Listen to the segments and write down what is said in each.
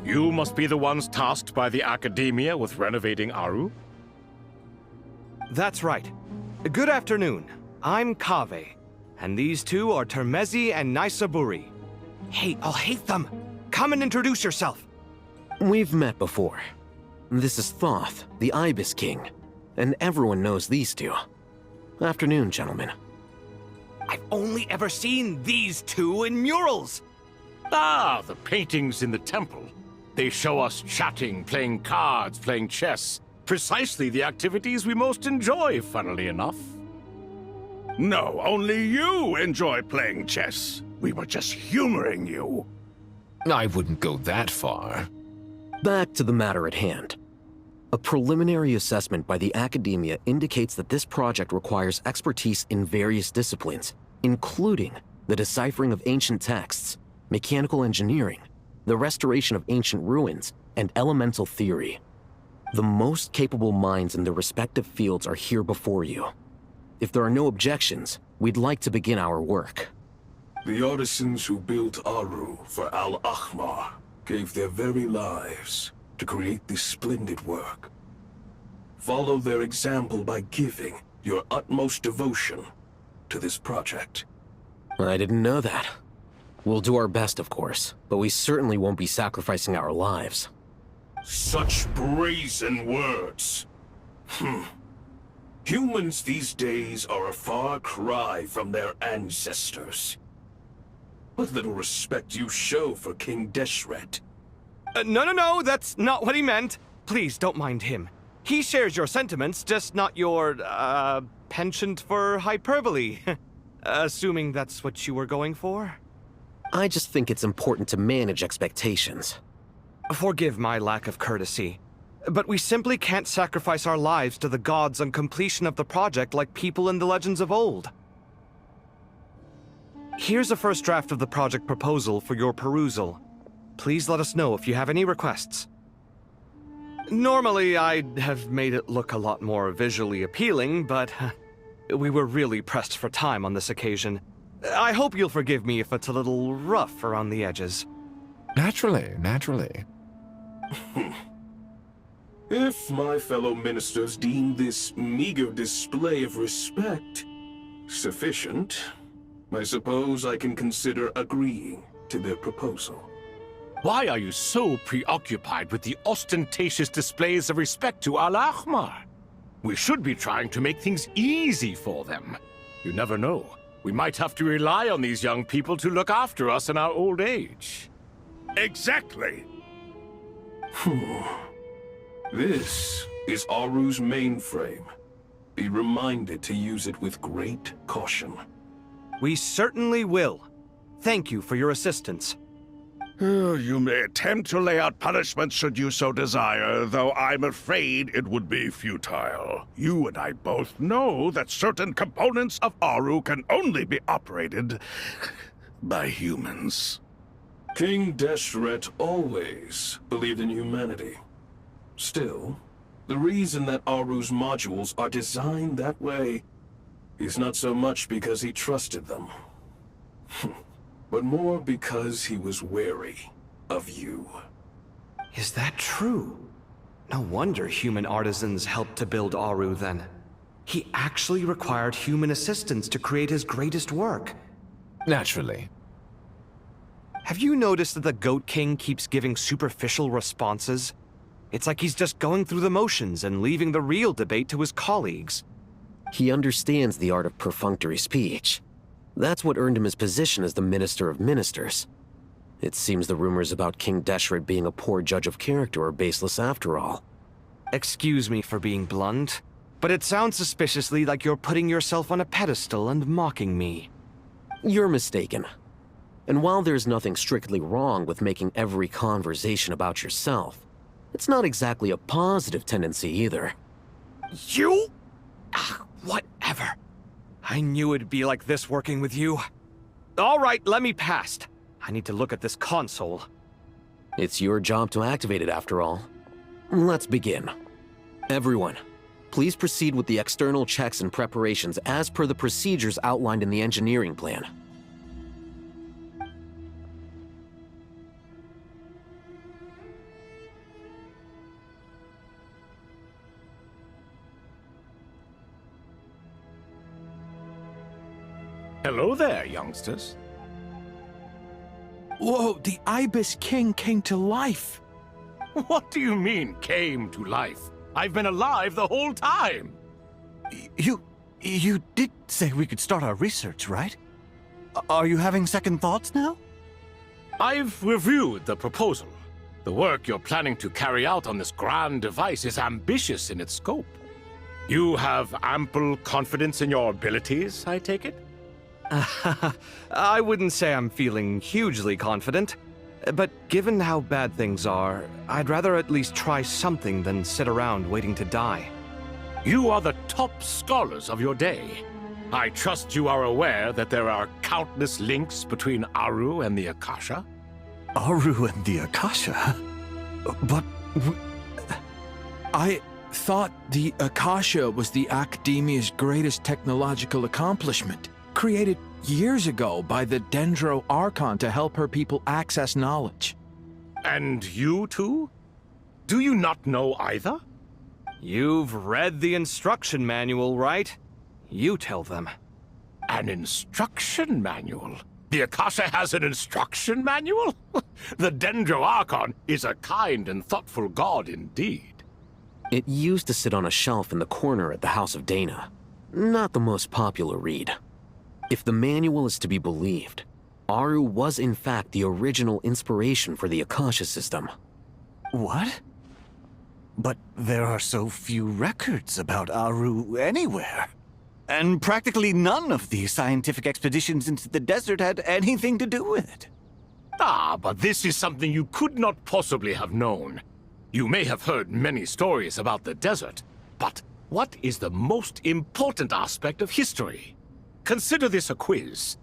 You must be the ones tasked by the Academia with renovating Aru? That's right. Good afternoon. I'm Kaveh, and these two are Termezi and Naisaburi. Hey, I'll hate them! Come and introduce yourself! We've met before. This is Thoth, the Ibis King, and everyone knows these two. Afternoon, gentlemen. I've only ever seen these two in murals! Ah, the paintings in the temple. They show us chatting, playing cards, playing chess. Precisely the activities we most enjoy, funnily enough. No, only you enjoy playing chess. We were just humoring you. I wouldn't go that far. Back to the matter at hand. A preliminary assessment by the Academia indicates that this project requires expertise in various disciplines, including the deciphering of ancient texts, mechanical engineering, the restoration of ancient ruins, and elemental theory. The most capable minds in their respective fields are here before you. If there are no objections, we'd like to begin our work. The artisans who built Aru for Al-Ahmar gave their very lives to create this splendid work. Follow their example by giving your utmost devotion to this project. I didn't know that. We'll do our best, of course, but we certainly won't be sacrificing our lives. Such brazen words. Humans these days are a far cry from their ancestors. What little respect you show for King Deshret. No, that's not what he meant. Please, don't mind him. He shares your sentiments, just not your, penchant for hyperbole. Assuming that's what you were going for? I just think it's important to manage expectations. Forgive my lack of courtesy, but we simply can't sacrifice our lives to the gods on completion of the project like people in the legends of old. Here's a first draft of the project proposal for your perusal. Please let us know if you have any requests. Normally, I'd have made it look a lot more visually appealing, but we were really pressed for time on this occasion. I hope you'll forgive me if it's a little rough around the edges. Naturally. If my fellow ministers deem this meager display of respect sufficient, I suppose I can consider agreeing to their proposal. Why are you so preoccupied with the ostentatious displays of respect to Al-Ahmar? We should be trying to make things easy for them. You never know. We might have to rely on these young people to look after us in our old age. Exactly. This is Aru's mainframe. Be reminded to use it with great caution. We certainly will. Thank you for your assistance. You may attempt to lay out punishments should you so desire, though I'm afraid it would be futile. You and I both know that certain components of Aru can only be operated by humans. King Deshret always believed in humanity. Still, the reason that Aru's modules are designed that way is not so much because he trusted them, but more because he was wary of you. Is that true? No wonder human artisans helped to build Aru then. He actually required human assistance to create his greatest work. Naturally. Have you noticed that the Goat King keeps giving superficial responses? It's like he's just going through the motions and leaving the real debate to his colleagues. He understands the art of perfunctory speech. That's what earned him his position as the Minister of Ministers. It seems the rumors about King Deshret being a poor judge of character are baseless after all. Excuse me for being blunt, but it sounds suspiciously like you're putting yourself on a pedestal and mocking me. You're mistaken. And while there's nothing strictly wrong with making every conversation about yourself, it's not exactly a positive tendency either. You? Whatever. I knew it'd be like this working with you. All right, let me past. I need to look at this console. It's your job to activate it after all. Let's begin. Everyone, please proceed with the external checks and preparations as per the procedures outlined in the engineering plan. Hello there, youngsters. Whoa, the Ibis King came to life. What do you mean, came to life? I've been alive the whole time. You did say we could start our research, right? Are you having second thoughts now? I've reviewed the proposal. The work you're planning to carry out on this grand device is ambitious in its scope. You have ample confidence in your abilities, I take it? I wouldn't say I'm feeling hugely confident, but given how bad things are, I'd rather at least try something than sit around waiting to die. You are the top scholars of your day. I trust you are aware that there are countless links between Aru and the Akasha? Aru and the Akasha? But... I thought the Akasha was the Academia's greatest technological accomplishment, created years ago by the Dendro Archon to help her people access knowledge. And you too? Do you not know either? You've read the instruction manual, right? You tell them. An instruction manual? The Akasha has an instruction manual? The Dendro Archon is a kind and thoughtful god indeed. It used to sit on a shelf in the corner at the House of Dana. Not the most popular read. If the manual is to be believed, Aru was in fact the original inspiration for the Akasha system. what? But there are so few records about Aru anywhere. And practically none of the scientific expeditions into the desert had anything to do with it. Ah, but this is something you could not possibly have known. You may have heard many stories about the desert, but what is the most important aspect of history? Consider this a quiz.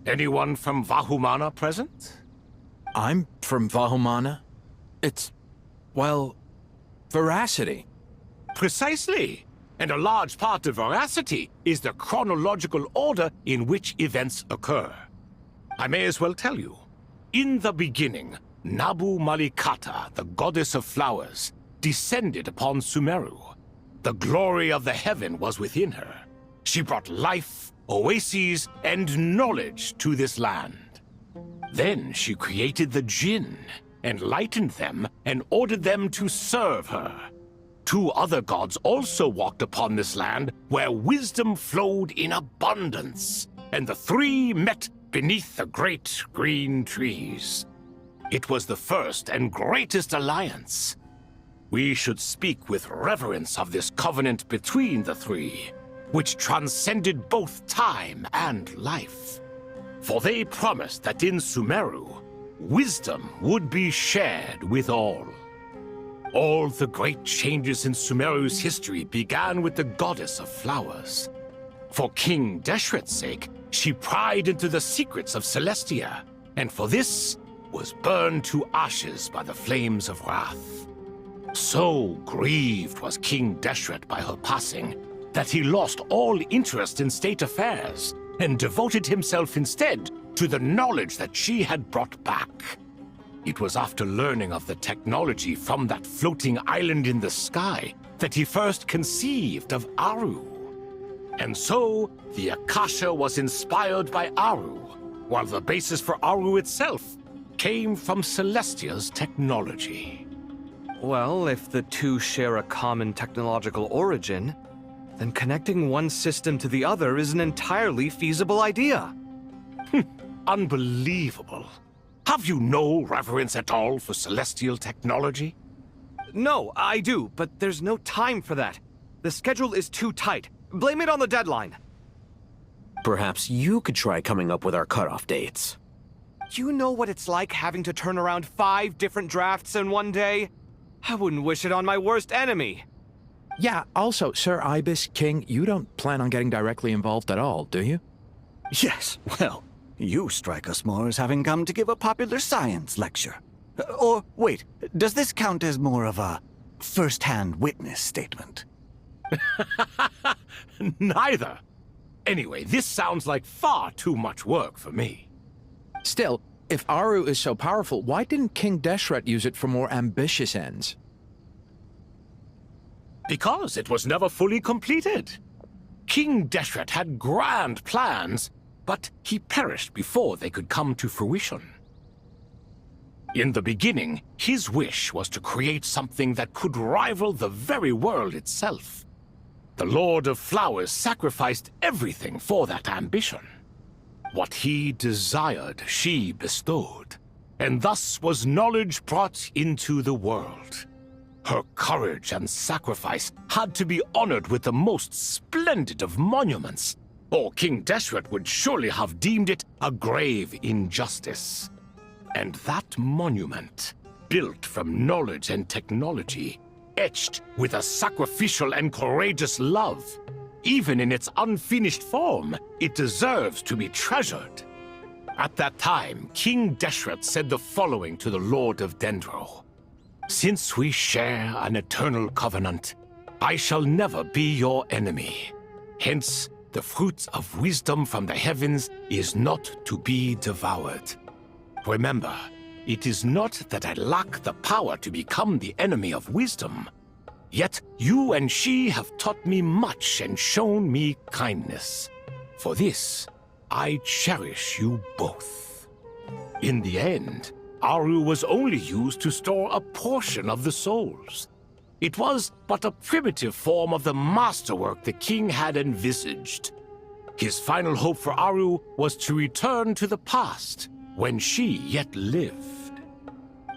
Anyone from Vahumana present? I'm from Vahumana. It's, well, veracity. Precisely. And a large part of veracity is the chronological order in which events occur. I may as well tell you. In the beginning, Nabu Malikata, the goddess of flowers, descended upon Sumeru. The glory of the heaven was within her. She brought life, oases, and knowledge to this land. Then she created the Jinn, enlightened them, and ordered them to serve her. Two other gods also walked upon this land where wisdom flowed in abundance, and the three met beneath the great green trees. It was the first and greatest alliance. We should speak with reverence of this covenant between the three, which transcended both time and life. For they promised that in Sumeru, wisdom would be shared with all. All the great changes in Sumeru's history began with the goddess of flowers. For King Deshret's sake, she pried into the secrets of Celestia, and for this was burned to ashes by the flames of wrath. So grieved was King Deshret by her passing that he lost all interest in state affairs and devoted himself instead to the knowledge that she had brought back. It was after learning of the technology from that floating island in the sky that he first conceived of Aru. And so, the Akasha was inspired by Aru, while the basis for Aru itself came from Celestia's technology. Well, if the two share a common technological origin, then connecting one system to the other is an entirely feasible idea. Unbelievable. Have you no reverence at all for celestial technology? No, I do, but there's no time for that. The schedule is too tight. Blame it on the deadline. Perhaps you could try coming up with our cutoff dates. You know what it's like having to turn around 5 different drafts in one day? I wouldn't wish it on my worst enemy. Yeah, also, Sir Ibis King, you don't plan on getting directly involved at all, do you? Yes, well, you strike us more as having come to give a popular science lecture. Or, wait, does this count as more of a first-hand witness statement? Neither. Anyway, this sounds like far too much work for me. Still, if Aru is so powerful, why didn't King Deshret use it for more ambitious ends? Because it was never fully completed. King Deshret had grand plans, but he perished before they could come to fruition. In the beginning, his wish was to create something that could rival the very world itself. The Lord of Flowers sacrificed everything for that ambition. What he desired, she bestowed, and thus was knowledge brought into the world. Her courage and sacrifice had to be honored with the most splendid of monuments, or King Deshret would surely have deemed it a grave injustice. And that monument, built from knowledge and technology, etched with a sacrificial and courageous love, even in its unfinished form, it deserves to be treasured. At that time, King Deshret said the following to the Lord of Dendro. "Since we share an eternal covenant, I shall never be your enemy. Hence, the fruit of wisdom from the heavens is not to be devoured. Remember, it is not that I lack the power to become the enemy of wisdom. Yet you and she have taught me much and shown me kindness. For this, I cherish you both." In the end, Aru was only used to store a portion of the souls. It was but a primitive form of the masterwork the king had envisaged. His final hope for Aru was to return to the past, when she yet lived.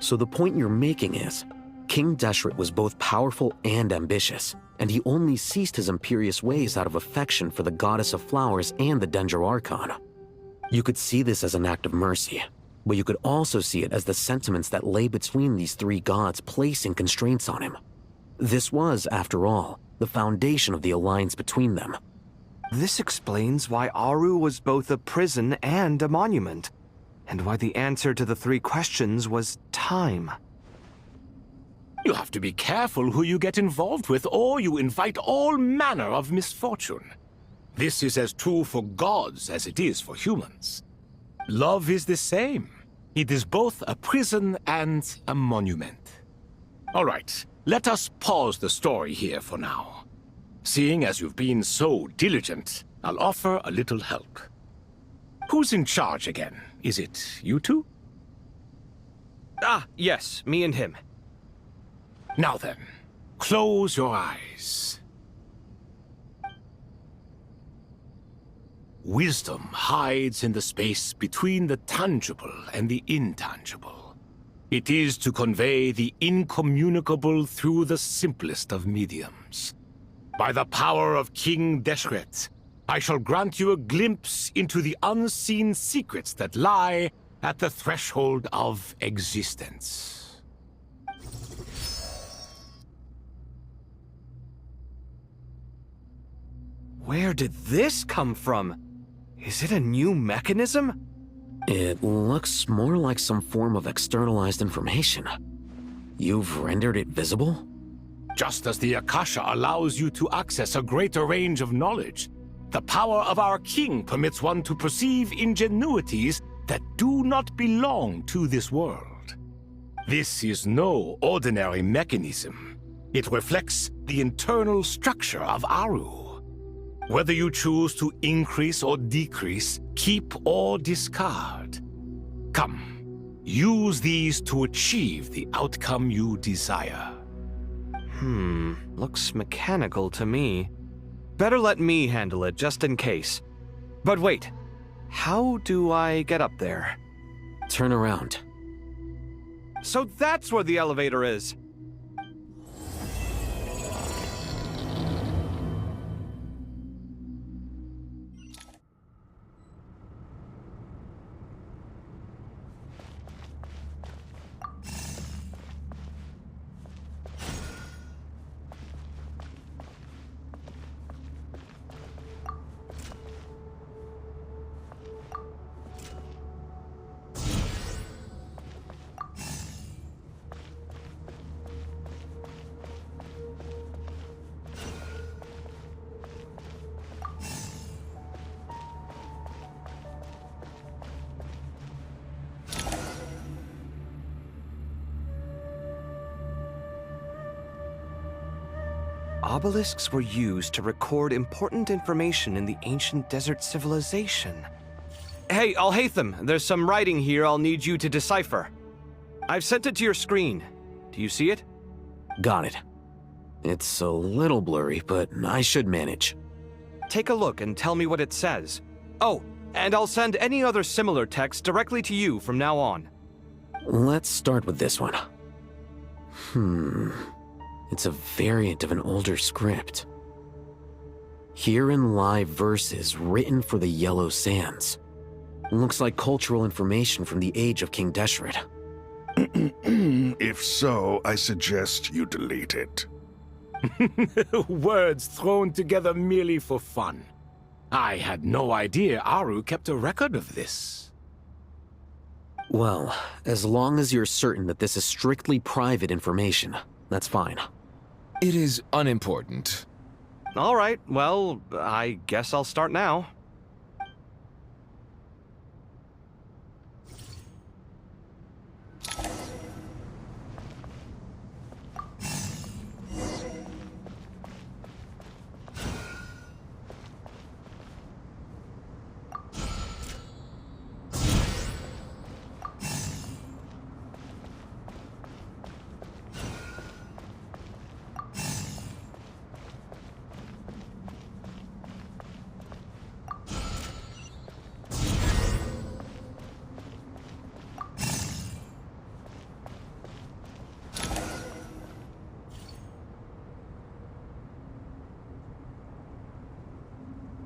So the point you're making is, King Deshret was both powerful and ambitious, and he only ceased his imperious ways out of affection for the Goddess of Flowers and the Dendro Archon. You could see this as an act of mercy, but you could also see it as the sentiments that lay between these three gods placing constraints on him. This was, after all, the foundation of the alliance between them. This explains why Aru was both a prison and a monument, and why the answer to the three questions was time. You have to be careful who you get involved with, or you invite all manner of misfortune. This is as true for gods as it is for humans. Love is the same. It is both a prison and a monument. All right, let us pause the story here for now. Seeing as you've been so diligent, I'll offer a little help. Who's in charge again? Is it you two? Ah, yes, me and him. Now then, close your eyes. Wisdom hides in the space between the tangible and the intangible. It is to convey the incommunicable through the simplest of mediums. By the power of King Deshret, I shall grant you a glimpse into the unseen secrets that lie at the threshold of existence. Where did this come from? Is it a new mechanism? It looks more like some form of externalized information. You've rendered it visible? Just as the Akasha allows you to access a greater range of knowledge, the power of our king permits one to perceive ingenuities that do not belong to this world. This is no ordinary mechanism. It reflects the internal structure of Aru. Whether you choose to increase or decrease, keep or discard. Come, use these to achieve the outcome you desire. Looks mechanical to me. Better let me handle it, just in case. But wait, how do I get up there? Turn around. So that's where the elevator is! Obelisks were used to record important information in the ancient desert civilization. Hey, Alhaitham, there's some writing here I'll need you to decipher. I've sent it to your screen. Do you see it? Got it. It's a little blurry, but I should manage. Take a look and tell me what it says. Oh, and I'll send any other similar text directly to you from now on. Let's start with this one. It's a variant of an older script. Herein lie verses written for the Yellow Sands. Looks like cultural information from the age of King Deshret. If so, I suggest you delete it. Words thrown together merely for fun. I had no idea Aru kept a record of this. Well, as long as you're certain that this is strictly private information, that's fine. It is unimportant. All right, well, I guess I'll start now.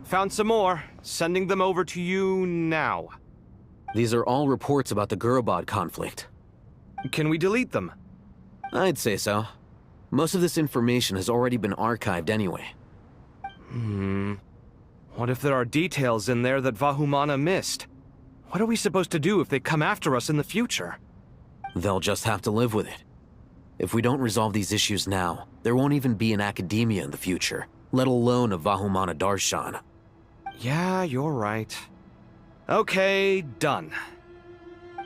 Found some more. Sending them over to you now. These are all reports about the Gurubad conflict. Can we delete them? I'd say so. Most of this information has already been archived anyway. What if there are details in there that Vahumana missed? What are we supposed to do if they come after us in the future? They'll just have to live with it. If we don't resolve these issues now, there won't even be an academia in the future, let alone a Vahumana Darshan. Yeah, you're right. Okay, done.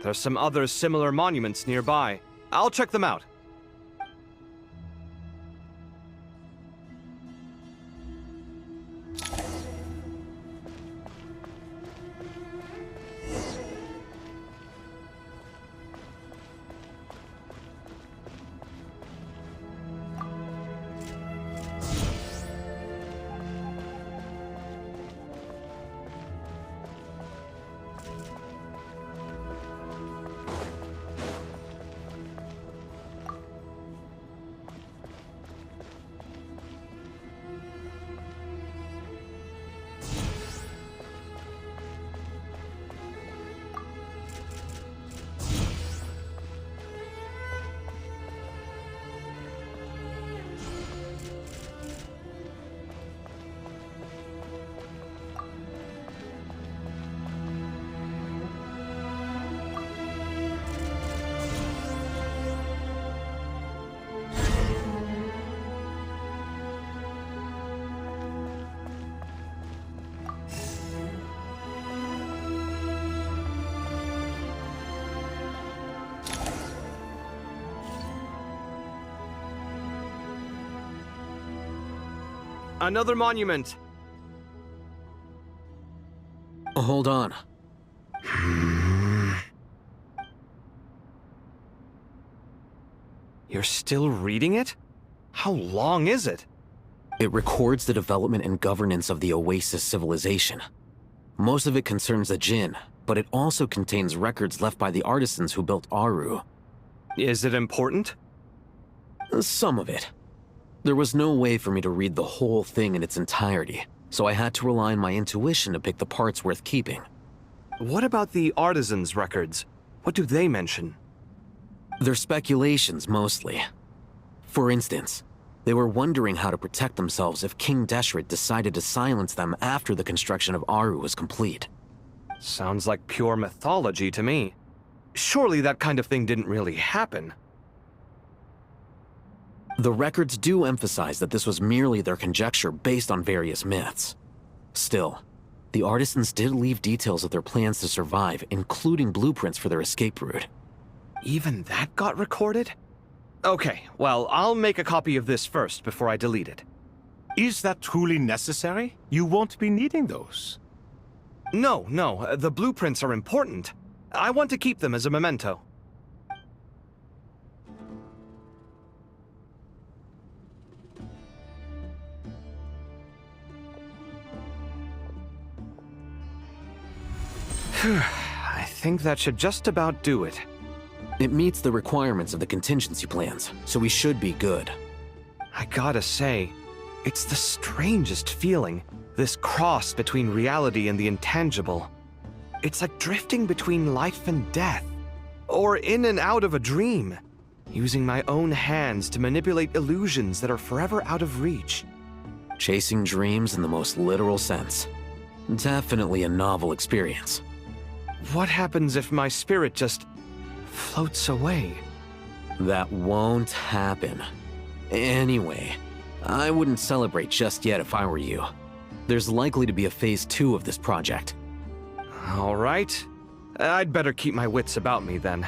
There's some other similar monuments nearby. I'll check them out. Another monument. Hold on. You're still reading it? How long is it? It records the development and governance of the Oasis civilization. Most of it concerns the Jinn, but it also contains records left by the artisans who built Aru. Is it important? Some of it. There was no way for me to read the whole thing in its entirety, so I had to rely on my intuition to pick the parts worth keeping. What about the artisans' records? What do they mention? They're speculations, mostly. For instance, they were wondering how to protect themselves if King Deshret decided to silence them after the construction of Aru was complete. Sounds like pure mythology to me. Surely that kind of thing didn't really happen. The records do emphasize that this was merely their conjecture based on various myths. Still, the artisans did leave details of their plans to survive, including blueprints for their escape route. Even that got recorded? Okay, well, I'll make a copy of this first before I delete it. Is that truly necessary? You won't be needing those. No, the blueprints are important. I want to keep them as a memento. I think that should just about do it. It meets the requirements of the contingency plans, so we should be good. I gotta say, it's the strangest feeling, this cross between reality and the intangible. It's like drifting between life and death, or in and out of a dream, using my own hands to manipulate illusions that are forever out of reach. Chasing dreams in the most literal sense. Definitely a novel experience. What happens if my spirit just floats away? That won't happen. Anyway, I wouldn't celebrate just yet if I were you. There's likely to be a phase 2 of this project. All right. I'd better keep my wits about me then.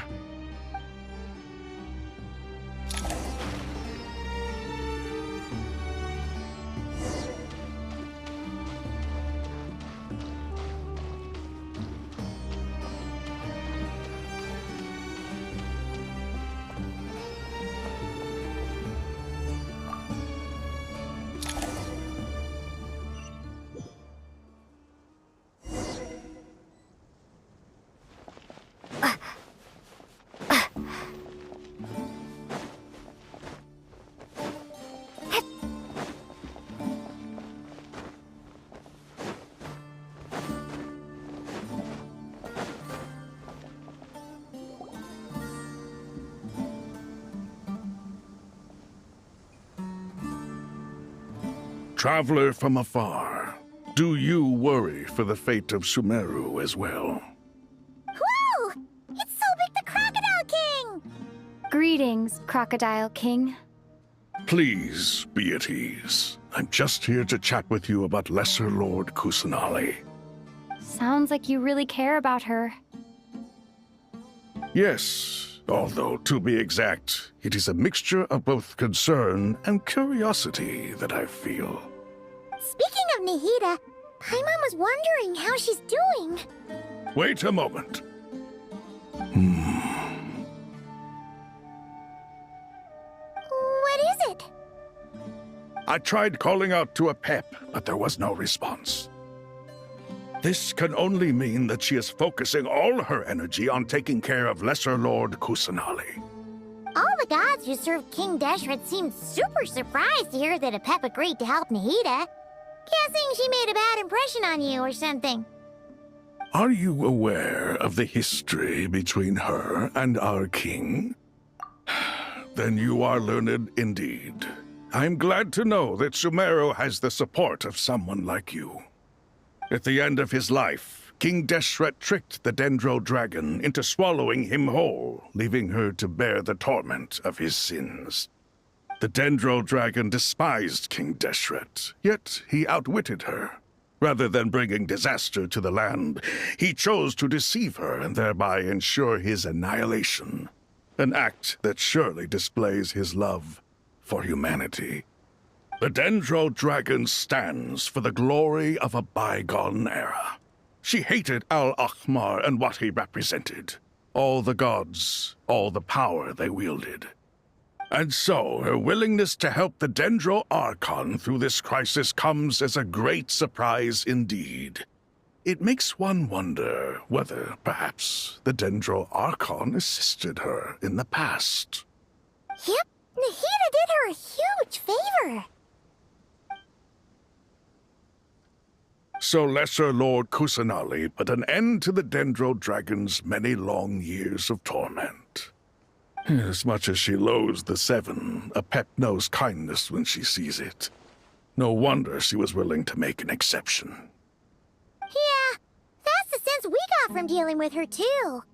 Traveler from afar, do you worry for the fate of Sumeru as well? Whoa! It's Sobek the Crocodile King! Greetings, Crocodile King. Please be at ease. I'm just here to chat with you about Lesser Lord Kusanali. Sounds like you really care about her. Yes, although to be exact, it is a mixture of both concern and curiosity that I feel. Speaking of Nahida, Paimon was wondering how she's doing. Wait a moment. What is it? I tried calling out to a pep, but there was no response. This can only mean that she is focusing all her energy on taking care of Lesser Lord Kusanali. All the gods who serve King Deshret seemed super surprised to hear that Apep agreed to help Nahida. Guessing she made a bad impression on you or something. Are you aware of the history between her and our king? Then you are learned indeed. I'm glad to know that Sumeru has the support of someone like you. At the end of his life, King Deshret tricked the Dendro Dragon into swallowing him whole, leaving her to bear the torment of his sins. The Dendro Dragon despised King Deshret, yet he outwitted her. Rather than bringing disaster to the land, he chose to deceive her and thereby ensure his annihilation. An act that surely displays his love for humanity. The Dendro Dragon stands for the glory of a bygone era. She hated Al-Ahmar and what he represented. All the gods, all the power they wielded. And so, her willingness to help the Dendro Archon through this crisis comes as a great surprise indeed. It makes one wonder whether, perhaps, the Dendro Archon assisted her in the past. Yep, Nahida did her a huge favor. So Lesser Lord Kusanali put an end to the Dendro Dragon's many long years of torment. As much as she loathes the Seven, Apep knows kindness when she sees it. No wonder she was willing to make an exception. Yeah, that's the sense we got from dealing with her, too.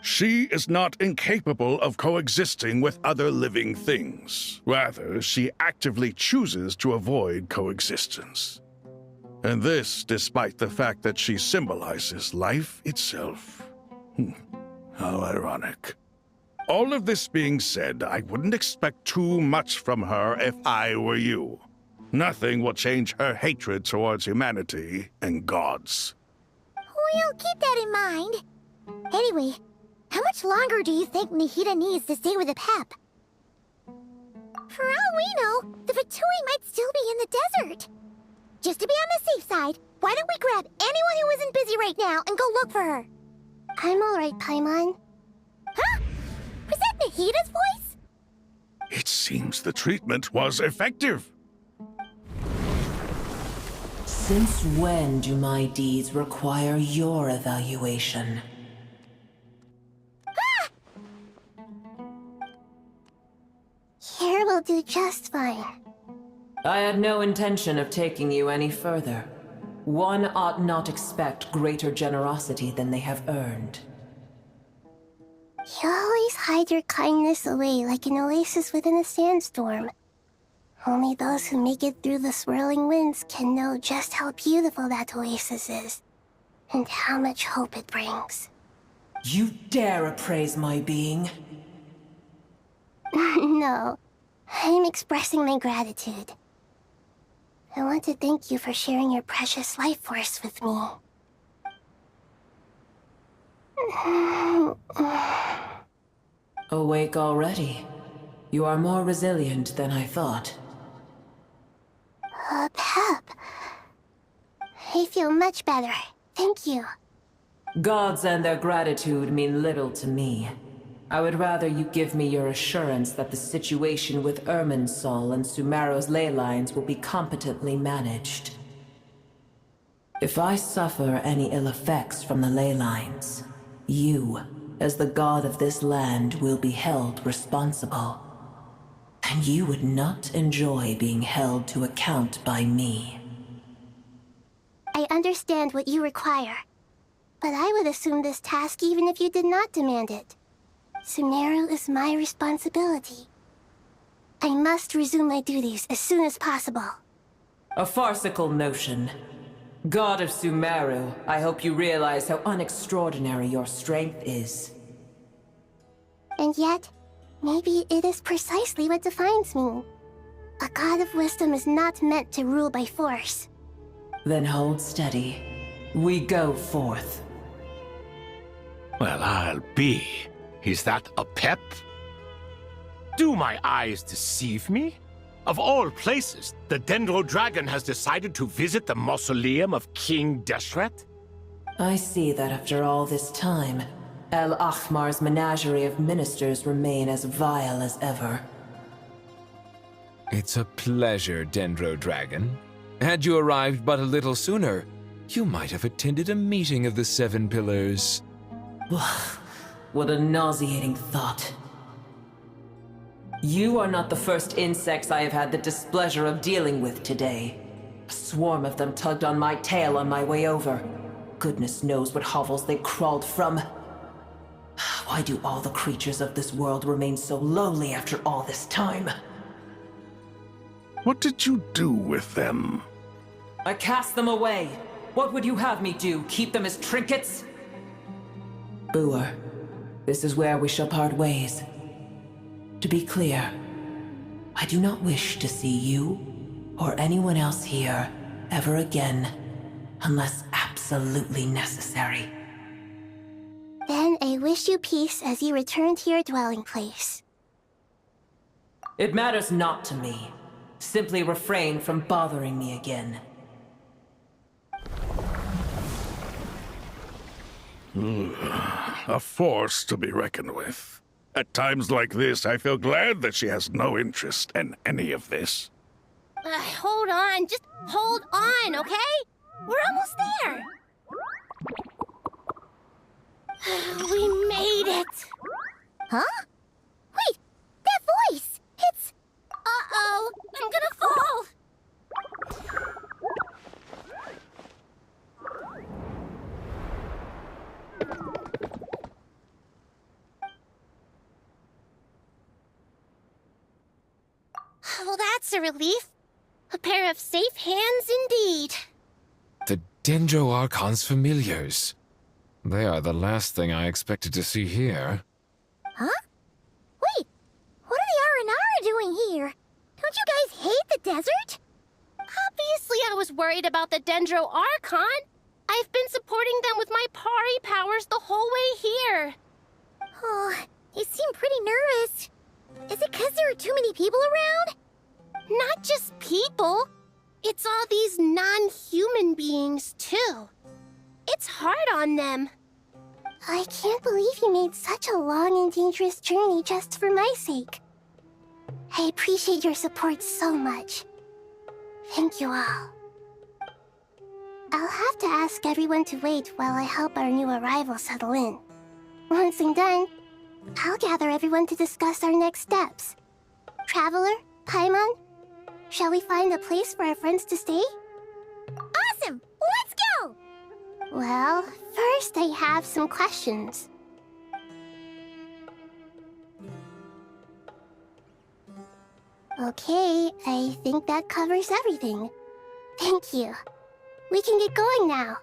She is not incapable of coexisting with other living things. Rather, she actively chooses to avoid coexistence. And this despite the fact that she symbolizes life itself. How ironic. All of this being said, I wouldn't expect too much from her if I were you. Nothing will change her hatred towards humanity and gods. We'll keep that in mind. Anyway, how much longer do you think Nahida needs to stay with the Pep? For all we know, the Fatui might still be in the desert. Just to be on the safe side, why don't we grab anyone who isn't busy right now and go look for her? I'm alright, Paimon. Huh? Was that Nahida's voice? It seems the treatment was effective. Since when do my deeds require your evaluation? Here will do just fine. I had no intention of taking you any further. One ought not expect greater generosity than they have earned. You always hide your kindness away like an oasis within a sandstorm. Only those who make it through the swirling winds can know just how beautiful that oasis is, and how much hope it brings. You dare appraise my being? No, I'm expressing my gratitude. I want to thank you for sharing your precious life force with me. Awake already? You are more resilient than I thought. Pep. I feel much better. Thank you. Gods and their gratitude mean little to me. I would rather you give me your assurance that the situation with Irminsul and Sumeru's ley lines will be competently managed. If I suffer any ill effects from the ley lines, you, as the god of this land, will be held responsible. And you would not enjoy being held to account by me. I understand what you require, but I would assume this task even if you did not demand it. Sumeru is my responsibility. I must resume my duties as soon as possible. A farcical notion. God of Sumeru, I hope you realize how unextraordinary your strength is. And yet, maybe it is precisely what defines me. A god of wisdom is not meant to rule by force. Then hold steady. We go forth. Well, I'll be. Is that a pep? Do my eyes deceive me? Of all places, the Dendro Dragon has decided to visit the mausoleum of King Deshret? I see that after all this time, El Ahmar's menagerie of ministers remain as vile as ever. It's a pleasure, Dendro Dragon. Had you arrived but a little sooner, you might have attended a meeting of the Seven Pillars. What a nauseating thought. You are not the first insects I have had the displeasure of dealing with today. A swarm of them tugged on my tail on my way over. Goodness knows what hovels they crawled from. Why do all the creatures of this world remain so lowly after all this time? What did you do with them? I cast them away. What would you have me do? Keep them as trinkets? Boer, this is where we shall part ways. To be clear, I do not wish to see you or anyone else here ever again, unless absolutely necessary. Then I wish you peace as you return to your dwelling place. It matters not to me. Simply refrain from bothering me again. A force to be reckoned with. At times like this, I feel glad that she has no interest in any of this. Hold on, just hold on, okay? We're almost there. We made it. Huh? Wait, that voice! It's... Uh-oh, I'm gonna fall! Well, that's a relief. A pair of safe hands indeed. The Dendro Archon's familiars. They are the last thing I expected to see here. Huh? Wait, what are the Aranara doing here? Don't you guys hate the desert? Obviously I was worried about the Dendro Archon. I I've been supporting them with my Pari powers the whole way here. Oh, you seem pretty nervous. Is it because there are too many people around? Not just people. It's all these non-human beings, too. It's hard on them. I can't believe you made such a long and dangerous journey just for my sake. I appreciate your support so much. Thank you all. I'll have to ask everyone to wait while I help our new arrival settle in. Once I'm done, I'll gather everyone to discuss our next steps. Traveler, Paimon, shall we find a place for our friends to stay? Awesome! Let's go! Well, first I have some questions. Okay, I think that covers everything. Thank you. We can get going now.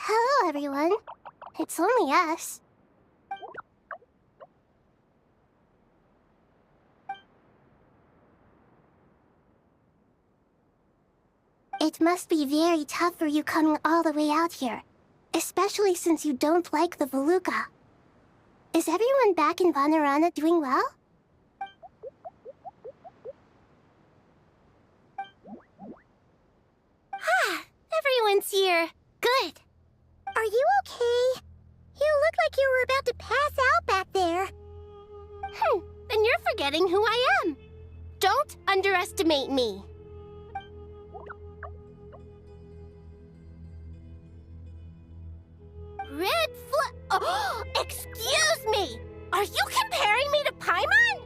Hello, everyone. It's only us. It must be very tough for you coming all the way out here, especially since you don't like the Voluka. Is everyone back in Purana doing well? Everyone's here. Good. Are you okay? You look like you were about to pass out back there. Then you're forgetting who I am. Don't underestimate me. Oh, excuse me! Are you comparing me to Paimon?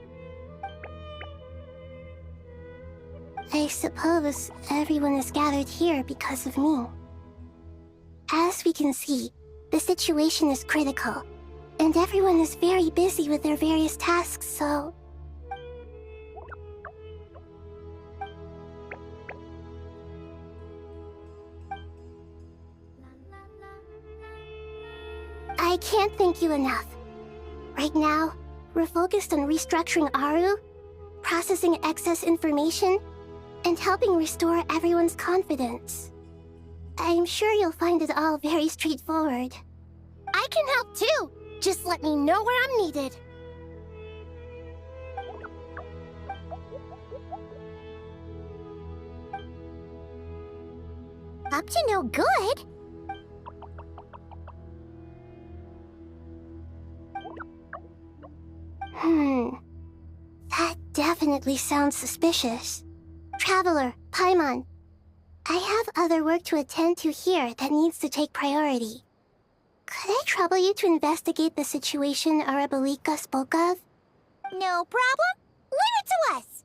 I suppose everyone is gathered here because of me. As we can see, the situation is critical, and everyone is very busy with their various tasks, so... I can't thank you enough. Right now, we're focused on restructuring Aru, processing excess information, and helping restore everyone's confidence. I'm sure you'll find it all very straightforward. I can help too. Just let me know where I'm needed. Up to no good? That definitely sounds suspicious. Traveler, Paimon, I have other work to attend to here that needs to take priority. Could I trouble you to investigate the situation Arabalika spoke of? No problem. Leave it to us.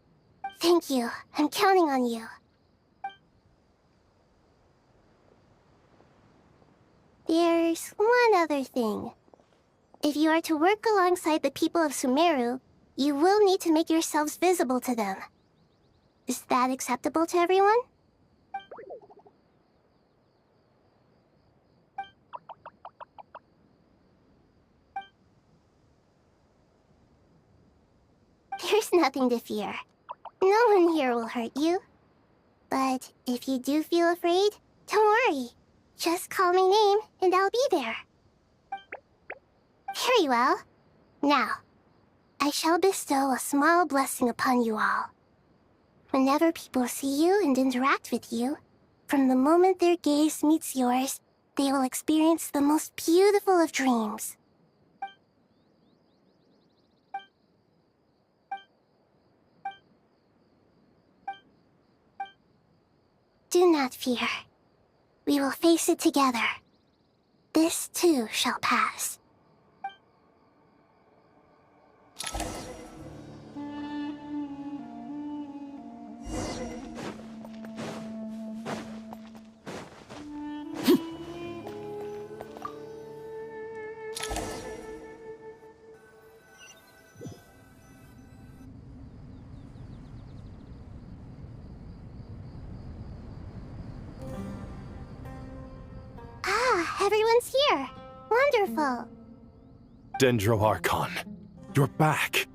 Thank you. I'm counting on you. There's one other thing. If you are to work alongside the people of Sumeru, you will need to make yourselves visible to them. Is that acceptable to everyone? There's nothing to fear. No one here will hurt you. But if you do feel afraid, don't worry. Just call my name and I'll be there. Very well. Now, I shall bestow a small blessing upon you all. Whenever people see you and interact with you, from the moment their gaze meets yours, they will experience the most beautiful of dreams. Do not fear. We will face it together. This too shall pass. Everyone's here. Wonderful. Dendro-Archon, you're back.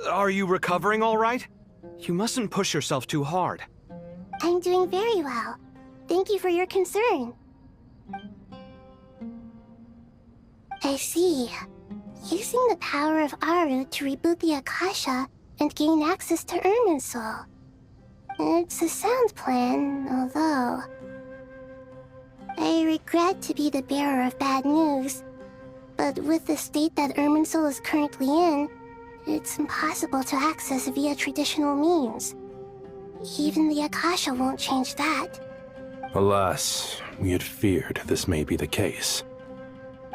Are you recovering all right? You mustn't push yourself too hard. I'm doing very well. Thank you for your concern. I see. Using the power of Aru to reboot the Akasha and gain access to Irminsul. It's a sound plan, although... I regret to be the bearer of bad news, but with the state that Irminsul is currently in, it's impossible to access via traditional means. Even the Akasha won't change that. Alas, we had feared this may be the case.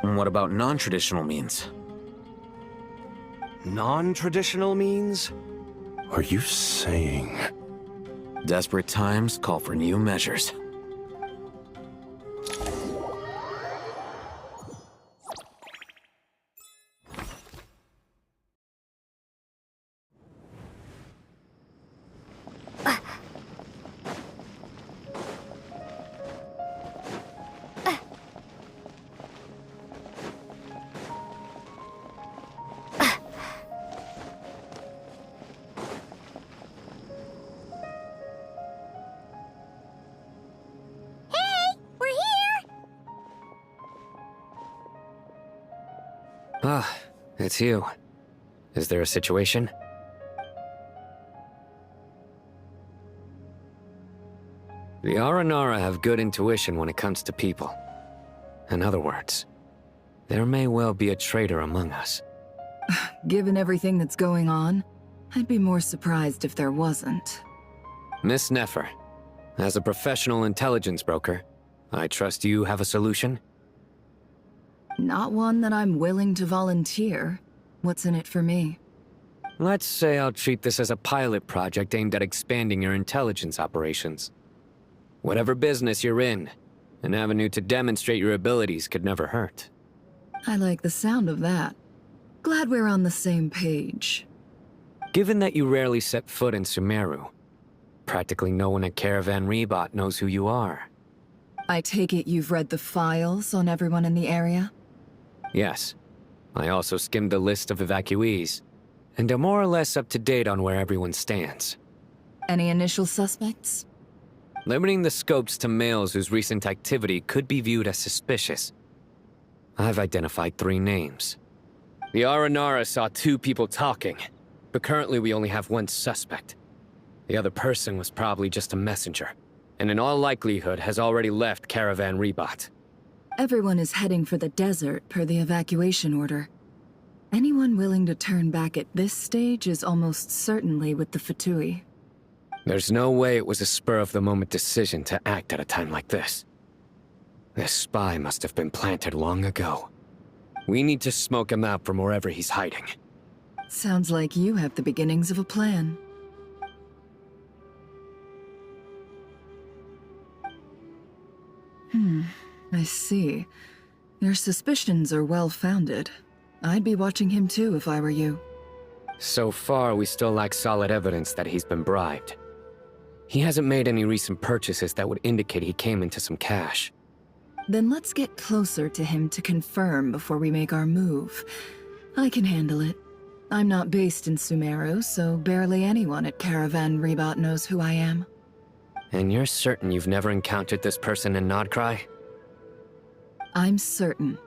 And what about non-traditional means? Non-traditional means? Are you saying... Desperate times call for new measures. Ah, it's you. Is there a situation? The Aranara have good intuition when it comes to people. In other words, there may well be a traitor among us. Given everything that's going on, I'd be more surprised if there wasn't. Miss Nefer, as a professional intelligence broker, I trust you have a solution? Not one that I'm willing to volunteer. What's in it for me? Let's say I'll treat this as a pilot project aimed at expanding your intelligence operations. Whatever business you're in, an avenue to demonstrate your abilities could never hurt. I like the sound of that. Glad we're on the same page. Given that you rarely set foot in Sumeru, practically no one at Caravan Rebot knows who you are. I take it you've read the files on everyone in the area? Yes. I also skimmed the list of evacuees, and am more or less up to date on where everyone stands. Any initial suspects? Limiting the scopes to males whose recent activity could be viewed as suspicious. I've identified 3 names. The Aranara saw 2 people talking, but currently we only have 1 suspect. The other person was probably just a messenger, and in all likelihood has already left Caravan Rebot. Everyone is heading for the desert per the evacuation order. Anyone willing to turn back at this stage is almost certainly with the Fatui. There's no way it was a spur-of-the-moment decision to act at a time like this. This spy must have been planted long ago. We need to smoke him out from wherever he's hiding. Sounds like you have the beginnings of a plan. I see. Your suspicions are well-founded. I'd be watching him too if I were you. So far, we still lack solid evidence that he's been bribed. He hasn't made any recent purchases that would indicate he came into some cash. Then let's get closer to him to confirm before we make our move. I can handle it. I'm not based in Sumeru, so barely anyone at Caravan Rebot knows who I am. And you're certain you've never encountered this person in Nodcry? I'm certain.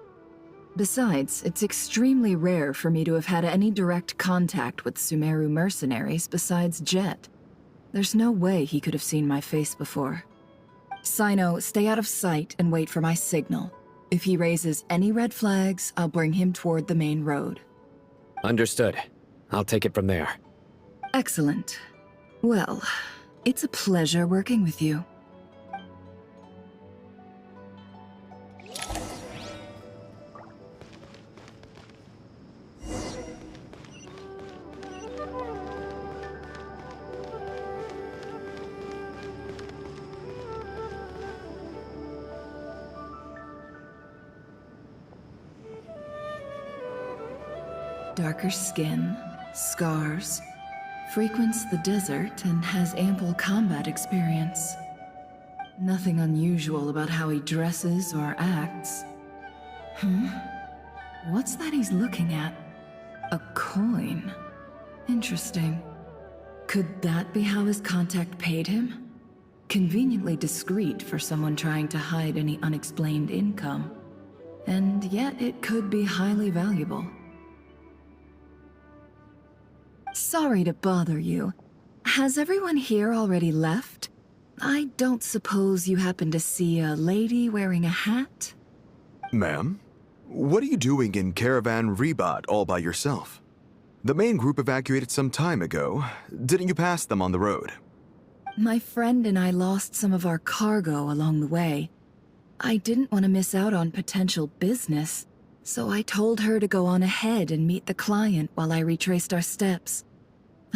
Besides, it's extremely rare for me to have had any direct contact with Sumeru mercenaries besides Jet. There's no way he could have seen my face before. Sino, stay out of sight and wait for my signal. If he raises any red flags, I'll bring him toward the main road. Understood. I'll take it from there. Excellent. Well, it's a pleasure working with you. Darker skin, scars, frequents the desert and has ample combat experience. Nothing unusual about how he dresses or acts. What's that he's looking at? A coin. Interesting. Could that be how his contact paid him? Conveniently discreet for someone trying to hide any unexplained income. And yet it could be highly valuable. Sorry to bother you. Has everyone here already left? I don't suppose you happen to see a lady wearing a hat? Ma'am? What are you doing in Caravan Rebot all by yourself? The main group evacuated some time ago. Didn't you pass them on the road? My friend and I lost some of our cargo along the way. I didn't want to miss out on potential business, so I told her to go on ahead and meet the client while I retraced our steps.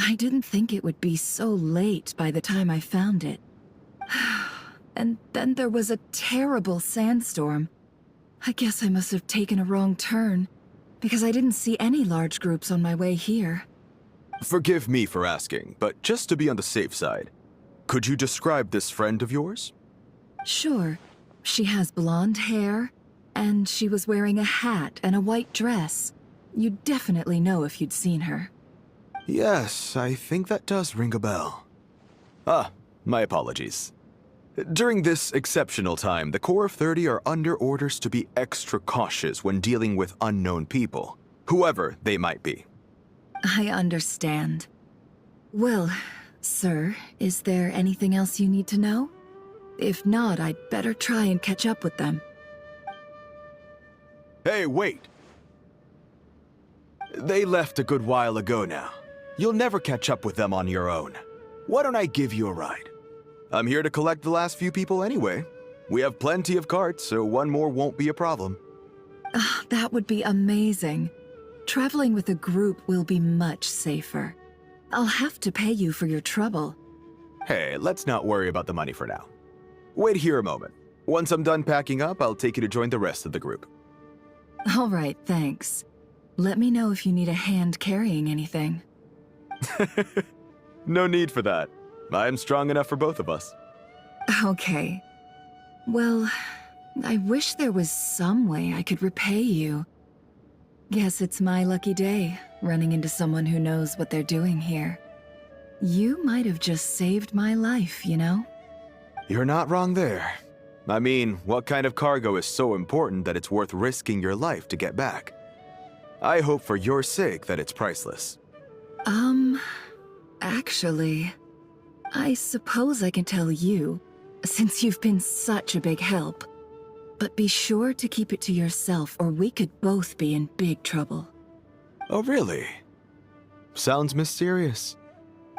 I didn't think it would be so late by the time I found it. And then there was a terrible sandstorm. I guess I must have taken a wrong turn, because I didn't see any large groups on my way here. Forgive me for asking, but just to be on the safe side, could you describe this friend of yours? Sure. She has blonde hair, and she was wearing a hat and a white dress. You'd definitely know if you'd seen her. Yes, I think that does ring a bell. Ah, my apologies. During this exceptional time, the Core of 30 are under orders to be extra cautious when dealing with unknown people, whoever they might be. I understand. Well, sir, is there anything else you need to know? If not, I'd better try and catch up with them. Hey, wait! They left a good while ago now. You'll never catch up with them on your own. Why don't I give you a ride? I'm here to collect the last few people anyway. We have plenty of carts, so one more won't be a problem. That would be amazing. Traveling with a group will be much safer. I'll have to pay you for your trouble. Hey, let's not worry about the money for now. Wait here a moment. Once I'm done packing up, I'll take you to join the rest of the group. All right, thanks. Let me know if you need a hand carrying anything. No need for that. I'm strong enough for both of us. Okay. Well, I wish there was some way I could repay you. Guess it's my lucky day, running into someone who knows what they're doing here. You might have just saved my life, you know? You're not wrong there. I mean, what kind of cargo is so important that it's worth risking your life to get back? I hope for your sake that it's priceless. Actually, I suppose I can tell you, since you've been such a big help. But be sure to keep it to yourself, or we could both be in big trouble. Oh, really? Sounds mysterious.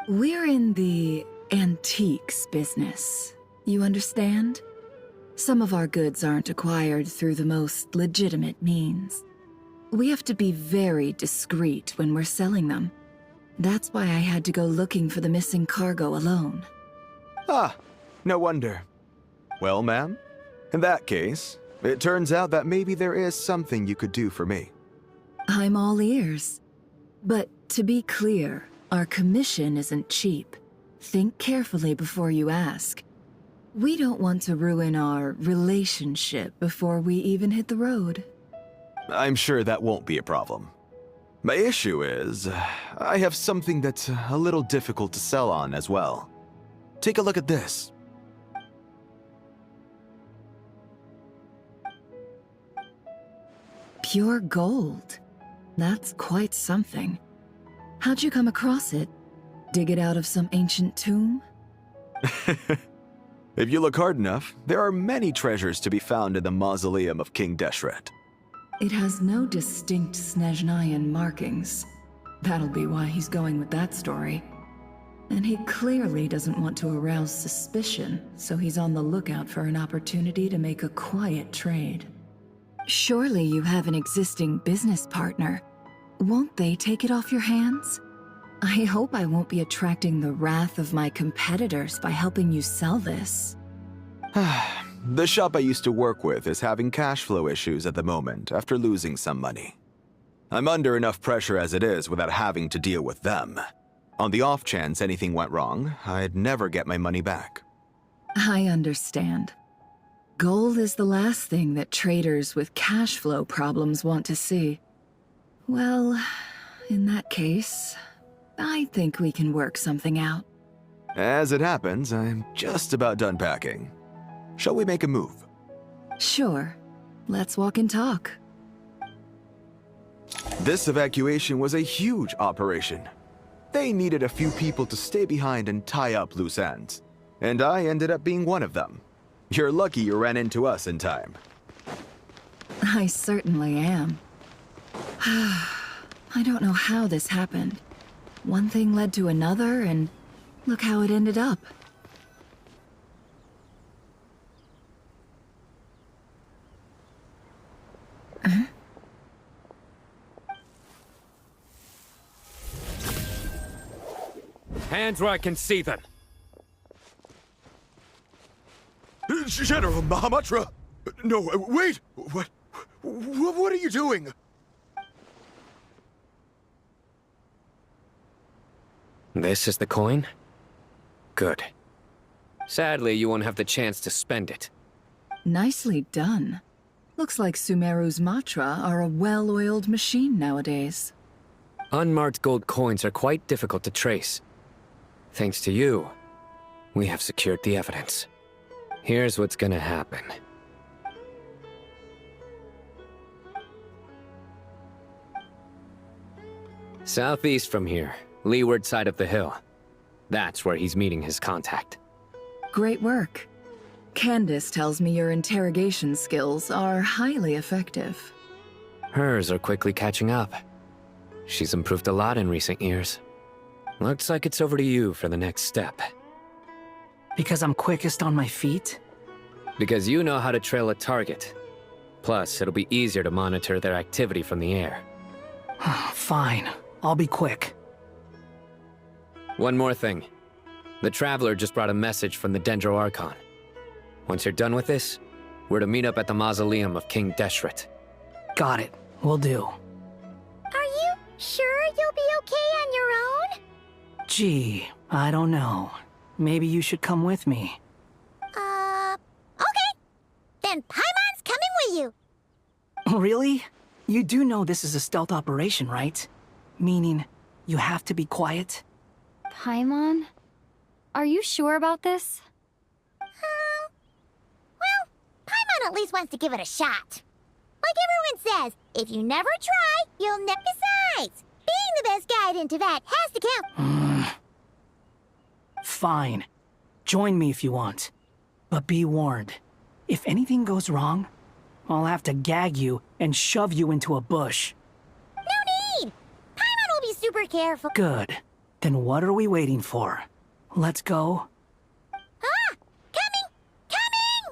We're in the antiques business. You understand? Some of our goods aren't acquired through the most legitimate means. We have to be very discreet when we're selling them. That's why I had to go looking for the missing cargo alone. Ah, no wonder. Well, ma'am, in that case, it turns out that maybe there is something you could do for me. I'm all ears. But to be clear, our commission isn't cheap. Think carefully before you ask. We don't want to ruin our relationship before we even hit the road. I'm sure that won't be a problem. My issue is, I have something that's a little difficult to sell on as well. Take a look at this. Pure gold. That's quite something. How'd you come across it? Dig it out of some ancient tomb? If you look hard enough, there are many treasures to be found in the mausoleum of King Deshret. It has no distinct Snezhnayan markings. That'll be why he's going with that story. And he clearly doesn't want to arouse suspicion, so he's on the lookout for an opportunity to make a quiet trade. Surely you have an existing business partner. Won't they take it off your hands? I hope I won't be attracting the wrath of my competitors by helping you sell this. The shop I used to work with is having cash flow issues at the moment after losing some money. I'm under enough pressure as it is without having to deal with them. On the off chance anything went wrong, I'd never get my money back. I understand. Gold is the last thing that traders with cash flow problems want to see. Well, in that case, I think we can work something out. As it happens, I'm just about done packing. Shall we make a move? Sure. Let's walk and talk. This evacuation was a huge operation. They needed a few people to stay behind and tie up loose ends. And I ended up being one of them. You're lucky you ran into us in time. I certainly am. I don't know how this happened. One thing led to another, and look how it ended up. Huh? Hands where I can see them. General Mahamatra! No, wait! What are you doing? This is the coin? Good. Sadly, you won't have the chance to spend it. Nicely done. Looks like Sumeru's Matra are a well-oiled machine nowadays. Unmarked gold coins are quite difficult to trace. Thanks to you, we have secured the evidence. Here's what's gonna happen. Southeast from here, leeward side of the hill. That's where he's meeting his contact. Great work. Candace tells me your interrogation skills are highly effective. Hers are quickly catching up. She's improved a lot in recent years. Looks like it's over to you for the next step. Because I'm quickest on my feet? Because you know how to trail a target. Plus, it'll be easier to monitor their activity from the air. Fine. I'll be quick. One more thing. The Traveler just brought a message from the Dendro Archon. Once you're done with this, we're to meet up at the mausoleum of King Deshret. Got it. Will do. Are you sure you'll be okay on your own? Gee, I don't know. Maybe you should come with me. Okay. Then Paimon's coming with you. Really? You do know this is a stealth operation, right? Meaning, you have to be quiet? Paimon? Are you sure about this? Well, Paimon at least wants to give it a shot. Like everyone says, if you never try, you'll never. Besides, being the best guide into that has to count. Fine. Join me if you want. But be warned. If anything goes wrong, I'll have to gag you and shove you into a bush. No need! Paimon will be super careful. Good. Then what are we waiting for? Let's go. Ah! Coming! Coming!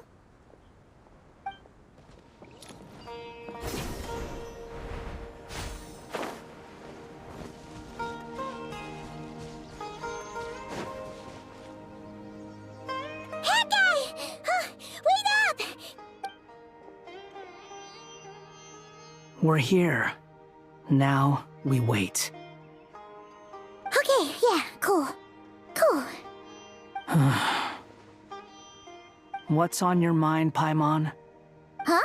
Haggai! Wait up! We're here. Now we wait. Okay, yeah, cool. Cool. What's on your mind, Paimon? Huh?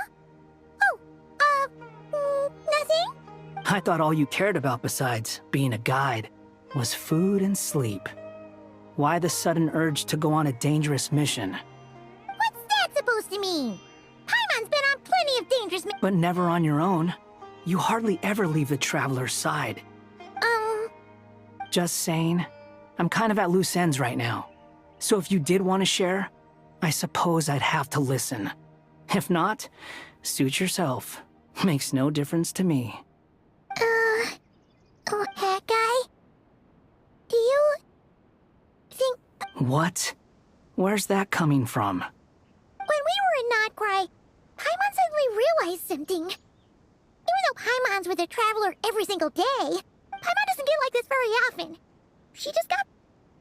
Oh, nothing? I thought all you cared about besides being a guide was food and sleep. Why the sudden urge to go on a dangerous mission? What's that supposed to mean? Paimon's been on plenty of dangerous But never on your own. You hardly ever leave the Traveler's side. Just saying, I'm kind of at loose ends right now. So if you did want to share, I suppose I'd have to listen. If not, suit yourself. Makes no difference to me. Oh, that guy? Do you think... What? Where's that coming from? When we were in Notcry, Paimon suddenly realized something. Even though Paimon's with a Traveler every single day, Paimon doesn't get like this very often. She just got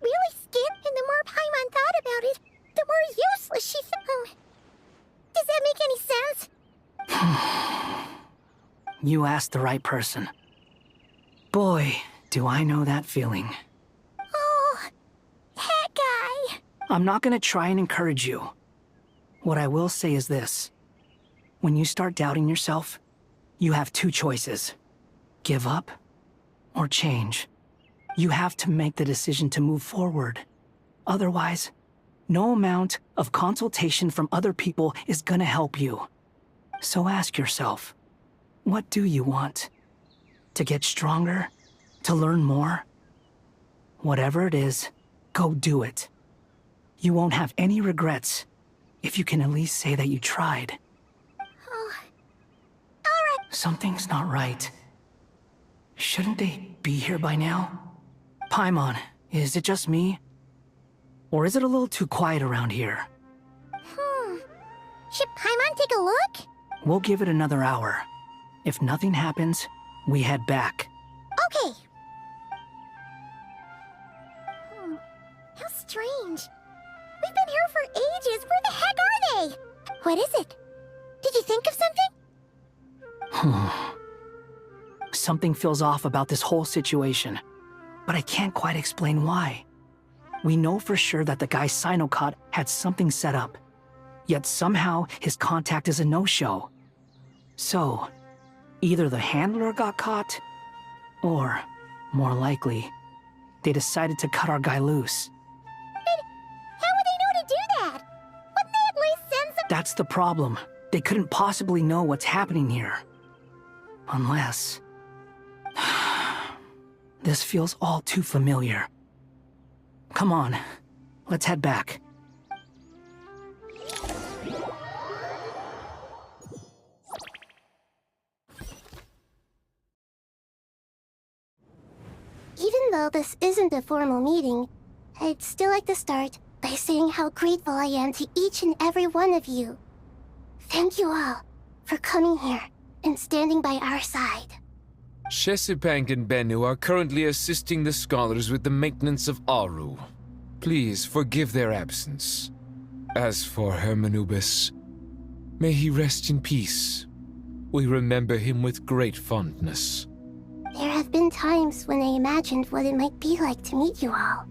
really scared, and the more Paimon thought about it, the more useless she felt. Does that make any sense? You asked the right person. Boy, do I know that feeling. Oh, that guy. I'm not gonna try and encourage you. What I will say is this. When you start doubting yourself, you have two choices. Give up or change. You have to make the decision to move forward. Otherwise, no amount of consultation from other people is gonna help you. So ask yourself, what do you want? To get stronger? To learn more? Whatever it is, go do it. You won't have any regrets if you can at least say that you tried. Oh. All right. Something's not right. Shouldn't they be here by now? Paimon, is it just me? Or is it a little too quiet around here? Should Paimon take a look? We'll give it another hour. If nothing happens, we head back. Okay. How strange. We've been here for ages. Where the heck are they? What is it? Did you think of something? Something feels off about this whole situation, but I can't quite explain why. We know for sure that the guy Sinocot had something set up, yet somehow his contact is a no-show. So, either the handler got caught, or, more likely, they decided to cut our guy loose. How would they know to do that? Wouldn't they at least send some— That's the problem. They couldn't possibly know what's happening here. Unless... This feels all too familiar. Come on, let's head back. Even though this isn't a formal meeting, I'd still like to start by saying how grateful I am to each and every one of you. Thank you all for coming here and standing by our side. Shesipank and Bennu are currently assisting the scholars with the maintenance of Aru. Please forgive their absence. As for Hermanubis, may he rest in peace. We remember him with great fondness. There have been times when I imagined what it might be like to meet you all.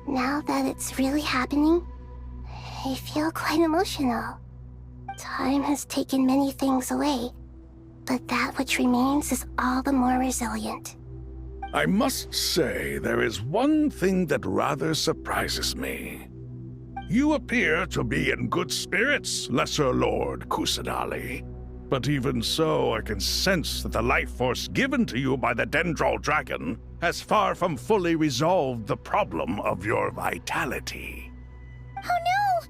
Now that it's really happening, I feel quite emotional. Time has taken many things away, but that which remains is all the more resilient. I must say, there is one thing that rather surprises me. You appear to be in good spirits, Lesser Lord Kusanali. But even so, I can sense that the life force given to you by the Dendral Dragon has far from fully resolved the problem of your vitality. Oh no!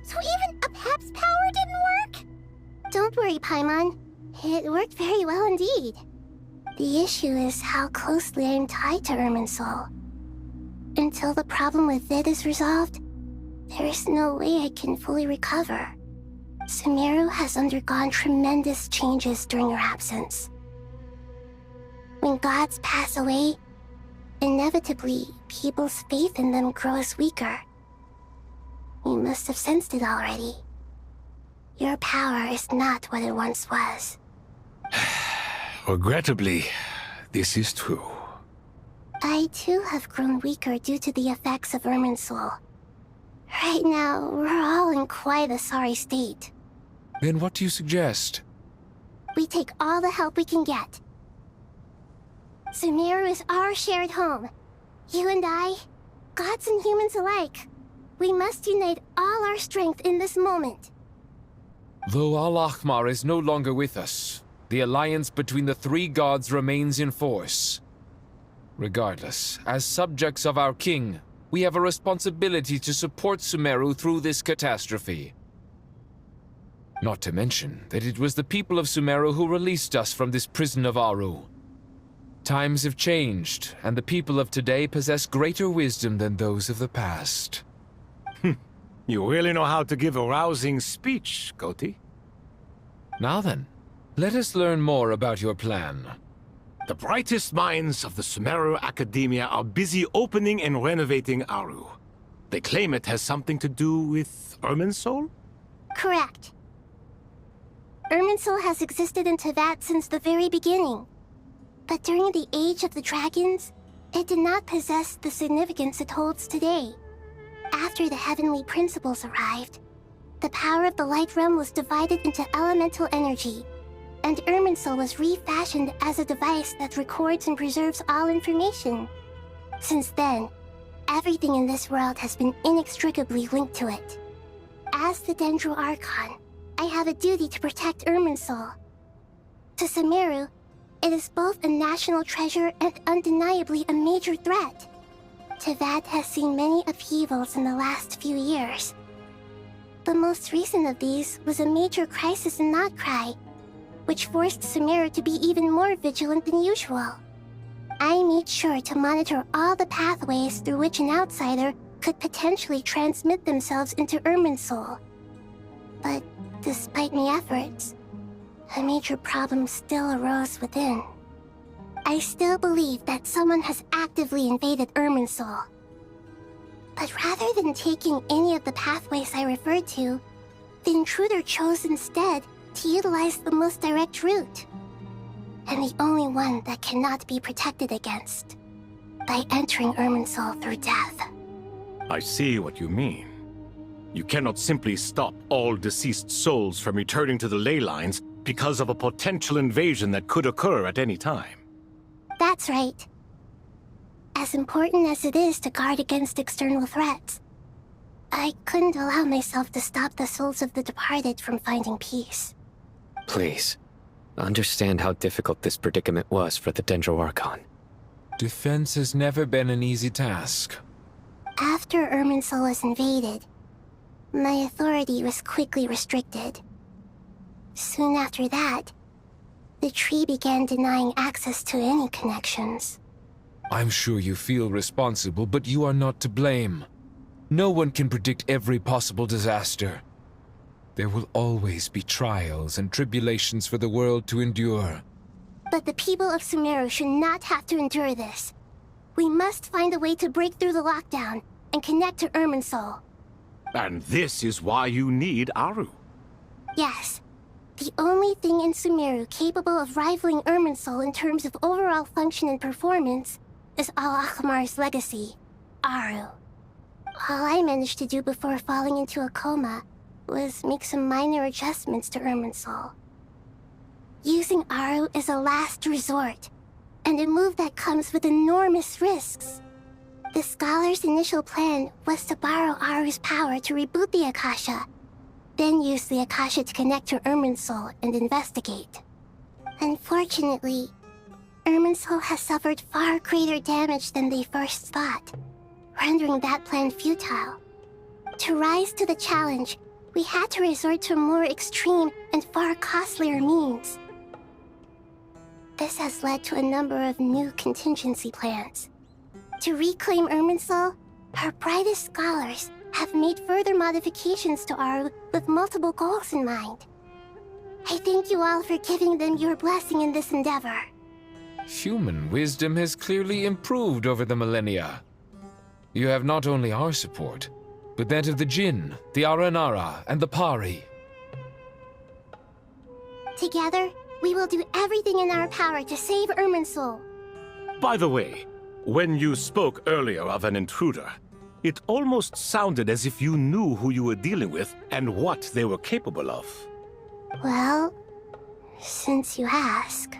So even a Pep's power didn't work? Don't worry, Paimon. It worked very well indeed. The issue is how closely I am tied to Irminsul. Until the problem with it is resolved, there is no way I can fully recover. Sumeru has undergone tremendous changes during her absence. When gods pass away, inevitably, people's faith in them grows weaker. You must have sensed it already. Your power is not what it once was. Regrettably, this is true. I too have grown weaker due to the effects of Irminsul. Right now, we're all in quite a sorry state. Then what do you suggest? We take all the help we can get. Sumeru is our shared home. You and I, gods and humans alike. We must unite all our strength in this moment. Though Al-Ahmar is no longer with us, the alliance between the three gods remains in force. Regardless, as subjects of our king, we have a responsibility to support Sumeru through this catastrophe. Not to mention that it was the people of Sumeru who released us from this prison of Aru. Times have changed, and the people of today possess greater wisdom than those of the past. You really know how to give a rousing speech, Koti. Now then, let us learn more about your plan. The brightest minds of the Sumeru Academia are busy opening and renovating Aru. They claim it has something to do with Irminsul? Correct. Irminsul has existed in Teyvat since the very beginning. But during the Age of the Dragons, it did not possess the significance it holds today. After the heavenly principles arrived, the power of the Light Realm was divided into elemental energy, and Irminsul was refashioned as a device that records and preserves all information. Since then, everything in this world has been inextricably linked to it. As the Dendro Archon, I have a duty to protect Irminsul. To Sumeru, it is both a national treasure and undeniably a major threat. Teyvat has seen many upheavals in the last few years. The most recent of these was a major crisis in Notcry, which forced Sumeru to be even more vigilant than usual. I made sure to monitor all the pathways through which an outsider could potentially transmit themselves into Irminsul. But despite my efforts, a major problem still arose within. I still believe that someone has actively invaded Irminsul. But rather than taking any of the pathways I referred to, the intruder chose instead to utilize the most direct route, and the only one that cannot be protected against, by entering Irminsul through death. I see what you mean. You cannot simply stop all deceased souls from returning to the ley lines because of a potential invasion that could occur at any time. That's right. As important as it is to guard against external threats, I couldn't allow myself to stop the souls of the departed from finding peace. Please, understand how difficult this predicament was for the Dendro Archon. Defense has never been an easy task. After Irminsul was invaded, my authority was quickly restricted. Soon after that, the tree began denying access to any connections. I'm sure you feel responsible, but you are not to blame. No one can predict every possible disaster. There will always be trials and tribulations for the world to endure. But the people of Sumeru should not have to endure this. We must find a way to break through the lockdown and connect to Irminsul. And this is why you need Aru. Yes. The only thing in Sumeru capable of rivaling Irminsul in terms of overall function and performance is Al-Ahmar's legacy, Aru. All I managed to do before falling into a coma was make some minor adjustments to Irminsul. Using Aru is a last resort, and a move that comes with enormous risks. The Scholar's initial plan was to borrow Aru's power to reboot the Akasha, then use the Akasha to connect to Irminsul and investigate. Unfortunately, Irminsul has suffered far greater damage than they first thought, rendering that plan futile. To rise to the challenge, we had to resort to more extreme and far costlier means. This has led to a number of new contingency plans. To reclaim Irminsul, our brightest scholars have made further modifications to Aru with multiple goals in mind. I thank you all for giving them your blessing in this endeavor. Human wisdom has clearly improved over the millennia. You have not only our support, but that of the Jinn, the Aranara, and the Pari. Together, we will do everything in our power to save Irminsul. By the way, when you spoke earlier of an intruder, it almost sounded as if you knew who you were dealing with and what they were capable of. Well, since you ask.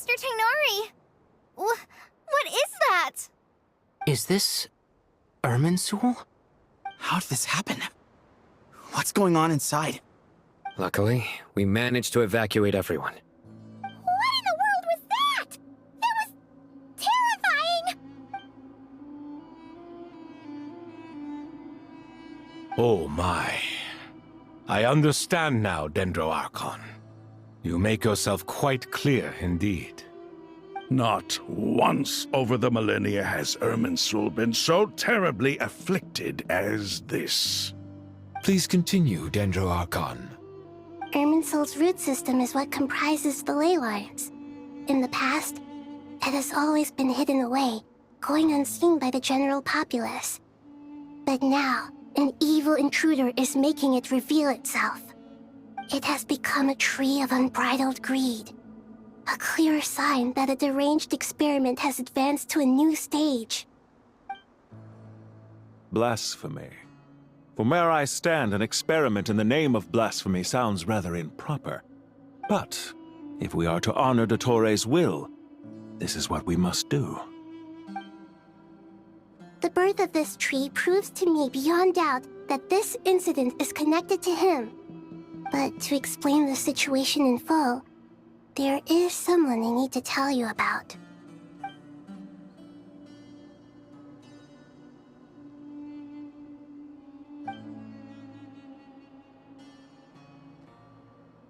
Master Tainari! What is that? Is this Irminsul? How did this happen? What's going on inside? Luckily, we managed to evacuate everyone. What in the world was that? That was terrifying! Oh my. I understand now, Dendro Archon. You make yourself quite clear indeed. Not once over the millennia has Irminsul been so terribly afflicted as this. Please continue, Dendro Archon. Irminsul's root system is what comprises the ley lines. In the past, it has always been hidden away, going unseen by the general populace. But now, an evil intruder is making it reveal itself. It has become a tree of unbridled greed. A clear sign that a deranged experiment has advanced to a new stage. Blasphemy. From where I stand, an experiment in the name of blasphemy sounds rather improper. But if we are to honor Dottore will, this is what we must do. The birth of this tree proves to me beyond doubt that this incident is connected to him. But to explain the situation in full, there is someone I need to tell you about.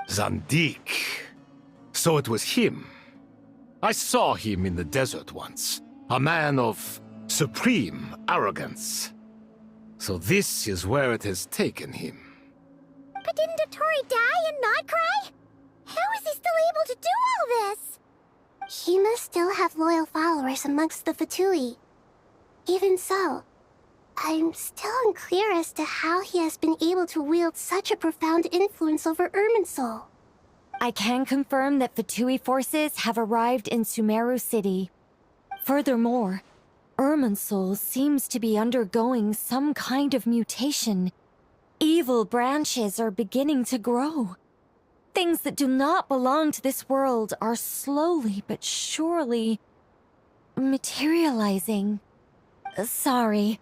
Zandik. So it was him. I saw him in the desert once. A man of supreme arrogance. So this is where it has taken him. But didn't Dottore die and not cry? How is he still able to do all this? He must still have loyal followers amongst the Fatui. Even so, I'm still unclear as to how he has been able to wield such a profound influence over Irminsul. I can confirm that Fatui forces have arrived in Sumeru City. Furthermore, Irminsul seems to be undergoing some kind of mutation. Evil branches are beginning to grow. Things that do not belong to this world are slowly but surely materializing. Sorry,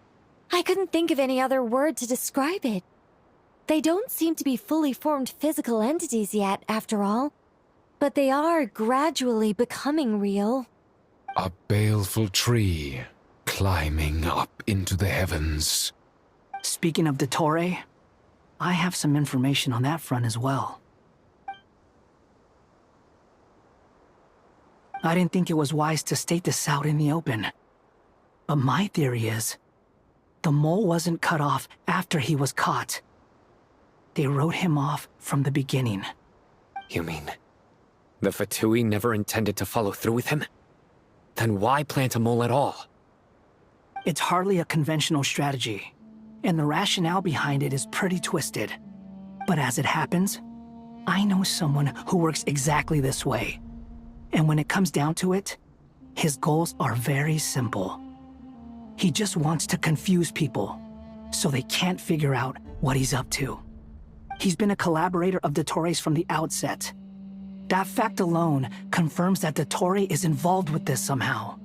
I couldn't think of any other word to describe it. They don't seem to be fully formed physical entities yet, after all, but they are gradually becoming real. A baleful tree climbing up into the heavens. Speaking of Dottore, I have some information on that front as well. I didn't think it was wise to state this out in the open. But my theory is, the mole wasn't cut off after he was caught. They wrote him off from the beginning. You mean, the Fatui never intended to follow through with him? Then why plant a mole at all? It's hardly a conventional strategy, and the rationale behind it is pretty twisted. But as it happens, I know someone who works exactly this way. And when it comes down to it, his goals are very simple. He just wants to confuse people, so they can't figure out what he's up to. He's been a collaborator of Dottore's from the outset. That fact alone confirms that Dottore is involved with this somehow.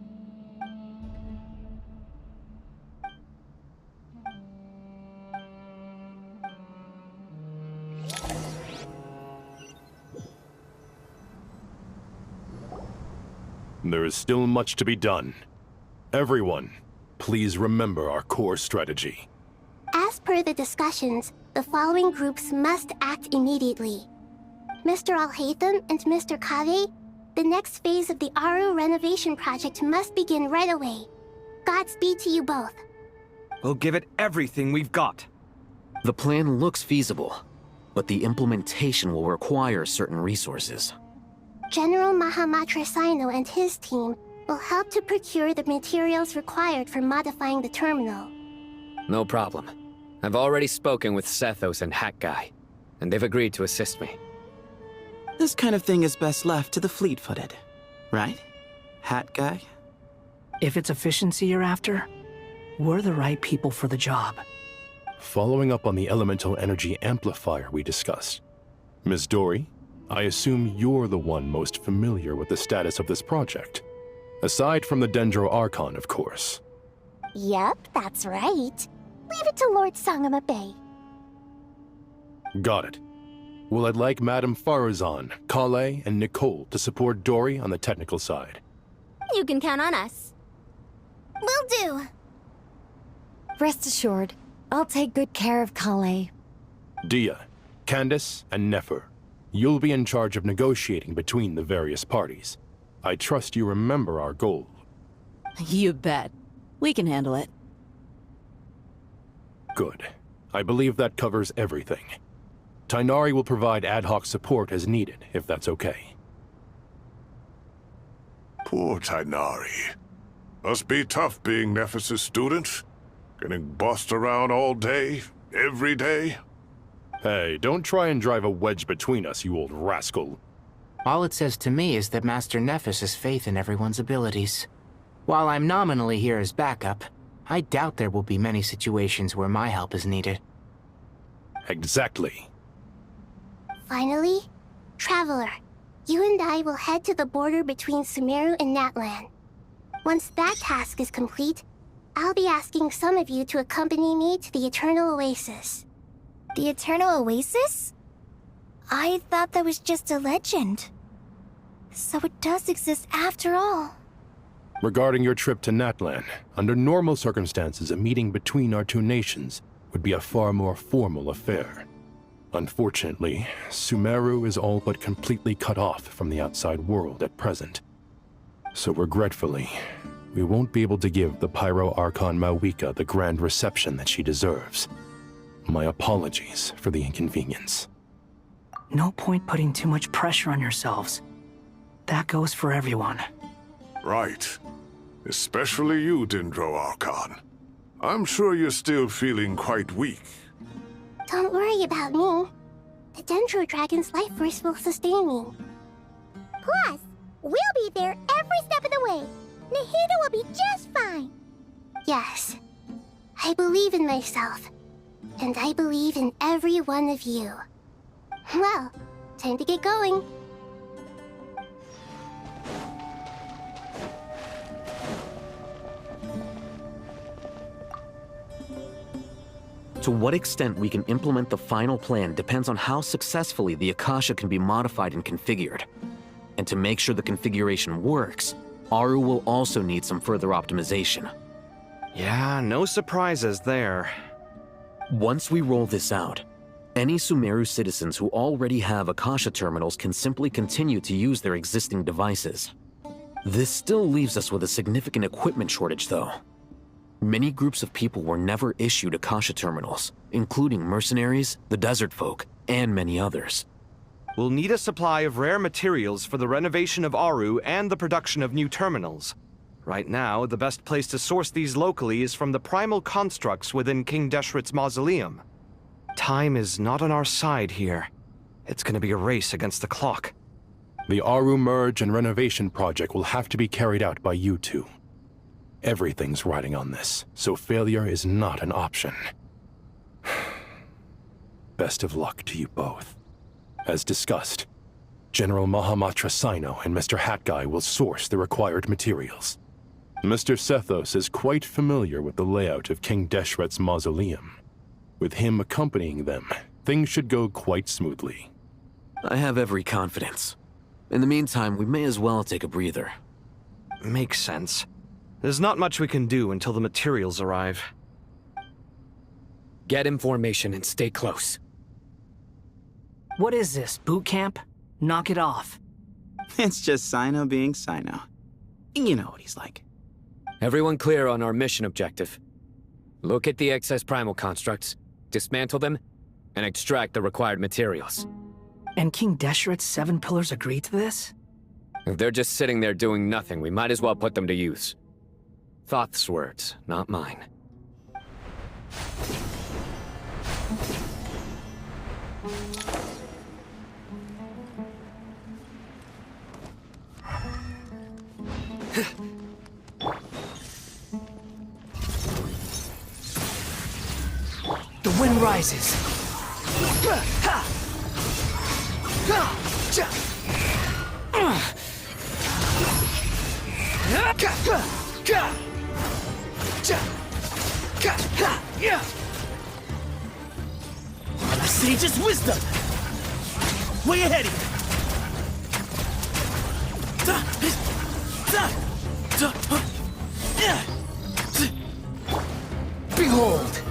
There is still much to be done. Everyone, please remember our core strategy. As per the discussions, the following groups must act immediately. Mr. Alhaitham and Mr. Kave, the next phase of the Aru renovation project must begin right away. Godspeed to you both. We'll give it everything we've got. The plan looks feasible, but the implementation will require certain resources. General Mahamatra Sino and his team will help to procure the materials required for modifying the terminal. No problem. I've already spoken with Sethos and Hat Guy, and they've agreed to assist me. This kind of thing is best left to the fleet-footed, right? Hat Guy? If it's efficiency you're after, we're the right people for the job. Following up on the elemental energy amplifier we discussed. Ms. Dory, I assume you're the one most familiar with the status of this project. Aside from the Dendro Archon, of course. Yep, that's right. Leave it to Lord Sangama Bay. Got it. Well, I'd like Madame Farazan, Kale, and Nicole to support Dory on the technical side. You can count on us. Will do. Rest assured, I'll take good care of Kale. Dia, Candace, and Nefer, you'll be in charge of negotiating between the various parties. I trust you remember our goal. You bet. We can handle it. Good. I believe that covers everything. Tainari will provide ad hoc support as needed, if that's okay. Poor Tainari. Must be tough being Nephis' student. Getting bossed around all day, every day. Hey, don't try and drive a wedge between us, you old rascal. All it says to me is that Master Nephis has faith in everyone's abilities. While I'm nominally here as backup, I doubt there will be many situations where my help is needed. Exactly. Finally, Traveler, you and I will head to the border between Sumeru and Natlan. Once that task is complete, I'll be asking some of you to accompany me to the Eternal Oasis. The Eternal Oasis? I thought that was just a legend. So it does exist after all. Regarding your trip to Natlan, under normal circumstances, a meeting between our two nations would be a far more formal affair. Unfortunately, Sumeru is all but completely cut off from the outside world at present. So regretfully, we won't be able to give the Pyro Archon Mawika the grand reception that she deserves. My apologies for the inconvenience. No point putting too much pressure on yourselves. That goes for everyone. Right. Especially you, Dendro Archon. I'm sure you're still feeling quite weak. Don't worry about me. The Dendro Dragon's life force will sustain me. Plus, we'll be there every step of the way. Nahida will be just fine. Yes. I believe in myself. And I believe in every one of you. Well, time to get going. To what extent we can implement the final plan depends on how successfully the Akasha can be modified and configured. And to make sure the configuration works, Aru will also need some further optimization. Yeah, no surprises there. Once we roll this out, any Sumeru citizens who already have Akasha terminals can simply continue to use their existing devices. This still leaves us with a significant equipment shortage, though. Many groups of people were never issued Akasha terminals, including mercenaries, the desert folk, and many others. We'll need a supply of rare materials for the renovation of Aru and the production of new terminals. Right now, the best place to source these locally is from the primal constructs within King Deshret's mausoleum. Time is not on our side here. It's gonna be a race against the clock. The Aru merge and renovation project will have to be carried out by you two. Everything's riding on this, so failure is not an option. Best of luck to you both. As discussed, General Mahamatra Sino and Mr. Hatguy will source the required materials. Mr. Sethos is quite familiar with the layout of King Deshret's mausoleum. With him accompanying them, things should go quite smoothly. I have every confidence. In the meantime, we may as well take a breather. Makes sense. There's not much we can do until the materials arrive. Get in formation and stay close. What is this, boot camp? Knock it off. It's just Sino being Sino. You know what he's like. Everyone clear on our mission objective. Look at the excess primal constructs, dismantle them, and extract the required materials. And King Deshret's 7 pillars agree to this? If they're just sitting there doing nothing, we might as well put them to use. Thoth's words, not mine. The wind rises. The sage's wisdom! Way ahead of you! Behold!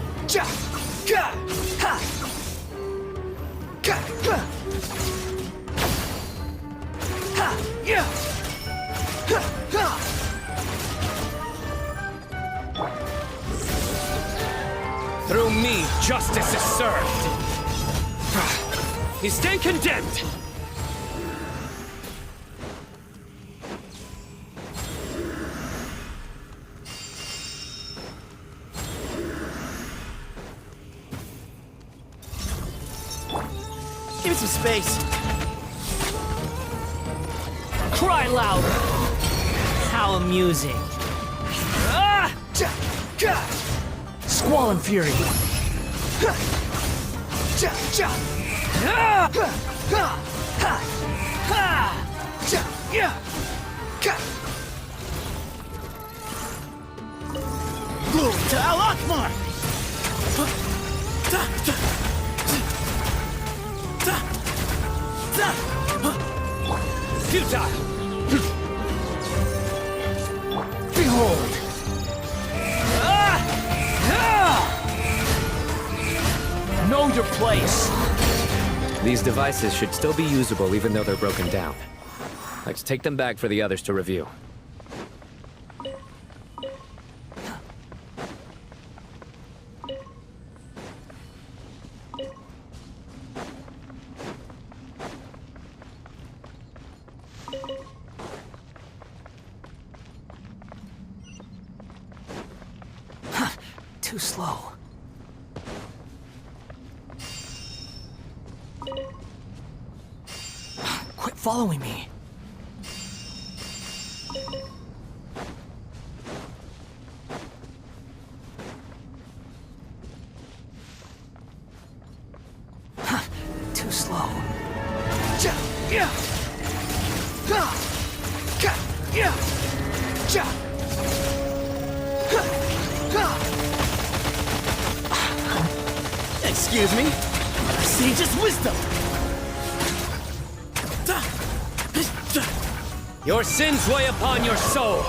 Through me, justice is served. You stand condemned. Give me some space. Cry louder. How amusing. Squall and fury. Glory to Al-Akmar! Futile! Behold! Know your place! These devices should still be usable even though they're broken down. Let's take them back for the others to review. Too slow. Quit following me. Too slow. Excuse me? Sage's wisdom! Your sins weigh upon your soul.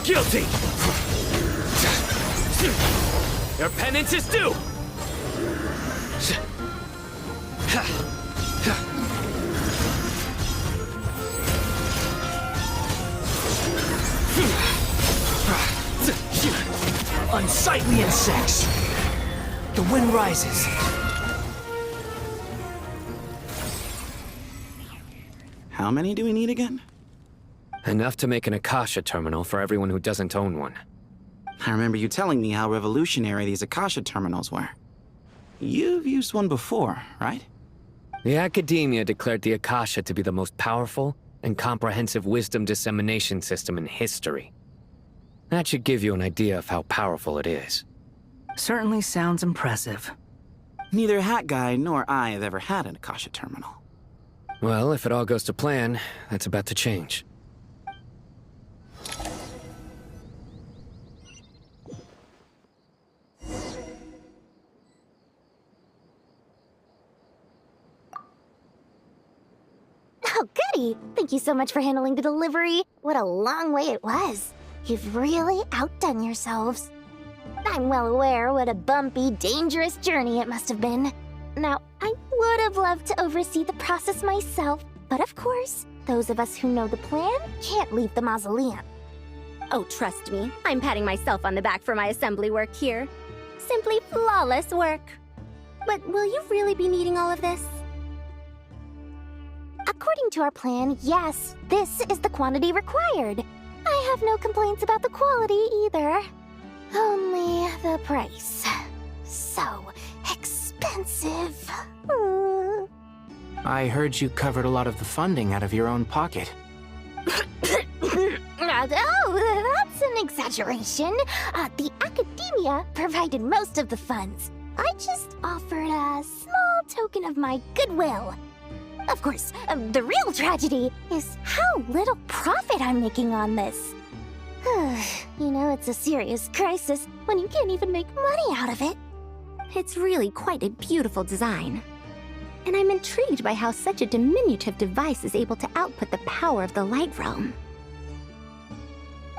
Guilty. Your penance is due. Unsightly insects! The wind rises. How many do we need again? Enough to make an Akasha terminal for everyone who doesn't own one. I remember you telling me how revolutionary these Akasha terminals were. You've used one before, right? The Academia declared the Akasha to be the most powerful and comprehensive wisdom dissemination system in history. That should give you an idea of how powerful it is. Certainly sounds impressive. Neither Hat Guy nor I have ever had an Akasha terminal. Well, if it all goes to plan, that's about to change. Oh, goody! Thank you so much for handling the delivery. What a long way it was. You've really outdone yourselves. I'm well aware what a bumpy, dangerous journey it must have been. Now, I would have loved to oversee the process myself, but of course, those of us who know the plan can't leave the mausoleum. Oh, trust me, I'm patting myself on the back for my assembly work here. Simply flawless work. But will you really be needing all of this? According to our plan, yes, this is the quantity required. I have no complaints about the quality either. Only the price. So expensive. I heard you covered a lot of the funding out of your own pocket. Oh, that's an exaggeration. The Academia provided most of the funds. I just offered a small token of my goodwill. Of course, the real tragedy is how little profit I'm making on this. You know, it's a serious crisis when you can't even make money out of it. It's really quite a beautiful design. And I'm intrigued by how such a diminutive device is able to output the power of the Light Realm.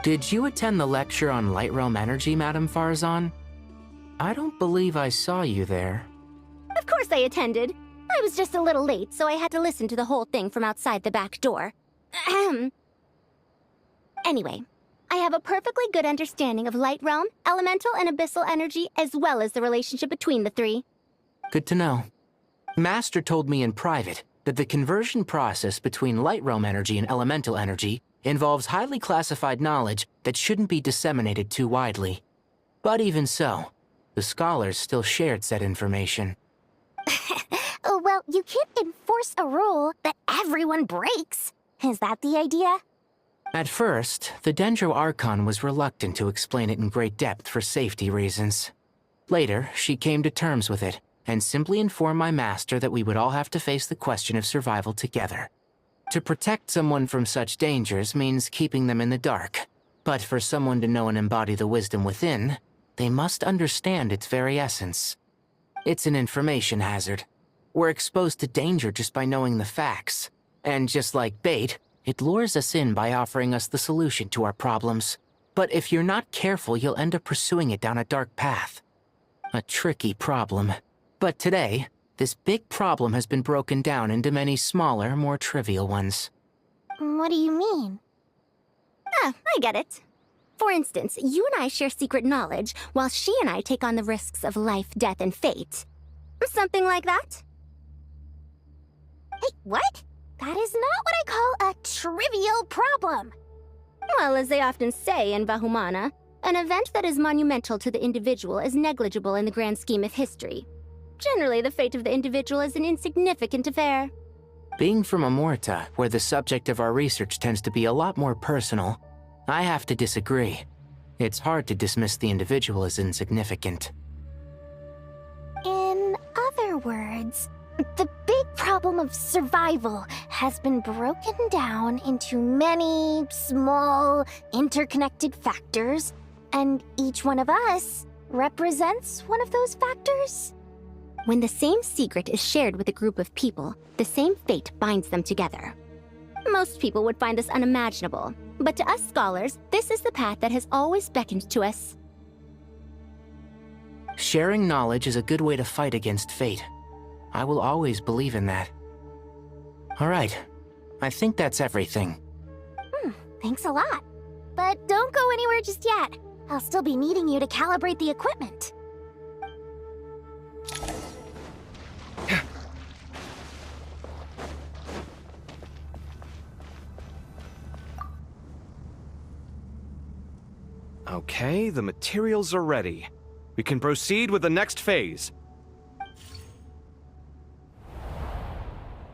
Did you attend the lecture on Light Realm energy, Madame Farzan? I don't believe I saw you there. Of course I attended. I was just a little late, so I had to listen to the whole thing from outside the back door. Ahem. Anyway, I have a perfectly good understanding of Light Realm, elemental, and abyssal energy, as well as the relationship between the three. Good to know. Master told me in private that the conversion process between Light Realm energy and elemental energy involves highly classified knowledge that shouldn't be disseminated too widely. But even so, the scholars still shared said information. Well, you can't enforce a rule that everyone breaks. Is that the idea? At first, the Dendro Archon was reluctant to explain it in great depth for safety reasons. Later, she came to terms with it, and simply informed my master that we would all have to face the question of survival together. To protect someone from such dangers means keeping them in the dark, but for someone to know and embody the wisdom within, they must understand its very essence. It's an information hazard. We're exposed to danger just by knowing the facts, and just like bait, it lures us in by offering us the solution to our problems. But if you're not careful, you'll end up pursuing it down a dark path. A tricky problem. But today, this big problem has been broken down into many smaller, more trivial ones. What do you mean? Ah, I get it. For instance, you and I share secret knowledge, while she and I take on the risks of life, death, and fate. Something like that? Hey, what? That is not what I call a trivial problem. Well, as they often say in Vahumana, an event that is monumental to the individual is negligible in the grand scheme of history. Generally, the fate of the individual is an insignificant affair. Being from Amorta, where the subject of our research tends to be a lot more personal, I have to disagree. It's hard to dismiss the individual as insignificant. In other words, the big problem of survival has been broken down into many small, interconnected factors, and each one of us represents one of those factors. When the same secret is shared with a group of people, the same fate binds them together. Most people would find this unimaginable, but to us scholars, this is the path that has always beckoned to us. Sharing knowledge is a good way to fight against fate. I will always believe in that. All right, I think that's everything. Thanks a lot. But don't go anywhere just yet. I'll still be needing you to calibrate the equipment. Okay, the materials are ready. We can proceed with the next phase.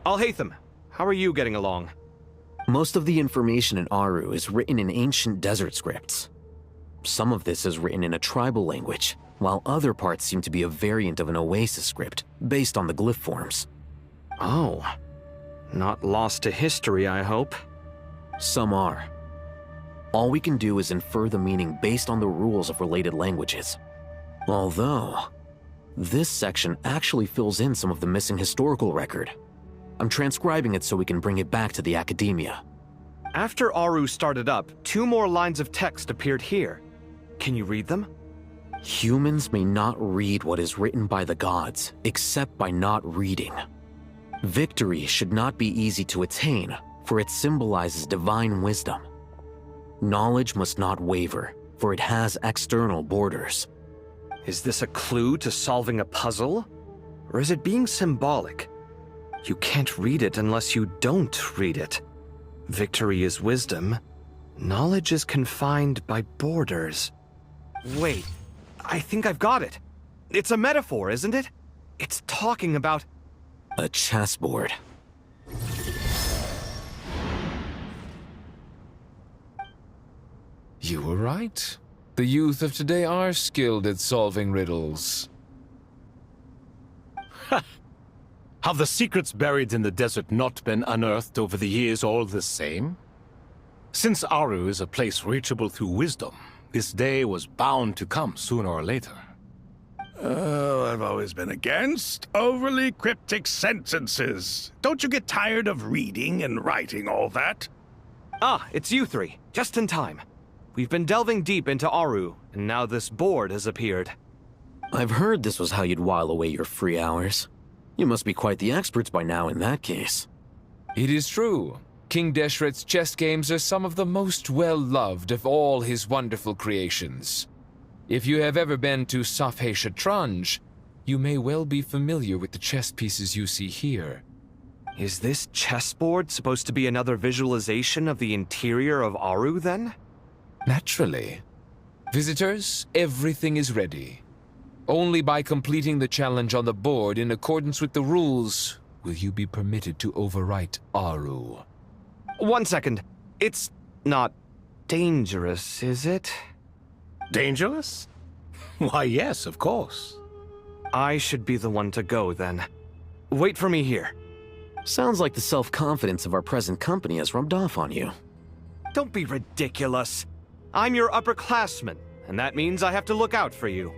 Al-Haytham, how are you getting along? Most of the information in Aru is written in ancient desert scripts. Some of this is written in a tribal language, while other parts seem to be a variant of an oasis script, based on the glyph forms. Oh. Not lost to history, I hope. Some are. All we can do is infer the meaning based on the rules of related languages. Although, this section actually fills in some of the missing historical record. I'm transcribing it so we can bring it back to the academia. After Aru started up, 2 more lines of text appeared here. Can you read them? Humans may not read what is written by the gods, except by not reading. Victory should not be easy to attain, for it symbolizes divine wisdom. Knowledge must not waver, for it has external borders. Is this a clue to solving a puzzle? Or is it being symbolic? You can't read it unless you don't read it. Victory is wisdom. Knowledge is confined by borders. Wait, I think I've got it. It's a metaphor, isn't it? It's talking about... a chessboard. You were right. The youth of today are skilled at solving riddles. Have the secrets buried in the desert not been unearthed over the years all the same? Since Aru is a place reachable through wisdom, this day was bound to come sooner or later. Oh, I've always been against overly cryptic sentences. Don't you get tired of reading and writing all that? Ah, it's you three. Just in time. We've been delving deep into Aru, and now this board has appeared. I've heard this was how you'd while away your free hours. You must be quite the experts by now in that case. It is true. King Deshret's chess games are some of the most well-loved of all his wonderful creations. If you have ever been to Safhe Shatranj, you may well be familiar with the chess pieces you see here. Is this chessboard supposed to be another visualization of the interior of Aru, then? Naturally. Visitors, everything is ready. Only by completing the challenge on the board in accordance with the rules will you be permitted to overwrite Aru. 1 second. It's not dangerous, is it? Dangerous? Why, yes, of course. I should be the one to go, then. Wait for me here. Sounds like the self-confidence of our present company has rubbed off on you. Don't be ridiculous. I'm your upperclassman, and that means I have to look out for you.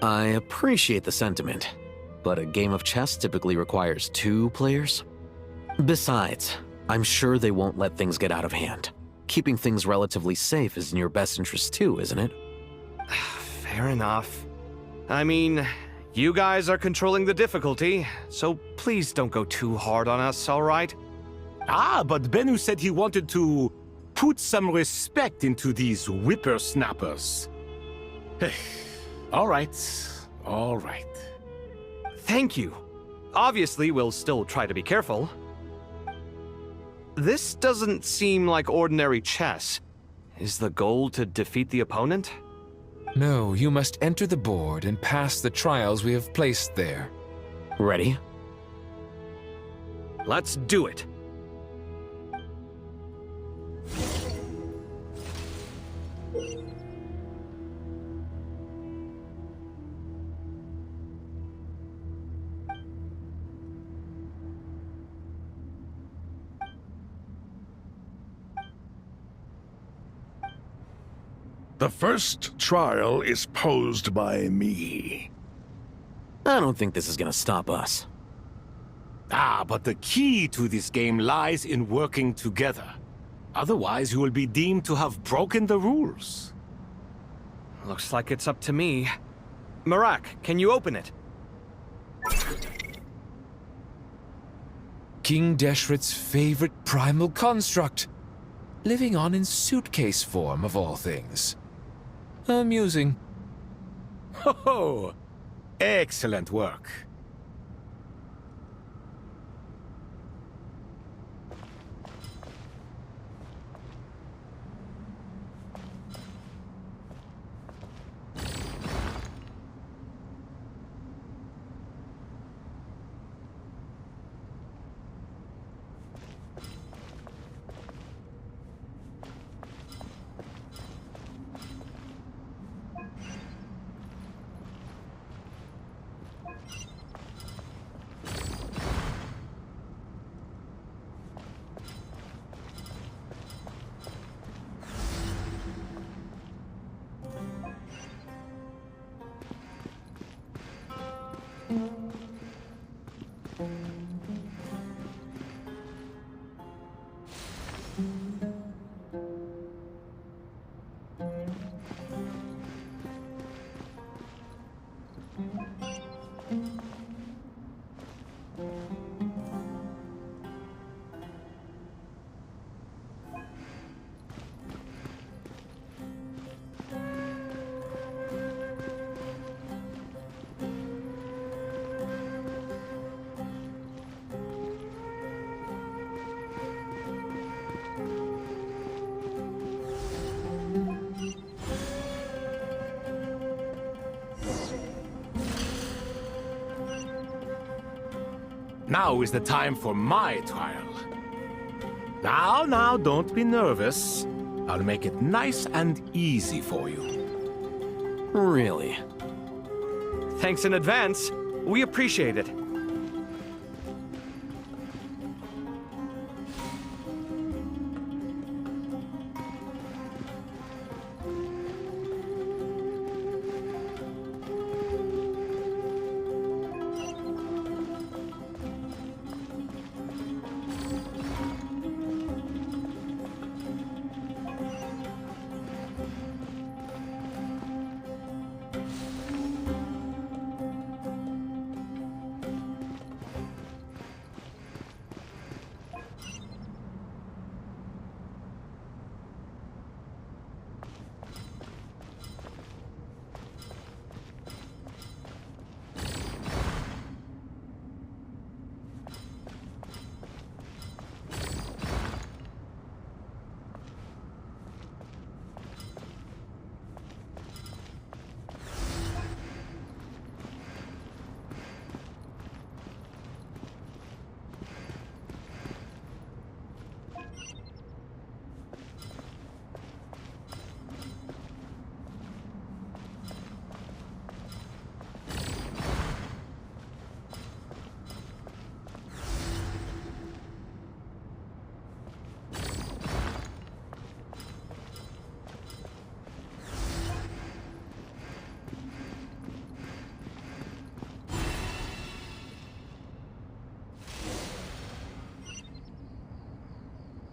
I appreciate the sentiment, but a game of chess typically requires 2 players. Besides, I'm sure they won't let things get out of hand. Keeping things relatively safe is in your best interest too, isn't it? Fair enough. I mean, you guys are controlling the difficulty, so please don't go too hard on us, all right? Ah, but Bennu said he wanted to put some respect into these whippersnappers. All right, all right. Thank you. Obviously, we'll still try to be careful. This doesn't seem like ordinary chess. Is the goal to defeat the opponent? No, you must enter the board and pass the trials we have placed there. Ready? Let's do it. The first trial is posed by me. I don't think this is gonna stop us. Ah, but the key to this game lies in working together. Otherwise, you will be deemed to have broken the rules. Looks like it's up to me. Marak, can you open it? King Deshret's favorite primal construct. Living on in suitcase form, of all things. Amusing. Ho-ho! Excellent work. Now is the time for my trial. Now, don't be nervous. I'll make it nice and easy for you. Really? Thanks in advance. We appreciate it.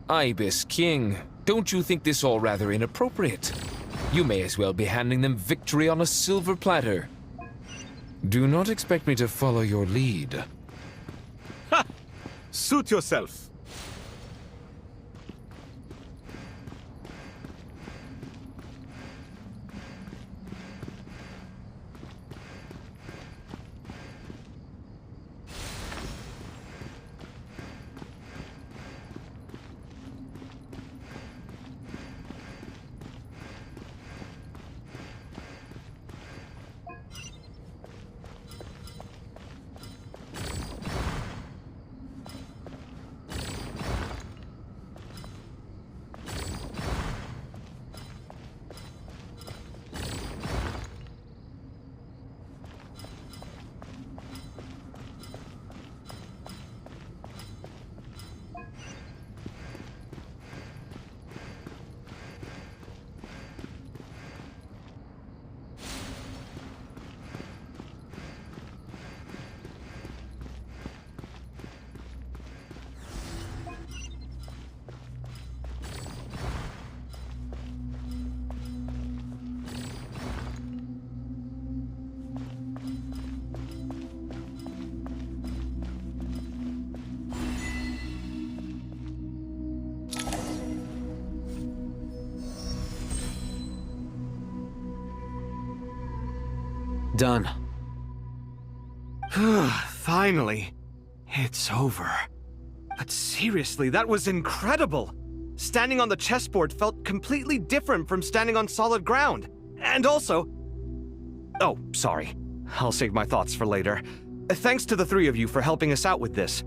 Ibis King, don't you think this all rather inappropriate? You may as well be handing them victory on a silver platter. Do not expect me to follow your lead. Ha! Suit yourself. Done. Finally. It's over. But seriously, that was incredible. Standing on the chessboard felt completely different from standing on solid ground. And also... Oh, sorry. I'll save my thoughts for later. Thanks to the three of you for helping us out with this.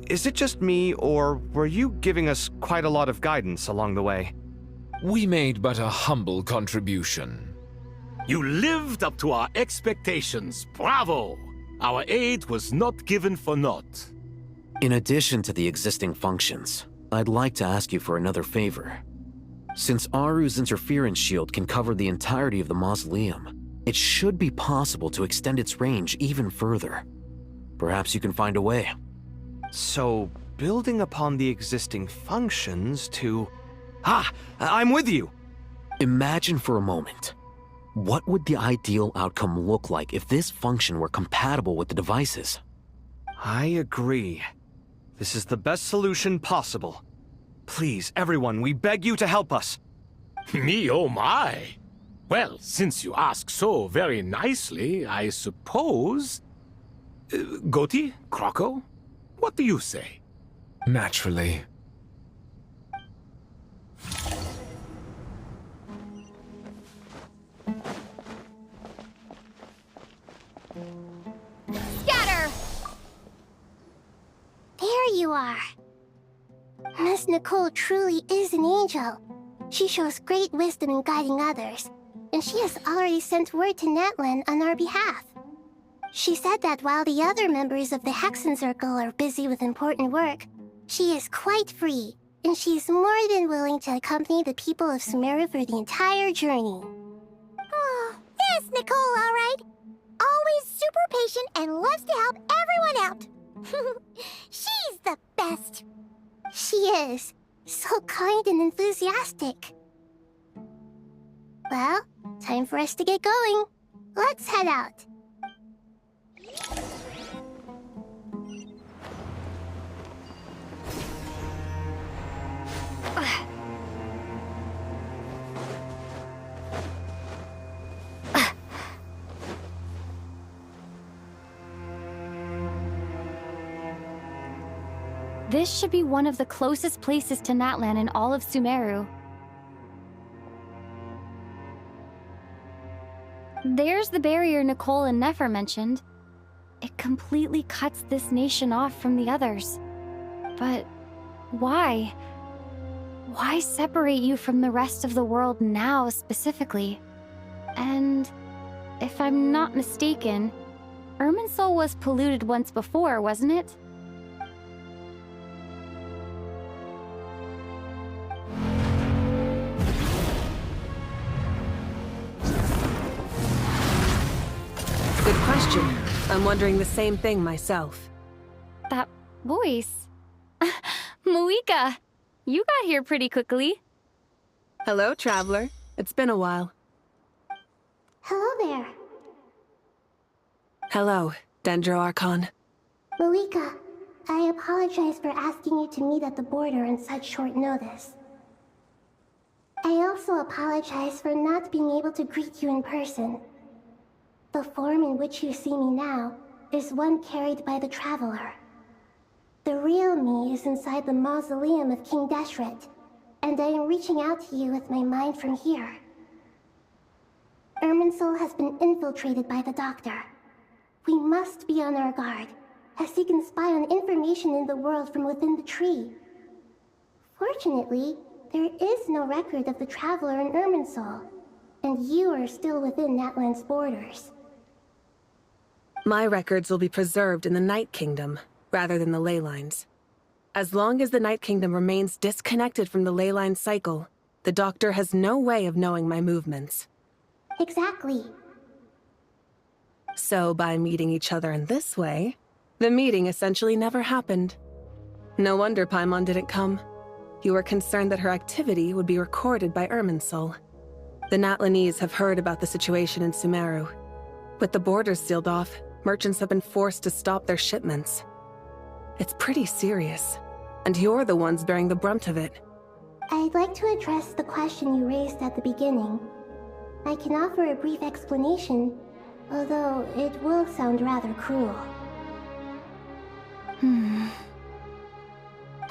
Is it just me, or were you giving us quite a lot of guidance along the way? We made but a humble contribution. You lived up to our expectations. Bravo! Our aid was not given for naught. In addition to the existing functions, I'd like to ask you for another favor. Since Aru's interference shield can cover the entirety of the mausoleum, it should be possible to extend its range even further. Perhaps you can find a way. So, building upon the existing functions to... Ah! I'm with you! Imagine for a moment. What would the ideal outcome look like if this function were compatible with the devices? I agree. This is the best solution possible. Please, everyone, we beg you to help us. Me, oh my! Well, since you ask so very nicely, I suppose... Goti? Croco? What do you say? Naturally. Scatter! There you are. Miss Nicole truly is an angel. She shows great wisdom in guiding others, and she has already sent word to Natlan on our behalf. She said that while the other members of the Hexen Circle are busy with important work, she is quite free, and she is more than willing to accompany the people of Sumeru for the entire journey. Oh, there's Nicole, all right. Always super patient and loves to help everyone out. She's the best. She is. So kind and enthusiastic. Well, time for us to get going. Let's head out. This should be one of the closest places to Natlan in all of Sumeru. There's the barrier Nicole and Nefer mentioned. It completely cuts this nation off from the others. But why? Why separate you from the rest of the world now, specifically? And if I'm not mistaken, Irminsul was polluted once before, wasn't it? Good question. I'm wondering the same thing myself. That voice. Muika! You got here pretty quickly. Hello, Traveler. It's been a while. Hello there. Hello, Dendro Archon. Malika, I apologize for asking you to meet at the border on such short notice. I also apologize for not being able to greet you in person. The form in which you see me now is one carried by the Traveler. The real me is inside the mausoleum of King Deshret, and I am reaching out to you with my mind from here. Irminsul has been infiltrated by the Doctor. We must be on our guard, as he can spy on information in the world from within the tree. Fortunately, there is no record of the Traveler in Irminsul, and you are still within Natlan's borders. My records will be preserved in the Night Kingdom, rather than the ley lines. As long as the Night Kingdom remains disconnected from the ley line cycle, the Doctor has no way of knowing my movements. Exactly. So by meeting each other in this way, the meeting essentially never happened. No wonder Paimon didn't come. You were concerned that her activity would be recorded by Irminsul. The Natlanese have heard about the situation in Sumeru. With the borders sealed off, merchants have been forced to stop their shipments. It's pretty serious, and you're the ones bearing the brunt of it. I'd like to address the question you raised at the beginning. I can offer a brief explanation, although it will sound rather cruel.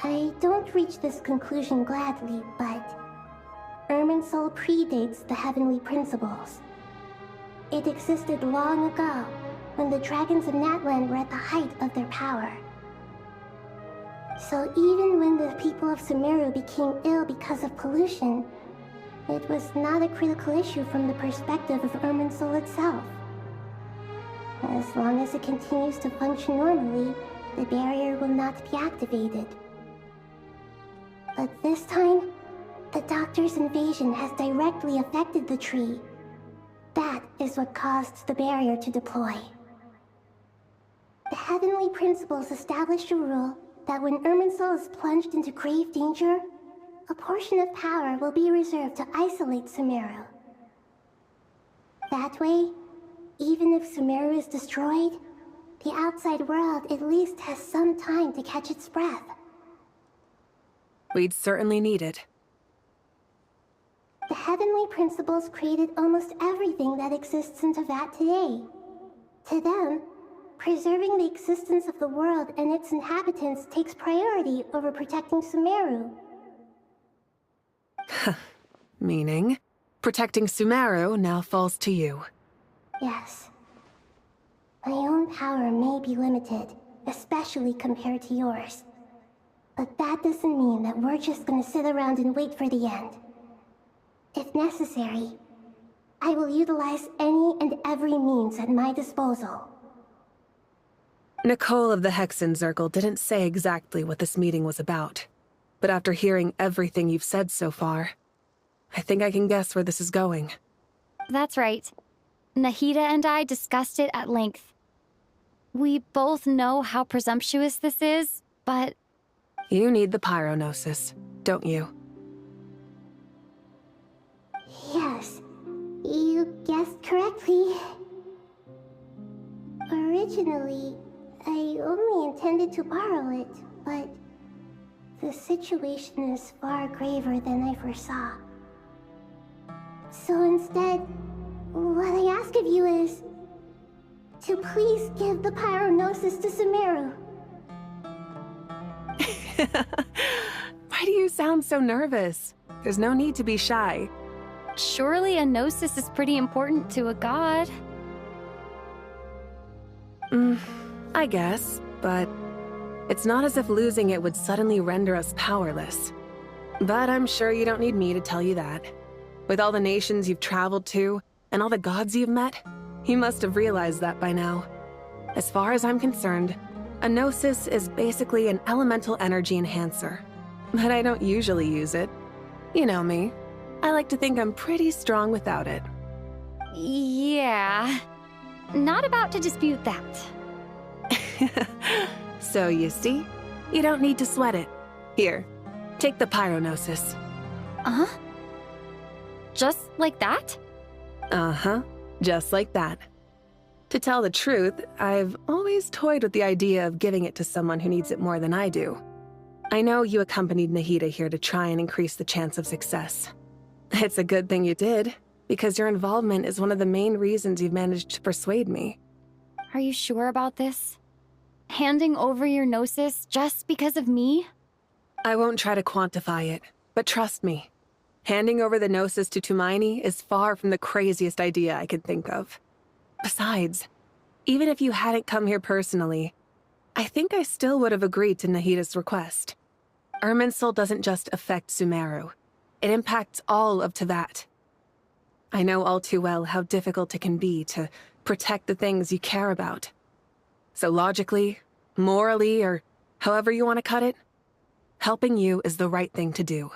I don't reach this conclusion gladly, but Irminsul predates the heavenly principles. It existed long ago, when the dragons of Natlan were at the height of their power. So even when the people of Sumeru became ill because of pollution, it was not a critical issue from the perspective of Irminsul itself. As long as it continues to function normally, the barrier will not be activated. But this time, the Doctor's invasion has directly affected the tree. That is what caused the barrier to deploy. The heavenly principles established a rule that when Irminsul is plunged into grave danger, a portion of power will be reserved to isolate Sumeru. That way, even if Sumeru is destroyed, the outside world at least has some time to catch its breath. We'd certainly need it. The heavenly principles created almost everything that exists in Teyvat today. To them, preserving the existence of the world and its inhabitants takes priority over protecting Sumeru. Meaning, protecting Sumeru now falls to you. Yes. My own power may be limited, especially compared to yours. But that doesn't mean that we're just gonna sit around and wait for the end. If necessary, I will utilize any and every means at my disposal. Nicole of the Hexen Circle didn't say exactly what this meeting was about. But after hearing everything you've said so far, I think I can guess where this is going. That's right. Nahida and I discussed it at length. We both know how presumptuous this is, but... You need the pyronosis, don't you? Yes, you guessed correctly. Originally, I only intended to borrow it, but the situation is far graver than I foresaw. So instead, what I ask of you is to please give the pyronosis to Sumeru. Why do you sound so nervous? There's no need to be shy. Surely a gnosis is pretty important to a god. I guess, but it's not as if losing it would suddenly render us powerless. But I'm sure you don't need me to tell you that. With all the nations you've traveled to, and all the gods you've met, you must have realized that by now. As far as I'm concerned, a gnosis is basically an elemental energy enhancer. But I don't usually use it. You know me. I like to think I'm pretty strong without it. Yeah. Not about to dispute that. So you see, you don't need to sweat it. Here, Take the pyronosis. Uh-huh. Just like that? Uh-huh. Just like that. To tell the truth, I've always toyed with the idea of giving it to someone who needs it more than I do. I know you accompanied Nahida here to try and increase the chance of success. It's a good thing you did, because your involvement is one of the main reasons you've managed to persuade me. Are you sure about this? Handing over your gnosis just because of me? I won't try to quantify it, but trust me. Handing over the gnosis to Tumaini is far from the craziest idea I could think of. Besides, even if you hadn't come here personally, I think I still would have agreed to Nahida's request. Irminsul doesn't just affect Sumeru. It impacts all of Teyvat. I know all too well how difficult it can be to protect the things you care about. So logically, morally, or however you want to cut it, helping you is the right thing to do.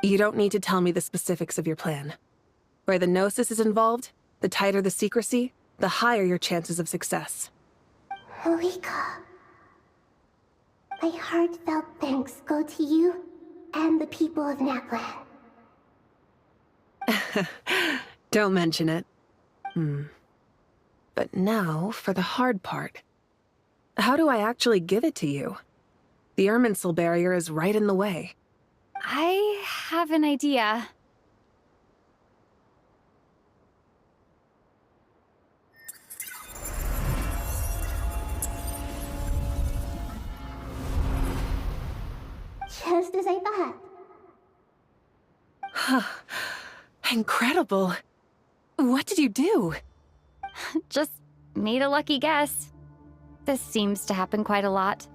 You don't need to tell me the specifics of your plan. Where the Gnosis is involved, the tighter the secrecy, the higher your chances of success. Marika, my heartfelt thanks go to you and the people of Natlan. Don't mention it. But now for the hard part. How do I actually give it to you? The Irminsul barrier is right in the way. I have an idea. Just as I thought. Incredible. What did you do? Just made a lucky guess. This seems to happen quite a lot.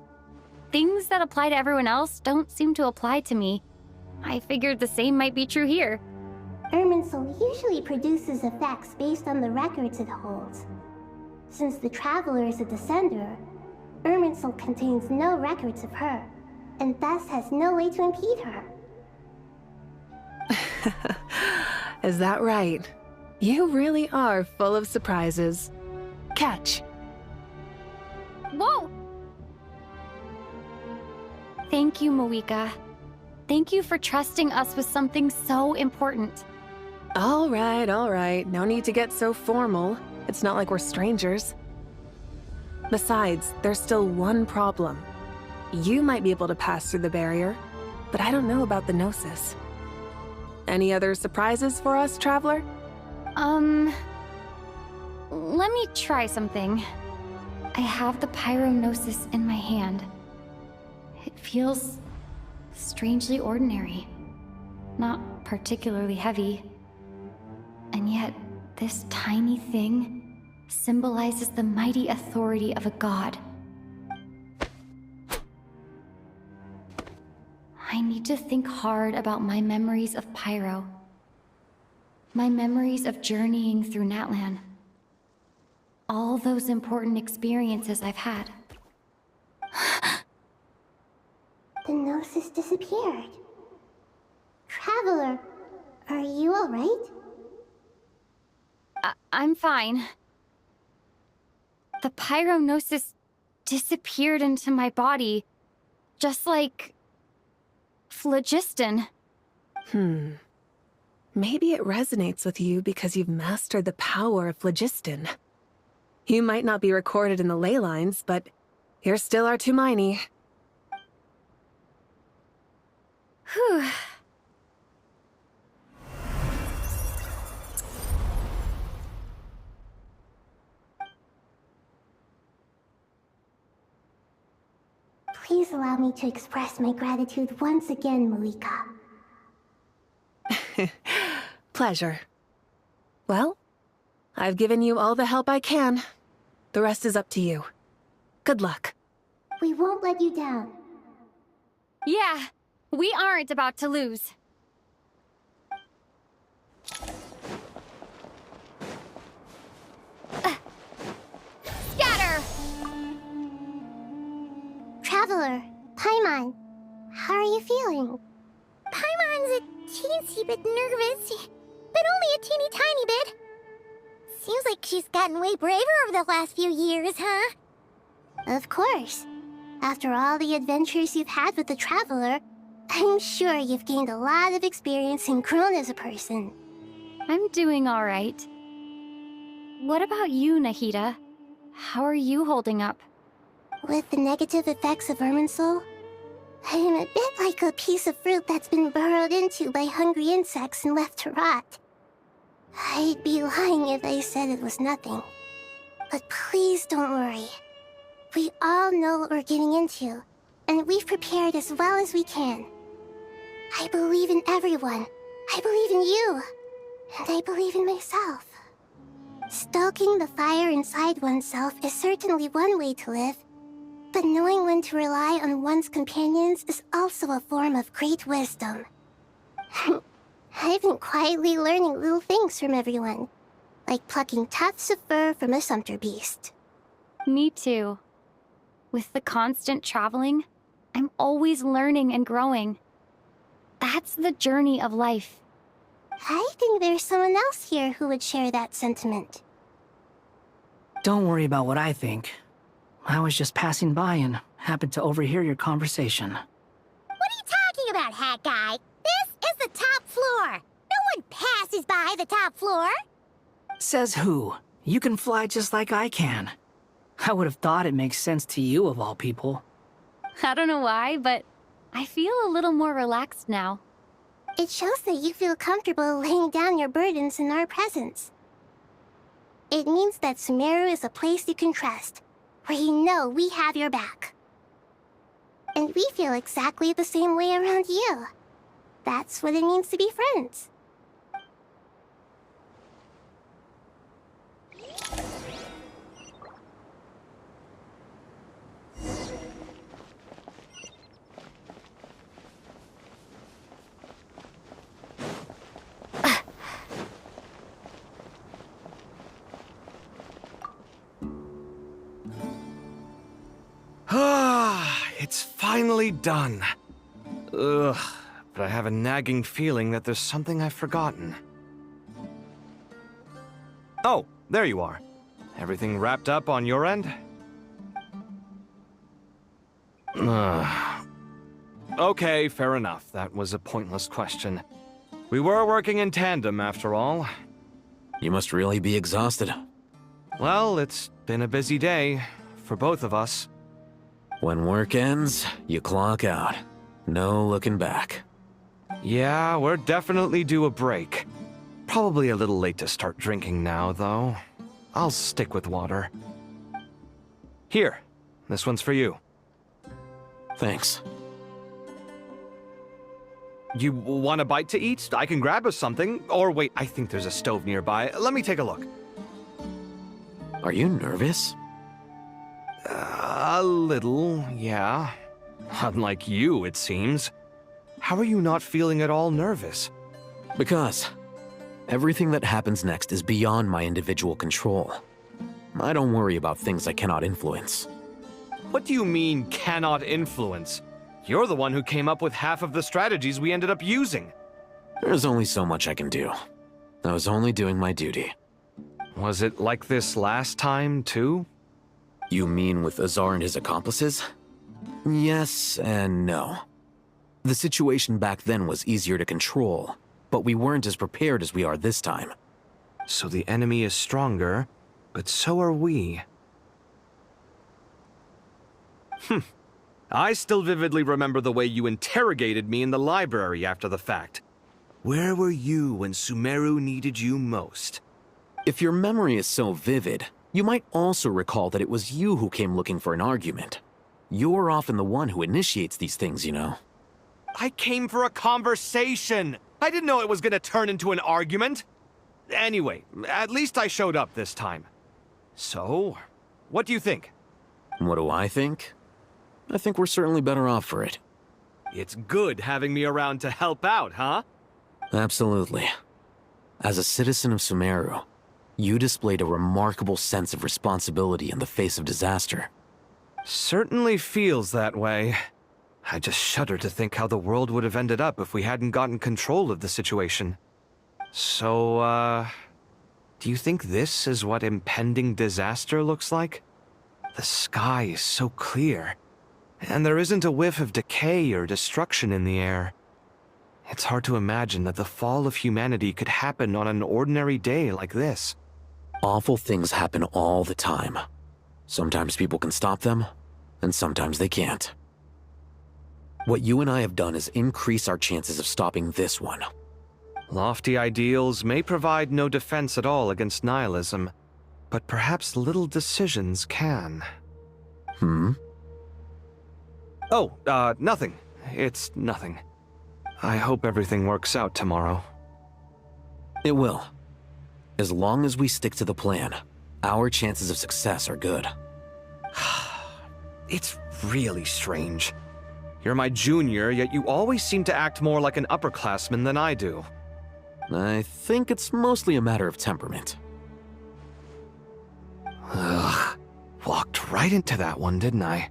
Things that apply to everyone else don't seem to apply to me. I figured the same might be true here. Irminsul usually produces effects based on the records it holds. Since the Traveler is a descender, Irminsul contains no records of her, and thus has no way to impede her. Is that right? You really are full of surprises. Catch. Whoa! Thank you, Moika. Thank you for trusting us with something so important. All right. No need to get so formal. It's not like we're strangers. Besides, there's still one problem. You might be able to pass through the barrier, but I don't know about the Gnosis. Any other surprises for us, Traveler? Let me try something. I have the Pyrognosis in my hand. It feels strangely ordinary. Not particularly heavy. And yet, this tiny thing symbolizes the mighty authority of a god. I need to think hard about my memories of Pyro. My memories of journeying through Natlan. All those important experiences I've had. The Gnosis disappeared. Traveler, are you alright? I'm fine. The Pyrognosis disappeared into my body, just like phlogiston. Maybe it resonates with you because you've mastered the power of phlogiston. You might not be recorded in the ley lines, but you're still our Tumaini. Whew. Please allow me to express my gratitude once again, Moika. Pleasure. Well, I've given you all the help I can. The rest is up to you. Good luck. We won't let you down. Yeah, we aren't about to lose. Scatter! Traveler, Paimon, how are you feeling? Paimon's a teensy bit nervous, but only a teeny tiny bit. Seems like she's gotten way braver over the last few years, huh? Of course. After all the adventures you've had with the Traveler, I'm sure you've gained a lot of experience and grown as a person. I'm doing all right. What about you, Nahida? How are you holding up? With the negative effects of Irminsul, I'm a bit like a piece of fruit that's been burrowed into by hungry insects and left to rot. I'd be lying if I said it was nothing. But please don't worry. We all know what we're getting into, and we've prepared as well as we can. I believe in everyone. I believe in you. And I believe in myself. Stoking the fire inside oneself is certainly one way to live, but knowing when to rely on one's companions is also a form of great wisdom. I've been quietly learning little things from everyone, like plucking tufts of fur from a sumpter beast. Me too. With the constant traveling, I'm always learning and growing. That's the journey of life. I think there's someone else here who would share that sentiment. Don't worry about what I think. I was just passing by and happened to overhear your conversation. What are you talking about, Hat Guy? This is the top floor. No one passes by the top floor. Says who? You can fly just like I can. I would have thought it makes sense to you of all people. I don't know why, but I feel a little more relaxed now. It shows that you feel comfortable laying down your burdens in our presence. It means that Sumeru is a place you can trust, where you know we have your back. And we feel exactly the same way around you. That's what it means to be friends. It's finally done. Ugh, but I have a nagging feeling that there's something I've forgotten. Oh, there you are. Everything wrapped up on your end? Okay, fair enough. That was a pointless question. We were working in tandem, after all. You must really be exhausted. Well, it's been a busy day for both of us. When work ends, you clock out. No looking back. Yeah, we're definitely due a break. Probably a little late to start drinking now, though. I'll stick with water. Here, this one's for you. Thanks. You want a bite to eat? I can grab us something. Or wait, I think there's a stove nearby. Let me take a look. Are you nervous? A little, yeah. Unlike you, it seems. How are you not feeling at all nervous? Because everything that happens next is beyond my individual control. I don't worry about things I cannot influence. What do you mean, cannot influence? You're the one who came up with half of the strategies we ended up using. There's only so much I can do. I was only doing my duty. Was it like this last time, too? You mean with Azar and his accomplices? Yes and no. The situation back then was easier to control, but we weren't as prepared as we are this time. So the enemy is stronger, but so are we. I still vividly remember the way you interrogated me in the library after the fact. Where were you when Sumeru needed you most? If your memory is so vivid, you might also recall that it was you who came looking for an argument. You're often the one who initiates these things, you know. I came for a conversation! I didn't know it was gonna turn into an argument! Anyway, at least I showed up this time. So, what do you think? What do I think? I think we're certainly better off for it. It's good having me around to help out, huh? Absolutely. As a citizen of Sumeru, you displayed a remarkable sense of responsibility in the face of disaster. Certainly feels that way. I just shudder to think how the world would have ended up if we hadn't gotten control of the situation. So, do you think this is what impending disaster looks like? The sky is so clear, And there isn't a whiff of decay or destruction in the air. It's hard to imagine that the fall of humanity could happen on an ordinary day like this. Awful things happen all the time. Sometimes people can stop them, and sometimes they can't. What you and I have done is increase our chances of stopping this one. Lofty ideals may provide no defense at all against nihilism, but perhaps little decisions can. Oh, nothing. It's nothing. I hope everything works out tomorrow. It will. As long as we stick to the plan, our chances of success are good. It's really strange. You're my junior, yet you always seem to act more like an upperclassman than I do. I think it's mostly a matter of temperament. Ugh. Walked right into that one, didn't I?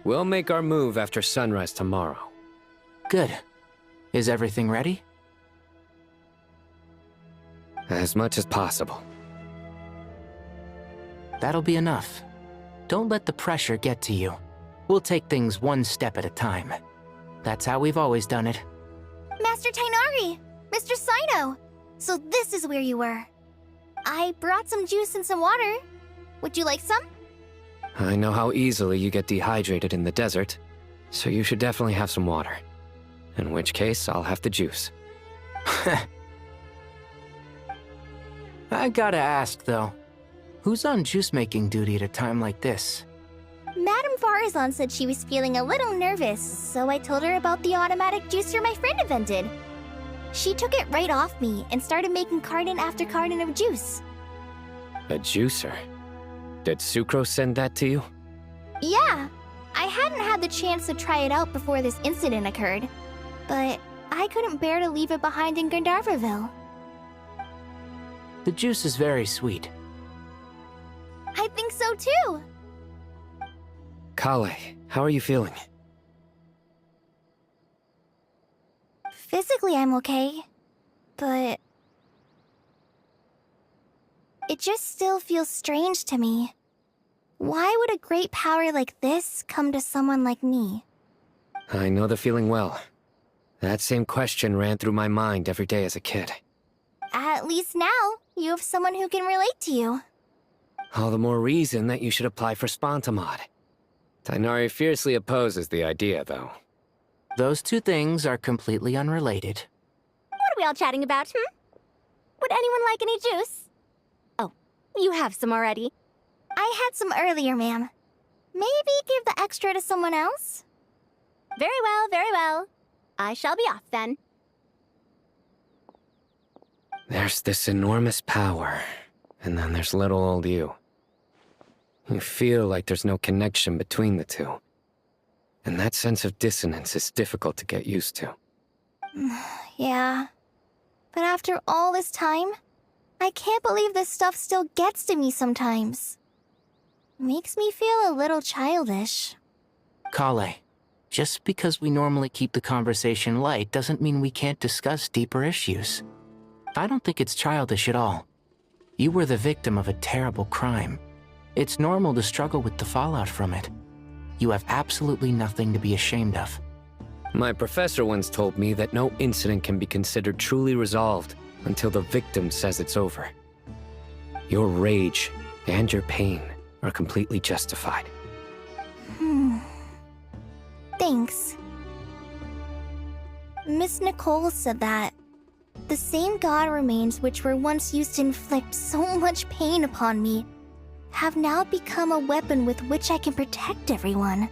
We'll make our move after sunrise tomorrow. Good. Is everything ready? As much as possible. That'll be enough. Don't let the pressure get to you. We'll take things one step at a time. That's how we've always done it. Master Tainari! Mr. Sino! So this is where you were. I brought some juice and some water. Would you like some? I know how easily you get dehydrated in the desert, so you should definitely have some water. In which case, I'll have the juice. I gotta ask, though. Who's on juice-making duty at a time like this? Madame Farazan said she was feeling a little nervous, so I told her about the automatic juicer my friend invented. She took it right off me and started making carton after carton of juice. A juicer? Did Sucrose send that to you? Yeah, I hadn't had the chance to try it out before this incident occurred, but I couldn't bear to leave it behind in Gandharvaville. The juice is very sweet. I think so too. Kale, how are you feeling? Physically, I'm okay, but it just still feels strange to me. Why would a great power like this come to someone like me? I know the feeling well. That same question ran through my mind every day as a kid. At least now, you have someone who can relate to you. All the more reason that you should apply for Spontamod. Tainari fiercely opposes the idea, though. Those two things are completely unrelated. What are we all chatting about, Would anyone like any juice? Oh, you have some already. I had some earlier, ma'am. Maybe give the extra to someone else? Very well, very well. I shall be off then. There's this enormous power, and then there's little old you. You feel like there's no connection between the two. And that sense of dissonance is difficult to get used to. Yeah. But after all this time, I can't believe this stuff still gets to me sometimes. Makes me feel a little childish. Kale, just because we normally keep the conversation light doesn't mean we can't discuss deeper issues. I don't think it's childish at all. You were the victim of a terrible crime. It's normal to struggle with the fallout from it. You have absolutely nothing to be ashamed of. My professor once told me that no incident can be considered truly resolved until the victim says it's over. Your rage and your pain are completely justified. Thanks. Miss Nicole said that the same god remains which were once used to inflict so much pain upon me have now become a weapon with which I can protect everyone.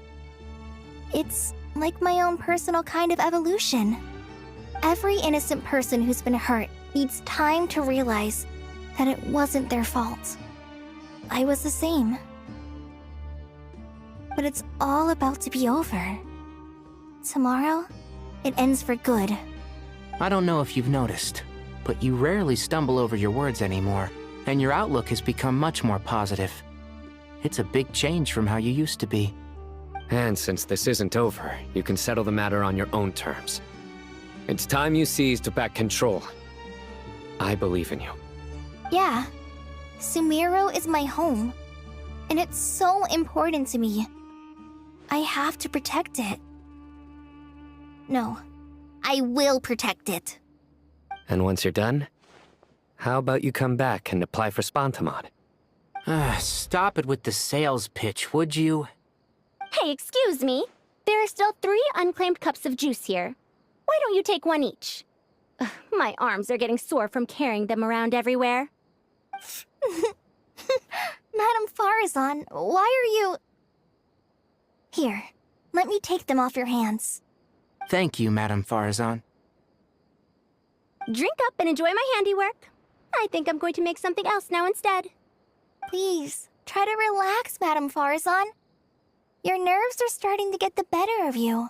It's like my own personal kind of evolution. Every innocent person who's been hurt needs time to realize that it wasn't their fault. I was the same. But it's all about to be over. Tomorrow, it ends for good. I don't know if you've noticed, but you rarely stumble over your words anymore, and your outlook has become much more positive. It's a big change from how you used to be. And since this isn't over, you can settle the matter on your own terms. It's time you seized back control. I believe in you. Yeah, Sumeru is my home, and it's so important to me. I have to protect it. No, I will protect it. And once you're done, how about you come back and apply for Spantamod? Stop it with the sales pitch, would you? Hey, excuse me. There are still 3 unclaimed cups of juice here. Why don't you take one each? Ugh, my arms are getting sore from carrying them around everywhere. Madame Farazan, why are you... Here, let me take them off your hands. Thank you, Madame Farazan. Drink up and enjoy my handiwork. I think I'm going to make something else now instead. Please, try to relax, Madame Farazan. Your nerves are starting to get the better of you.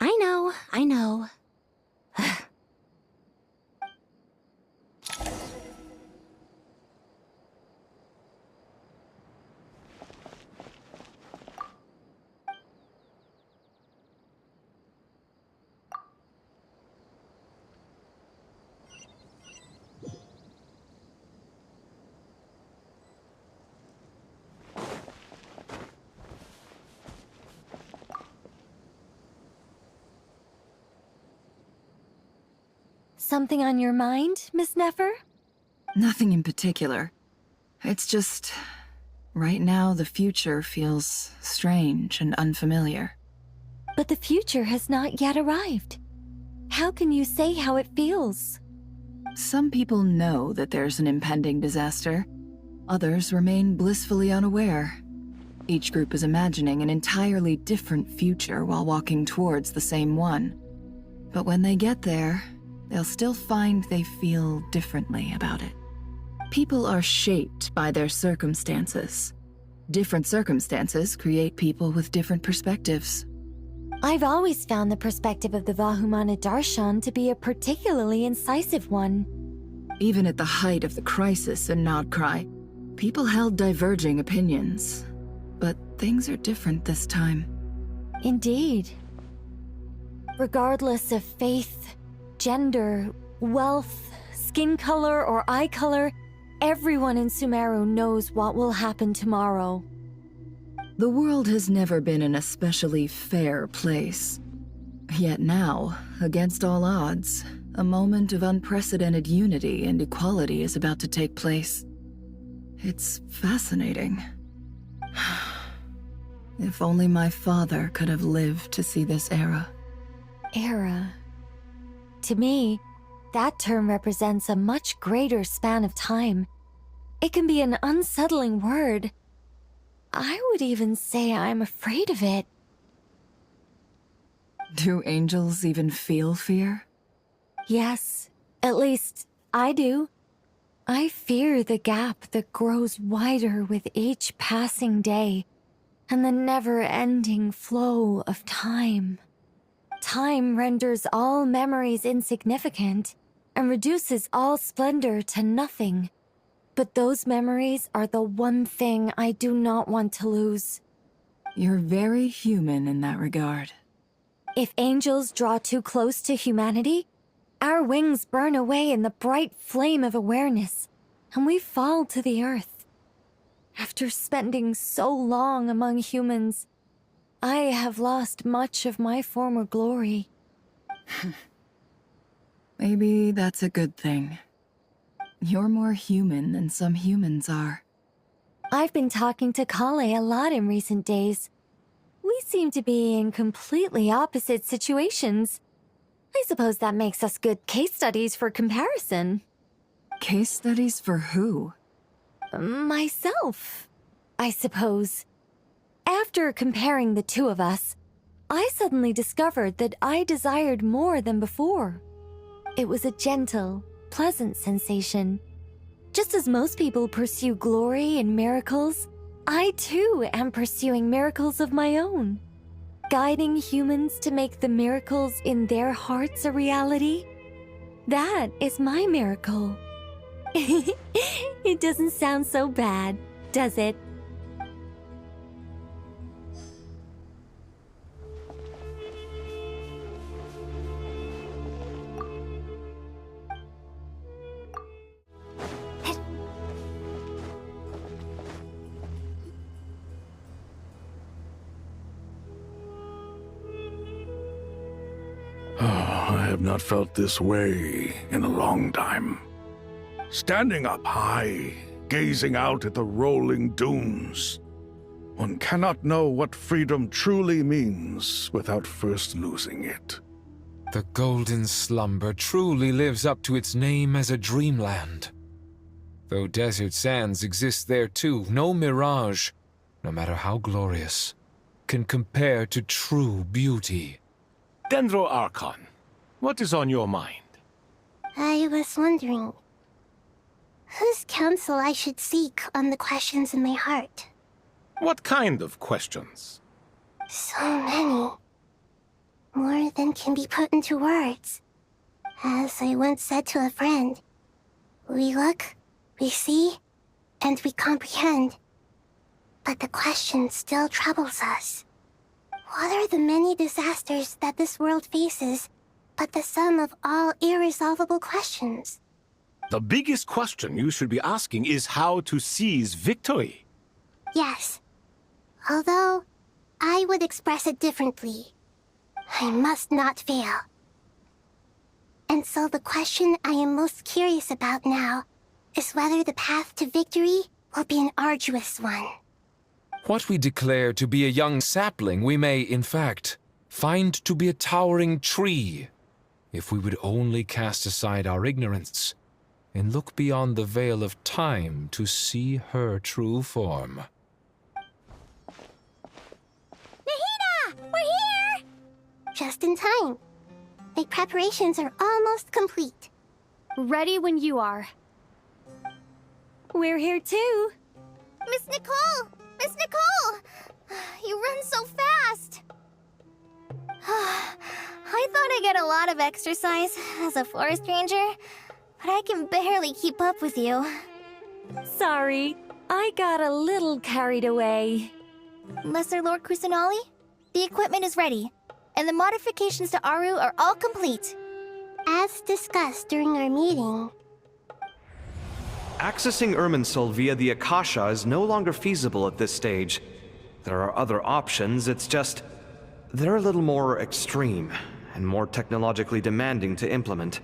I know. Something on your mind, Miss Nefer? Nothing in particular. It's just... right now, the future feels strange and unfamiliar. But the future has not yet arrived. How can you say how it feels? Some people know that there's an impending disaster. Others remain blissfully unaware. Each group is imagining an entirely different future while walking towards the same one. But when they get there, they'll still find they feel differently about it. People are shaped by their circumstances. Different circumstances create people with different perspectives. I've always found the perspective of the Vahumana Darshan to be a particularly incisive one. Even at the height of the crisis in Nodcry, people held diverging opinions. But things are different this time. Indeed. Regardless of faith, gender, wealth, skin color, or eye color, everyone in Sumeru knows what will happen tomorrow. The world has never been an especially fair place. Yet now, against all odds, a moment of unprecedented unity and equality is about to take place. It's fascinating. If only my father could have lived to see this era. Era. To me, that term represents a much greater span of time. It can be an unsettling word. I would even say I'm afraid of it. Do angels even feel fear? Yes, at least I do. I fear the gap that grows wider with each passing day, and the never-ending flow of time. Time renders all memories insignificant and reduces all splendor to nothing. But those memories are the one thing I do not want to lose. You're very human in that regard. If angels draw too close to humanity, our wings burn away in the bright flame of awareness, and we fall to the earth. After spending so long among humans, I have lost much of my former glory. Maybe that's a good thing. You're more human than some humans are. I've been talking to Kale a lot in recent days. We seem to be in completely opposite situations. I suppose that makes us good case studies for comparison. Case studies for who? Myself, I suppose. After comparing the two of us, I suddenly discovered that I desired more than before. It was a gentle, pleasant sensation. Just as most people pursue glory and miracles, I too am pursuing miracles of my own. Guiding humans to make the miracles in their hearts a reality. That is my miracle. It doesn't sound so bad, does it? I have not felt this way in a long time. Standing up high, gazing out at the rolling dunes. One cannot know what freedom truly means without first losing it. The golden slumber truly lives up to its name as a dreamland. Though desert sands exist there too, no mirage, no matter how glorious, can compare to true beauty. Dendro Archon, what is on your mind? I was wondering whose counsel I should seek on the questions in my heart. What kind of questions? So many. More than can be put into words. As I once said to a friend, we look, we see, and we comprehend. But the question still troubles us. What are the many disasters that this world faces, but the sum of all irresolvable questions? The biggest question you should be asking is how to seize victory. Yes. Although, I would express it differently. I must not fail. And so the question I am most curious about now is whether the path to victory will be an arduous one. What we declare to be a young sapling, we may, in fact, find to be a towering tree, if we would only cast aside our ignorance and look beyond the veil of time to see her true form. Nahida! We're here! Just in time. My preparations are almost complete. Ready when you are. We're here too. Miss Nicole! Miss Nicole! You run so fast! I thought I'd get a lot of exercise as a forest ranger, but I can barely keep up with you. Sorry, I got a little carried away. Lesser Lord Kusanali, the equipment is ready, and the modifications to Aru are all complete. As discussed during our meeting, Accessing Irminsul via the Akasha is no longer feasible at this stage. There are other options, it's just they're a little more extreme and more technologically demanding to implement.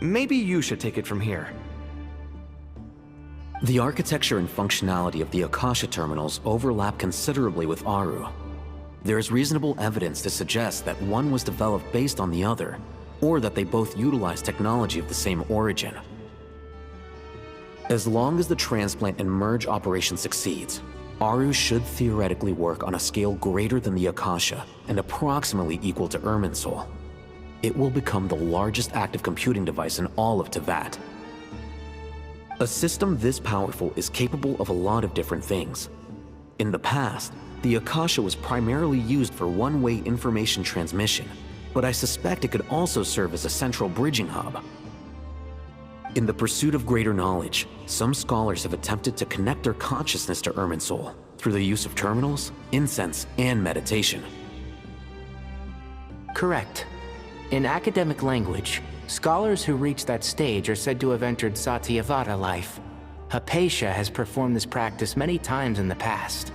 Maybe you should take it from here. The architecture and functionality of the Akasha terminals overlap considerably with Aru. There is reasonable evidence to suggest that one was developed based on the other, or that they both utilize technology of the same origin. As long as the transplant and merge operation succeeds, Aru should theoretically work on a scale greater than the Akasha and approximately equal to Irminsul. It will become the largest active computing device in all of Teyvat. A system this powerful is capable of a lot of different things. In the past, the Akasha was primarily used for one-way information transmission, but I suspect it could also serve as a central bridging hub. In the pursuit of greater knowledge, some scholars have attempted to connect their consciousness to Irminsul through the use of terminals, incense, and meditation. Correct. In academic language, scholars who reach that stage are said to have entered Satyavada life. Hypatia has performed this practice many times in the past.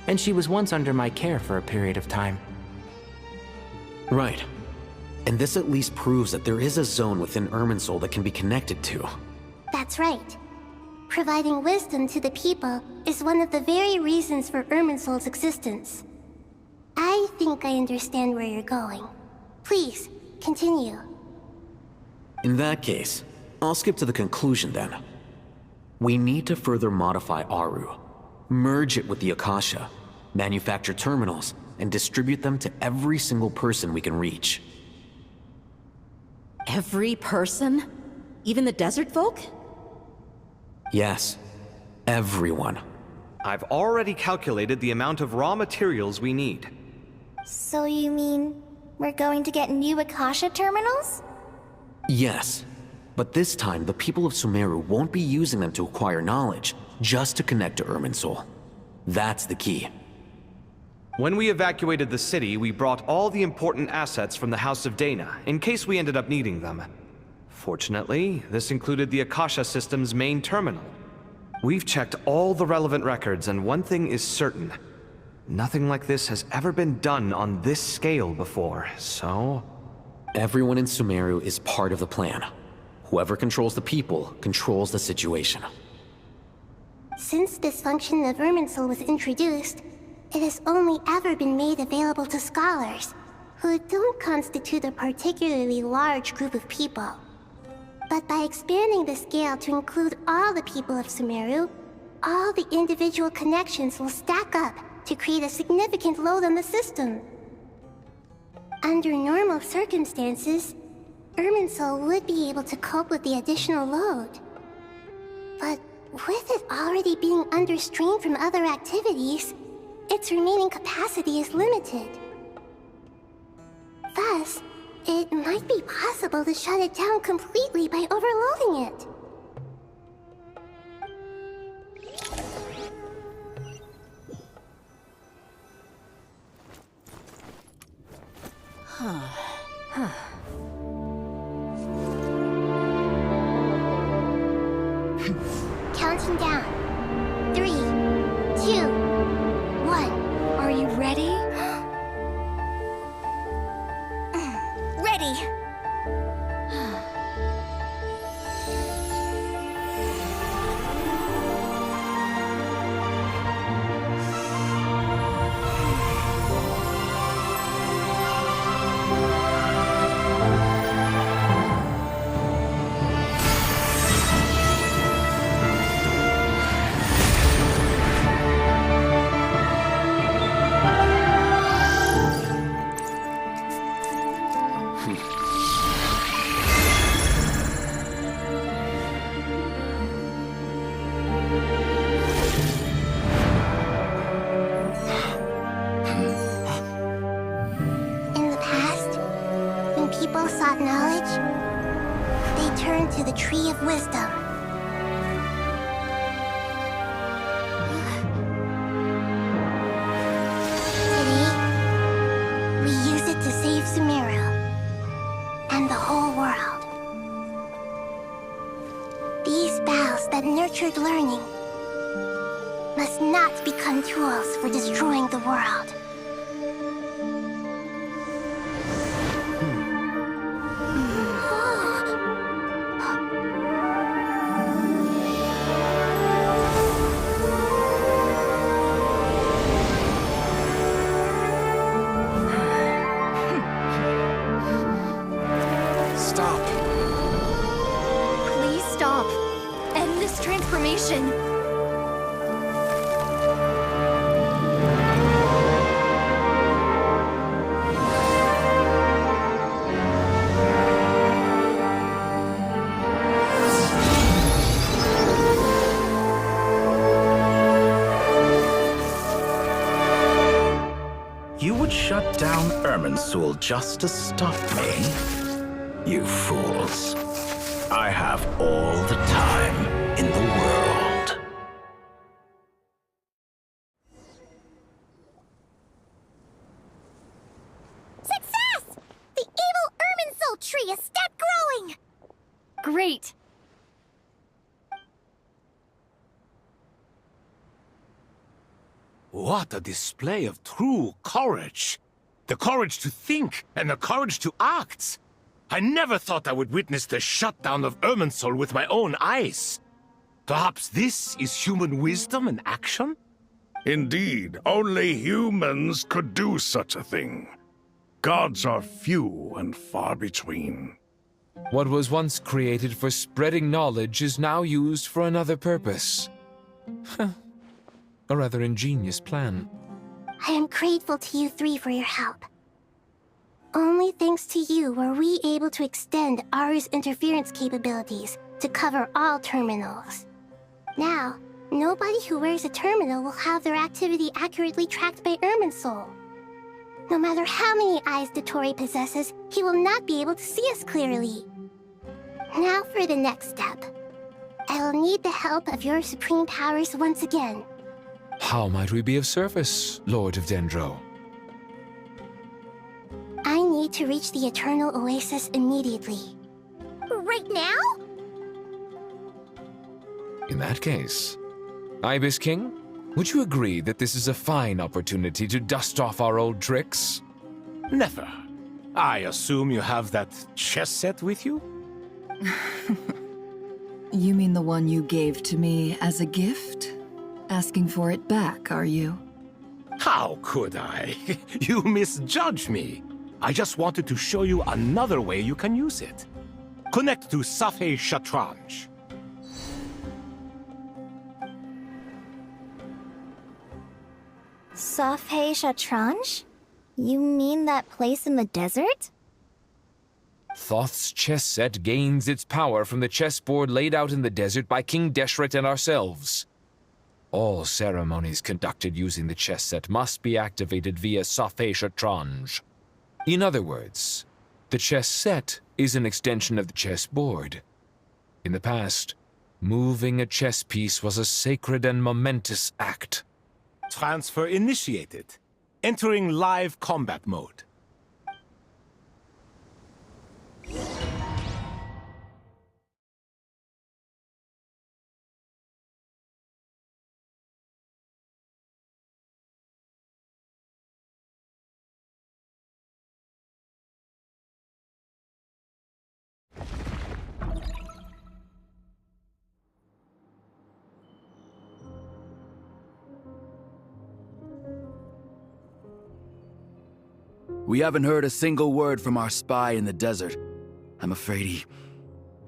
and she was once under my care for a period of time. Right. And this at least proves that there is a zone within Irminsul that can be connected to. That's right. Providing wisdom to the people is one of the very reasons for Irminsul's existence. I think I understand where you're going. Please, continue. In that case, I'll skip to the conclusion then. We need to further modify Aru, merge it with the Akasha, manufacture terminals, and distribute them to every single person we can reach. Every person? Even the desert folk? Yes, everyone. I've already calculated the amount of raw materials we need. So you mean we're going to get new Akasha terminals? Yes, but this time the people of Sumeru won't be using them to acquire knowledge, just to connect to Irminsul. That's the key. When we evacuated the city, we brought all the important assets from the House of Dana, in case we ended up needing them. Fortunately, this included the Akasha system's main terminal. We've checked all the relevant records, and one thing is certain. Nothing like this has ever been done on this scale before, so... Everyone in Sumeru is part of the plan. Whoever controls the people controls the situation. Since this function of Irminsul was introduced, it has only ever been made available to scholars, who don't constitute a particularly large group of people. But by expanding the scale to include all the people of Sumeru, all the individual connections will stack up to create a significant load on the system. Under normal circumstances, Irminsul would be able to cope with the additional load. But with it already being under strain from other activities, its remaining capacity is limited. Thus, it might be possible to shut it down completely by overloading it. Counting down. 3, 2, 1. Are you ready? Ready! People sought knowledge, they turned to the Tree of Wisdom. Today, we use it to save Sumeru and the whole world. These boughs that nurtured learning must not become tools for destroying the world. Transformation. You would shut down Irminsul just to stop me? You fools. I have all the time in the world. Success! The evil Irminsul tree has stopped growing! Great! What a display of true courage. The courage to think and the courage to act. I never thought I would witness the shutdown of Irminsul with my own eyes. Perhaps this is human wisdom in action? Indeed, only humans could do such a thing. Gods are few and far between. What was once created for spreading knowledge is now used for another purpose. A rather ingenious plan. I am grateful to you three for your help. Only thanks to you were we able to extend Aru's interference capabilities to cover all terminals. Now, nobody who wears a terminal will have their activity accurately tracked by Irminsul. No matter how many eyes Dottore possesses, he will not be able to see us clearly. Now for the next step. I will need the help of your supreme powers once again. How might we be of service, Lord of Dendro? I need to reach the Eternal Oasis immediately. Right now? In that case, Ibis King, would you agree that this is a fine opportunity to dust off our old tricks? Never. I assume you have that chess set with you? You mean the one you gave to me as a gift? Asking for it back, are you? How could I? You misjudge me. I just wanted to show you another way you can use it. Connect to Safhe Shatranj. Safhe Shatranj? You mean that place in the desert? Thoth's chess set gains its power from the chessboard laid out in the desert by King Deshret and ourselves. All ceremonies conducted using the chess set must be activated via Safhe Shatranj. In other words, the chess set is an extension of the chessboard. In the past, moving a chess piece was a sacred and momentous act. Transfer initiated. Entering live combat mode. We haven't heard a single word from our spy in the desert. I'm afraid he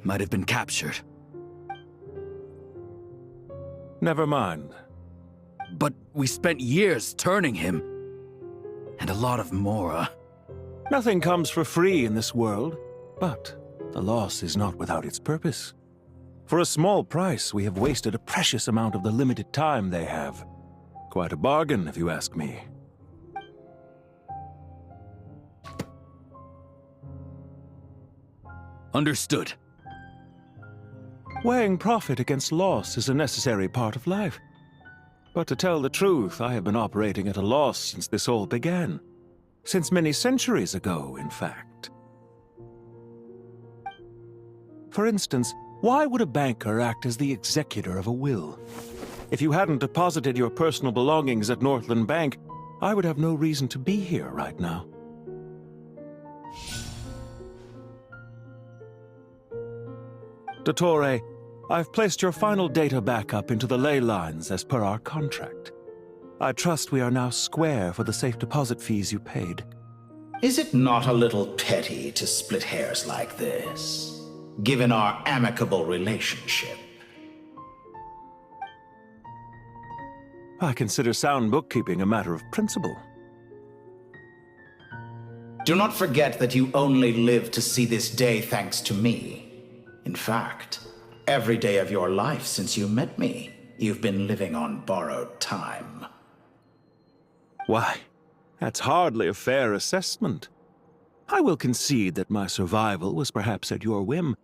might have been captured. Never mind. But we spent years turning him. And a lot of Mora. Nothing comes for free in this world, but the loss is not without its purpose. For a small price, we have wasted a precious amount of the limited time they have. Quite a bargain, if you ask me. Understood. Weighing profit against loss is a necessary part of life. But to tell the truth, I have been operating at a loss since this all began. Since many centuries ago, in fact. For instance, why would a banker act as the executor of a will? If you hadn't deposited your personal belongings at Northland Bank, I would have no reason to be here right now. Dottore, I've placed your final data backup into the ley lines as per our contract. I trust we are now square for the safe deposit fees you paid. Is it not a little petty to split hairs like this, given our amicable relationship? I consider sound bookkeeping a matter of principle. Do not forget that you only live to see this day thanks to me. In fact, every day of your life since you met me, you've been living on borrowed time. Why, that's hardly a fair assessment. I will concede that my survival was perhaps at your whim,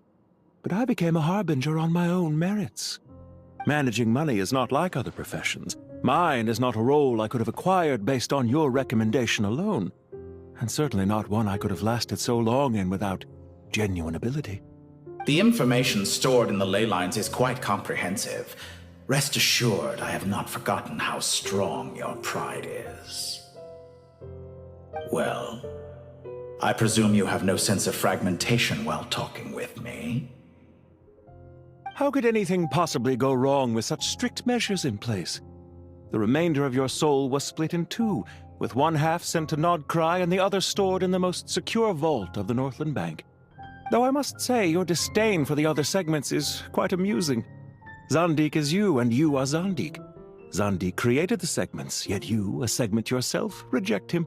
but I became a harbinger on my own merits. Managing money is not like other professions. Mine is not a role I could have acquired based on your recommendation alone, and certainly not one I could have lasted so long in without genuine ability. The information stored in the ley lines is quite comprehensive. Rest assured, I have not forgotten how strong your pride is. Well, I presume you have no sense of fragmentation while talking with me. How could anything possibly go wrong with such strict measures in place? The remainder of your soul was split in two, with one half sent to Nodcry and the other stored in the most secure vault of the Northland Bank. Though I must say, your disdain for the other segments is quite amusing. Zandik is you, and you are Zandik. Zandik created the segments, yet you, a segment yourself, reject him.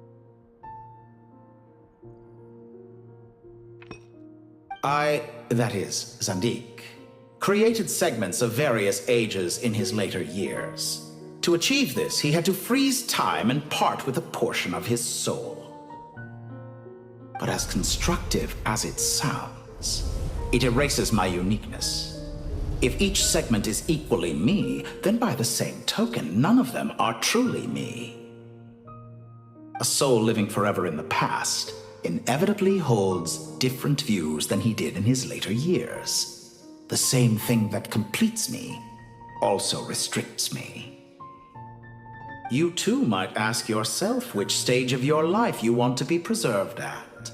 That is, Zandik, created segments of various ages in his later years. To achieve this, he had to freeze time and part with a portion of his soul. But as constructive as it sounds, it erases my uniqueness. If each segment is equally me, then by the same token, none of them are truly me. A soul living forever in the past inevitably holds different views than he did in his later years. The same thing that completes me also restricts me. You too might ask yourself which stage of your life you want to be preserved at.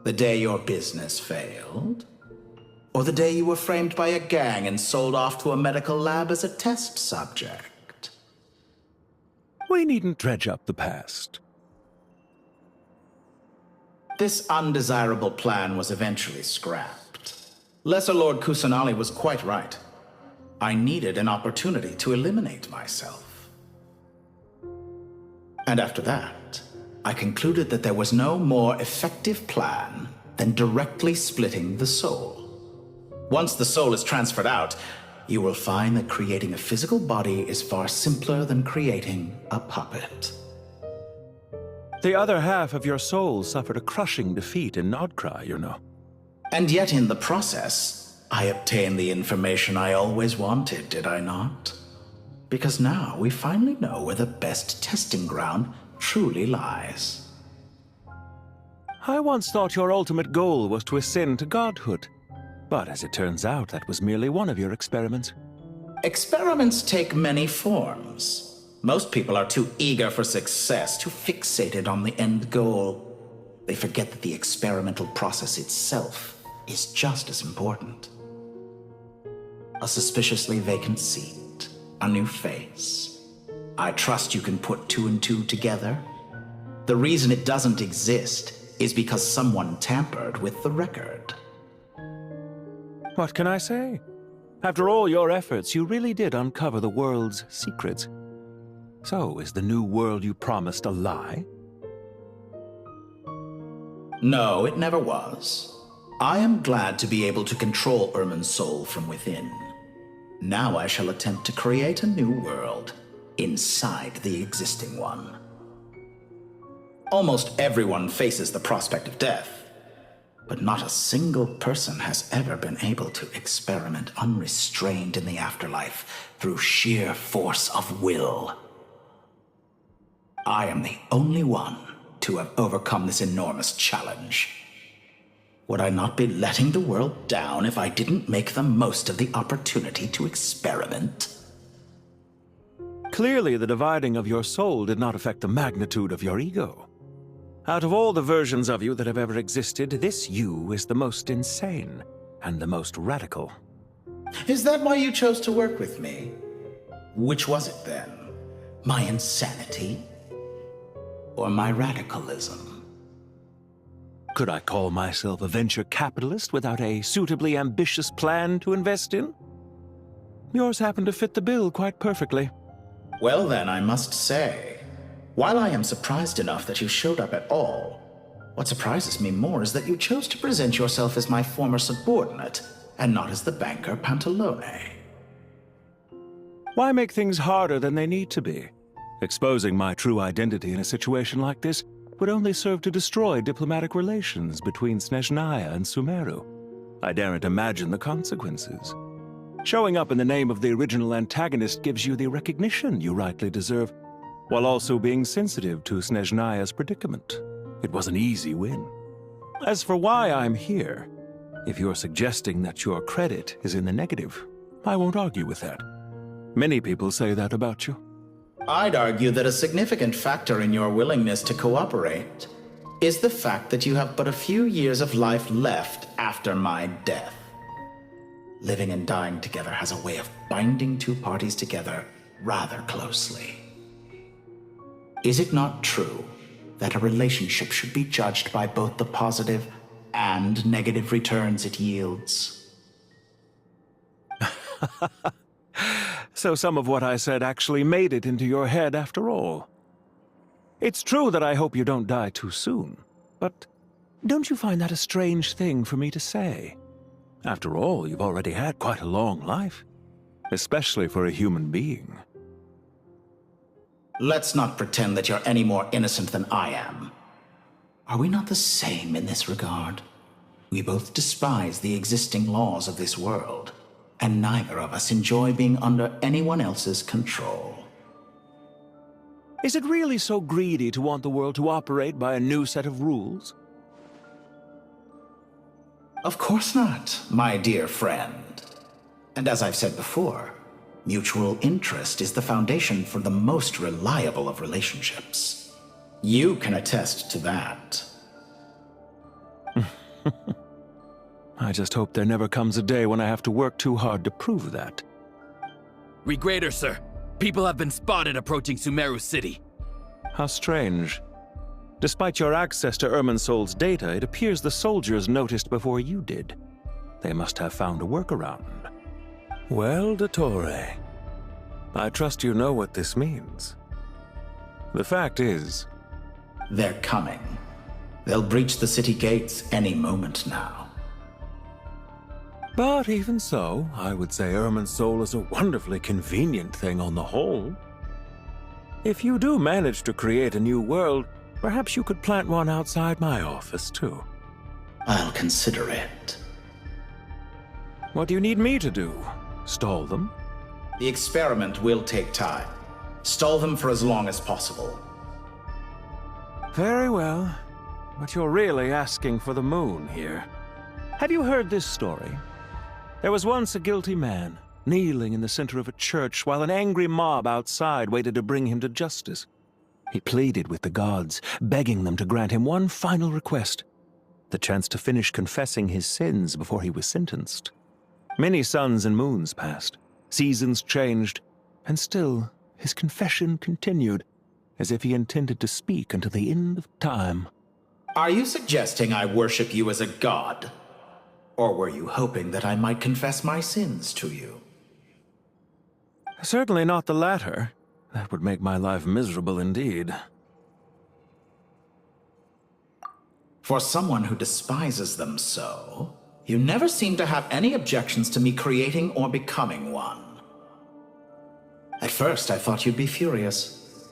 The day your business failed? Or the day you were framed by a gang and sold off to a medical lab as a test subject? We needn't dredge up the past. This undesirable plan was eventually scrapped. Lesser Lord Kusanali was quite right. I needed an opportunity to eliminate myself. And after that, I concluded that there was no more effective plan than directly splitting the soul. Once the soul is transferred out, you will find that creating a physical body is far simpler than creating a puppet. The other half of your soul suffered a crushing defeat in Nodcry, you know. And yet in the process, I obtained the information I always wanted, did I not? Because now we finally know where the best testing ground truly lies. I once thought your ultimate goal was to ascend to godhood. But as it turns out, that was merely one of your experiments. Experiments take many forms. Most people are too eager for success, too fixated on the end goal. They forget that the experimental process itself is just as important. A suspiciously vacant seat, a new face. I trust you can put two and two together. The reason it doesn't exist is because someone tampered with the record. What can I say? After all your efforts, you really did uncover the world's secrets. So, is the new world you promised a lie? No, it never was. I am glad to be able to control Irmin's soul from within. Now I shall attempt to create a new world inside the existing one. Almost everyone faces the prospect of death, but not a single person has ever been able to experiment unrestrained in the afterlife through sheer force of will. I am the only one to have overcome this enormous challenge. Would I not be letting the world down if I didn't make the most of the opportunity to experiment? Clearly, the dividing of your soul did not affect the magnitude of your ego. Out of all the versions of you that have ever existed, this you is the most insane and the most radical. Is that why you chose to work with me? Which was it then? My insanity? Or my radicalism? Could I call myself a venture capitalist without a suitably ambitious plan to invest in? Yours happened to fit the bill quite perfectly. Well then, I must say, while I am surprised enough that you showed up at all, what surprises me more is that you chose to present yourself as my former subordinate, and not as the banker Pantalone. Why make things harder than they need to be? Exposing my true identity in a situation like this would only serve to destroy diplomatic relations between Snezhnaya and Sumeru. I daren't imagine the consequences. Showing up in the name of the original antagonist gives you the recognition you rightly deserve, while also being sensitive to Snezhnaya's predicament. It was an easy win. As for why I'm here, if you're suggesting that your credit is in the negative, I won't argue with that. Many people say that about you. I'd argue that a significant factor in your willingness to cooperate is the fact that you have but a few years of life left after my death. Living and dying together has a way of binding two parties together rather closely. Is it not true that a relationship should be judged by both the positive and negative returns it yields? So some of what I said actually made it into your head after all. It's true that I hope you don't die too soon, but don't you find that a strange thing for me to say? After all, you've already had quite a long life, especially for a human being. Let's not pretend that you're any more innocent than I am. Are we not the same in this regard? We both despise the existing laws of this world, and neither of us enjoy being under anyone else's control. Is it really so greedy to want the world to operate by a new set of rules? Of course not, my dear friend. And as I've said before, mutual interest is the foundation for the most reliable of relationships. You can attest to that. I just hope there never comes a day when I have to work too hard to prove that. Regrader, sir. People have been spotted approaching Sumeru City. How strange. Despite your access to Irminsol's data, it appears the soldiers noticed before you did. They must have found a workaround. Well, Dottore, I trust you know what this means. The fact is... They're coming. They'll breach the city gates any moment now. But even so, I would say Irminsol is a wonderfully convenient thing on the whole. If you do manage to create a new world, perhaps you could plant one outside my office, too. I'll consider it. What do you need me to do? Stall them? The experiment will take time. Stall them for as long as possible. Very well. But you're really asking for the moon here. Have you heard this story? There was once a guilty man, kneeling in the center of a church while an angry mob outside waited to bring him to justice. He pleaded with the gods, begging them to grant him one final request, the chance to finish confessing his sins before he was sentenced. Many suns and moons passed, seasons changed, and still his confession continued, as if he intended to speak until the end of time. Are you suggesting I worship you as a god? Or were you hoping that I might confess my sins to you? Certainly not the latter. That would make my life miserable indeed. For someone who despises them so, you never seem to have any objections to me creating or becoming one. At first, I thought you'd be furious.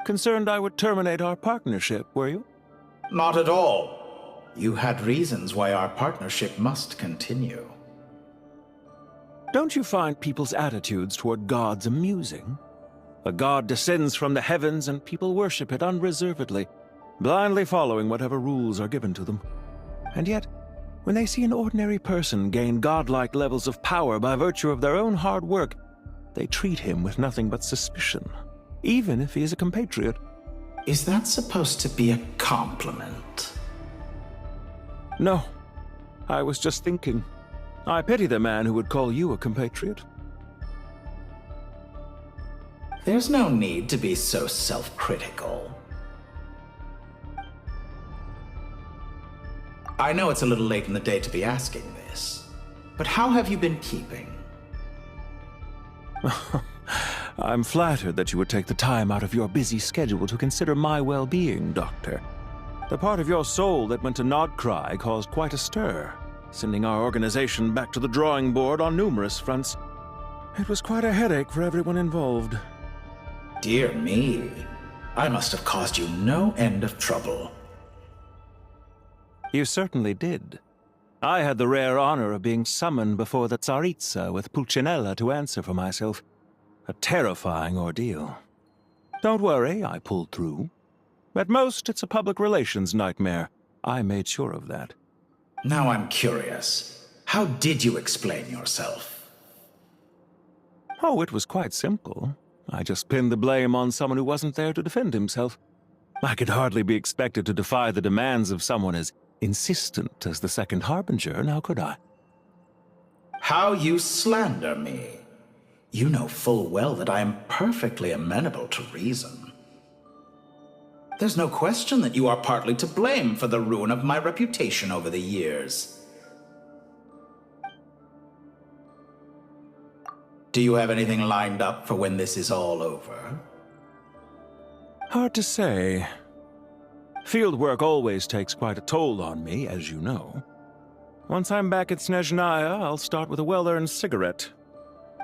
Concerned I would terminate our partnership, were you? Not at all. You had reasons why our partnership must continue. Don't you find people's attitudes toward gods amusing? A god descends from the heavens and people worship it unreservedly, blindly following whatever rules are given to them. And yet, when they see an ordinary person gain godlike levels of power by virtue of their own hard work, they treat him with nothing but suspicion, even if he is a compatriot. Is that supposed to be a compliment? No. I was just thinking. I pity the man who would call you a compatriot. There's no need to be so self-critical. I know it's a little late in the day to be asking this, but how have you been keeping? I'm flattered that you would take the time out of your busy schedule to consider my well-being, Doctor. The part of your soul that went to Nodcry caused quite a stir, sending our organization back to the drawing board on numerous fronts. It was quite a headache for everyone involved. Dear me, I must have caused you no end of trouble. You certainly did. I had the rare honor of being summoned before the Tsaritsa with Pulcinella to answer for myself. A terrifying ordeal. Don't worry, I pulled through. At most, it's a public relations nightmare. I made sure of that. Now I'm curious. How did you explain yourself? Oh, it was quite simple. I just pinned the blame on someone who wasn't there to defend himself. I could hardly be expected to defy the demands of someone as insistent as the Second Harbinger, now could I? How you slander me. You know full well that I am perfectly amenable to reason. There's no question that you are partly to blame for the ruin of my reputation over the years. Do you have anything lined up for when this is all over? Hard to say. Field work always takes quite a toll on me, as you know. Once I'm back at Snezhnaya, I'll start with a well-earned cigarette.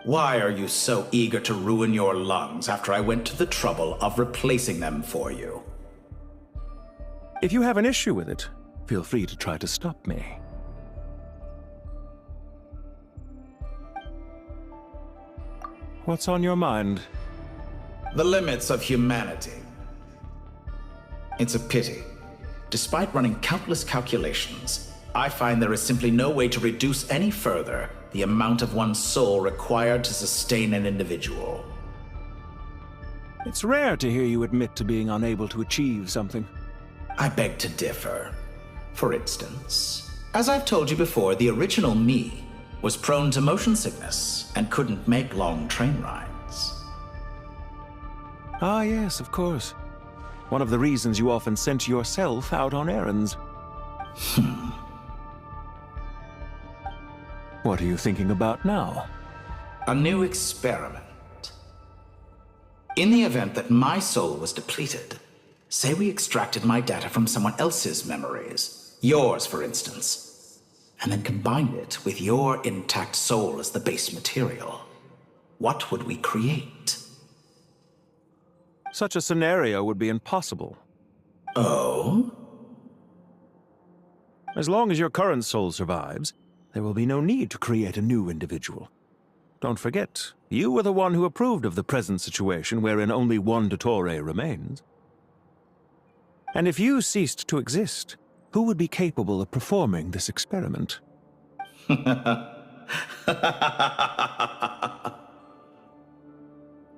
Why are you so eager to ruin your lungs after I went to the trouble of replacing them for you? If you have an issue with it, feel free to try to stop me. What's on your mind? The limits of humanity. It's a pity. Despite running countless calculations, I find there is simply no way to reduce any further the amount of one's soul required to sustain an individual. It's rare to hear you admit to being unable to achieve something. I beg to differ. For instance, as I've told you before, the original me was prone to motion sickness and couldn't make long train rides. Ah, yes, of course. One of the reasons you often sent yourself out on errands. What are you thinking about now? A new experiment. In the event that my soul was depleted, say we extracted my data from someone else's memories, yours for instance, and then combined it with your intact soul as the base material, what would we create? Such a scenario would be impossible. Oh? As long as your current soul survives, there will be no need to create a new individual. Don't forget, you were the one who approved of the present situation wherein only one Dottore remains. And if you ceased to exist, who would be capable of performing this experiment?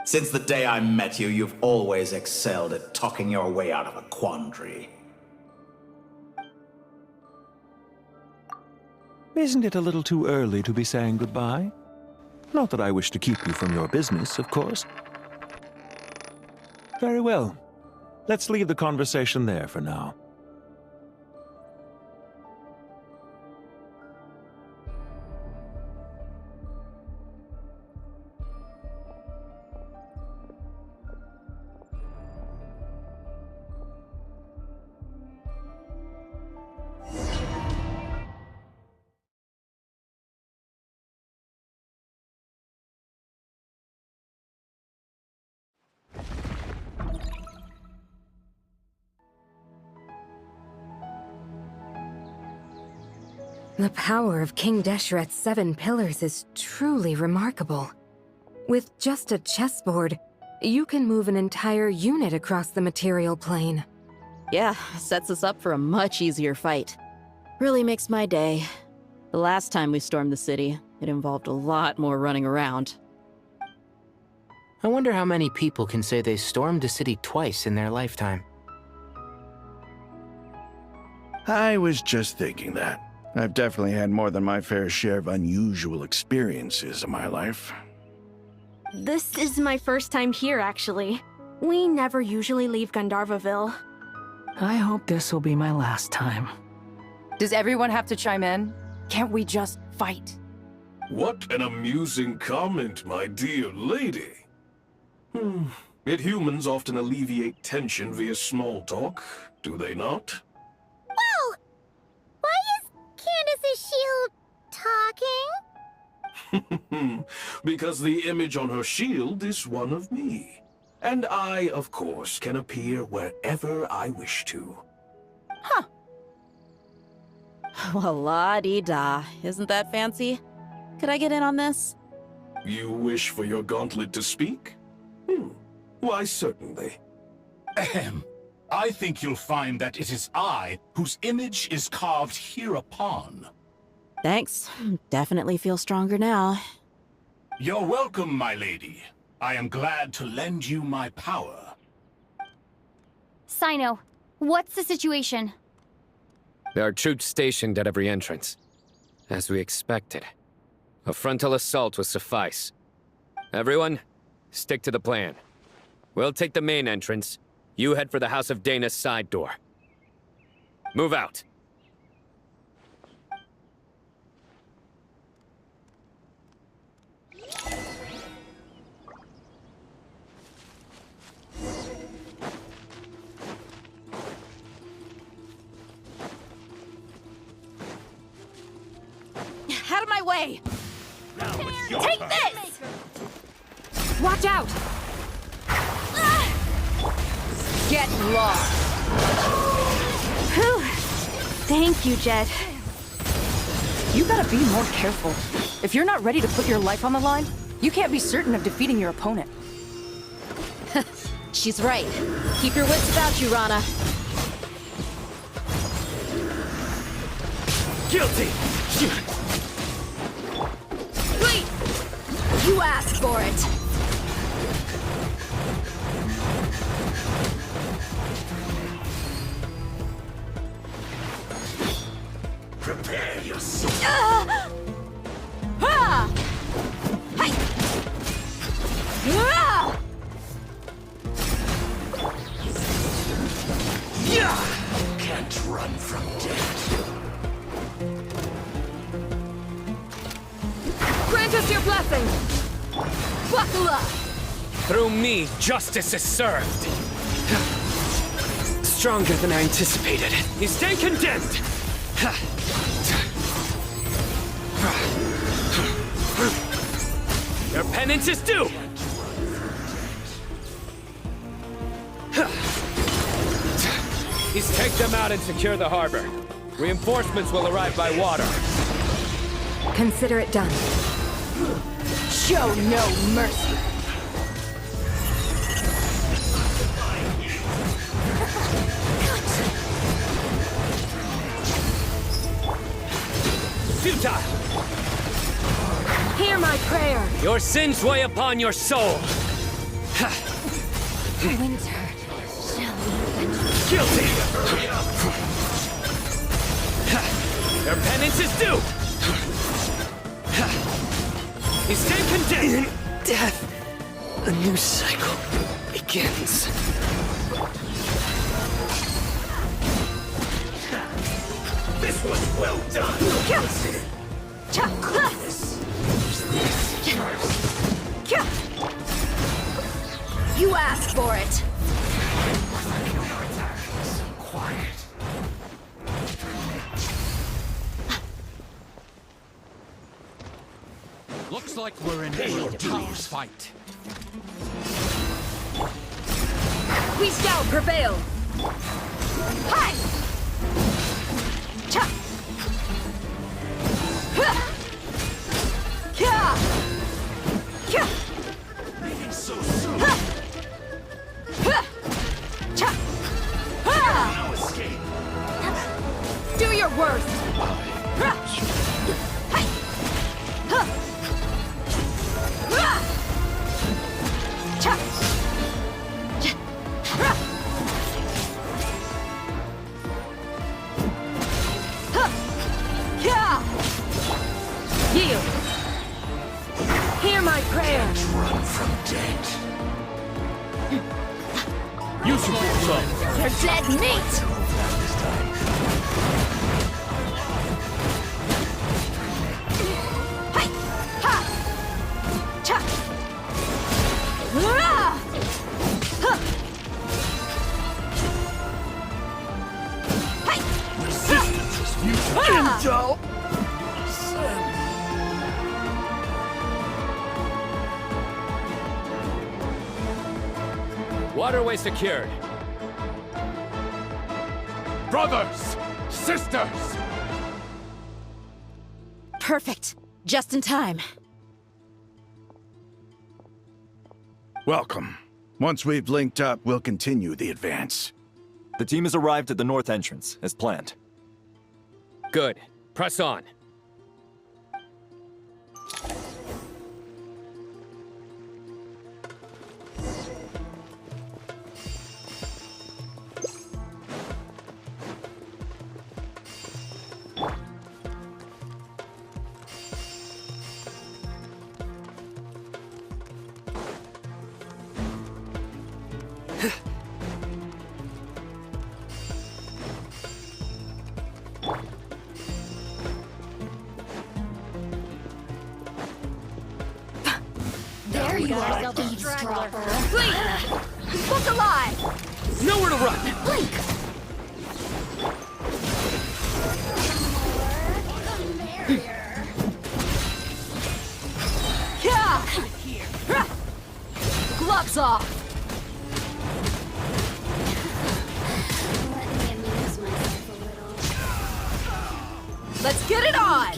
Since the day I met you, you've always excelled at talking your way out of a quandary. Isn't it a little too early to be saying goodbye? Not that I wish to keep you from your business, of course. Very well. Let's leave the conversation there for now. The power of King Deshret's 7 pillars is truly remarkable. With just a chessboard, you can move an entire unit across the material plane. Yeah, sets us up for a much easier fight. Really makes my day. The last time we stormed the city, it involved a lot more running around. I wonder how many people can say they stormed a city twice in their lifetime. I was just thinking that. I've definitely had more than my fair share of unusual experiences in my life. This is my first time here, actually. We never usually leave Gandharvaville. I hope this will be my last time. Does everyone have to chime in? Can't we just fight? What an amusing comment, my dear lady. Yet humans often alleviate tension via small talk, do they not? Wow! Why is Candace's shield talking? Because the image on her shield is one of me. And I, of course, can appear wherever I wish to. Huh. Well, la-dee-da. Isn't that fancy? Could I get in on this? You wish for your gauntlet to speak? Why, certainly. Ahem. I think you'll find that it is I whose image is carved hereupon. Thanks. Definitely feel stronger now. You're welcome, my lady. I am glad to lend you my power. Sino, what's the situation? There are troops stationed at every entrance. As we expected. A frontal assault will suffice. Everyone, stick to the plan. We'll take the main entrance. You head for the House of Dana's side door. Move out. Out of my way! Take this! Watch out! Get lost! Whew. Thank you, Jed. You gotta be more careful. If you're not ready to put your life on the line, you can't be certain of defeating your opponent. She's right. Keep your wits about you, Rana. Guilty! Wait! You asked for it! Prepare yourself. Ha! Hi! Ah! Can't run from death. Grant us your blessing! Buckle up! Through me, justice is served. Stronger than I anticipated. You stay condemned! Your penance is due! Please take them out and secure the harbor. Reinforcements will arrive by water. Consider it done. Show no mercy. Futile! Hear my prayer. Your sins weigh upon your soul. Winter shall be Guilty! Your penance is due! You stay condemned! In death, a new cycle begins. This was well done. You asked for it. Quiet. Looks like we're in a tough fight. We shall prevail. Hi! Cha! Ha! Kya! Kya! Leaving so soon. Ha! Ha! Cha! Ha! No escape. Do your worst. Ha! Hi! Ha! Ha! Cha! Cha! Ha! Ha! Kya! Yield. Hear my prayer. Run from dead. You should be alone. You're dead meat! Hi! Ha! Cha! Hurrah! Ha! Hi! Resistance is futile. Ah! Waterway secured. Brothers! Sisters! Perfect. Just in time. Welcome. Once we've linked up, we'll continue the advance. The team has arrived at the north entrance, as planned. Good. Press on. We got ourselves a straggler. Flee! Book alive! Nowhere to run! Blink! Yeah! Gloves off! Let's get it on!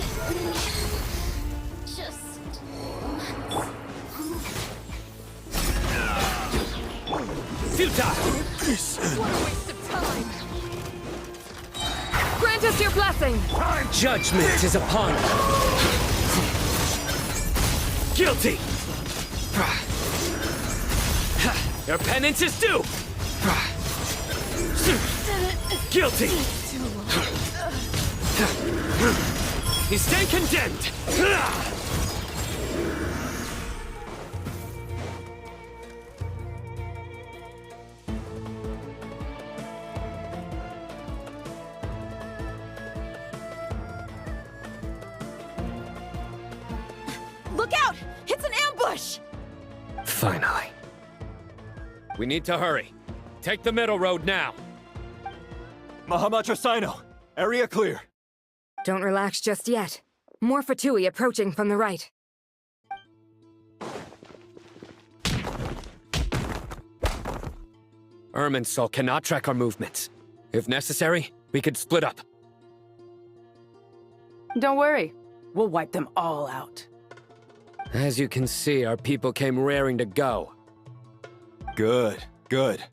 Futile! What a waste of time! Grant us your blessing! Judgment is upon us! Guilty! Your penance is due! Guilty! You stand condemned! Look out! It's an ambush! Finally. We need to hurry. Take the middle road now. Mahamatra Sino, area clear. Don't relax just yet. More Fatui approaching from the right. Irminsul cannot track our movements. If necessary, we could split up. Don't worry. We'll wipe them all out. As you can see, our people came raring to go. Good, good.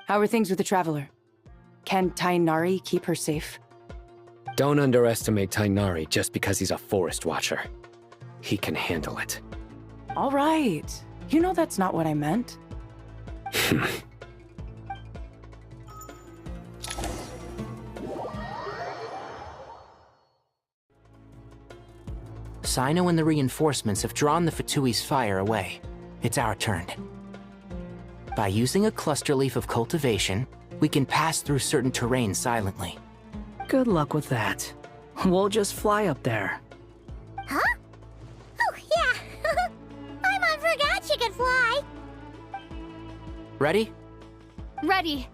How are things with the Traveler? Can Tainari keep her safe? Don't underestimate Tainari just because he's a forest watcher. He can handle it. All right. You know that's not what I meant. Sino and the reinforcements have drawn the Fatui's fire away. It's our turn. By using a cluster leaf of cultivation, we can pass through certain terrain silently. Good luck with that. We'll just fly up there. Huh? Oh, yeah. Paimon forgot she could fly. Ready? Ready.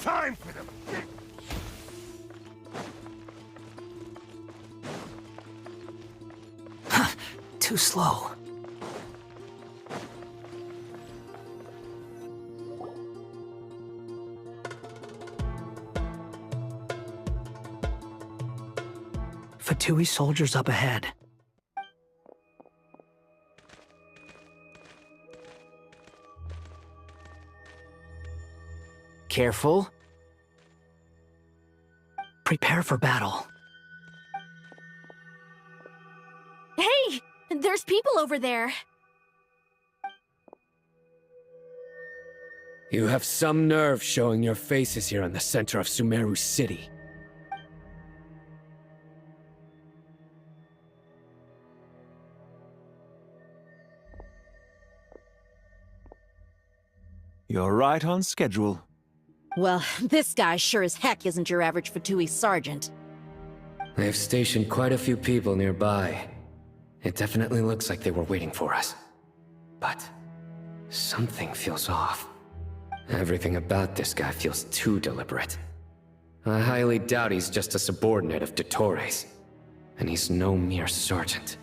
Time for them. Too slow. Fatui soldiers up ahead. Careful. Prepare for battle. Hey! There's people over there. You have some nerve showing your faces here in the center of Sumeru City. You're right on schedule. Well, this guy sure as heck isn't your average Fatui sergeant. They've stationed quite a few people nearby. It definitely looks like they were waiting for us. But something feels off. Everything about this guy feels too deliberate. I highly doubt he's just a subordinate of Dottores. And he's no mere sergeant.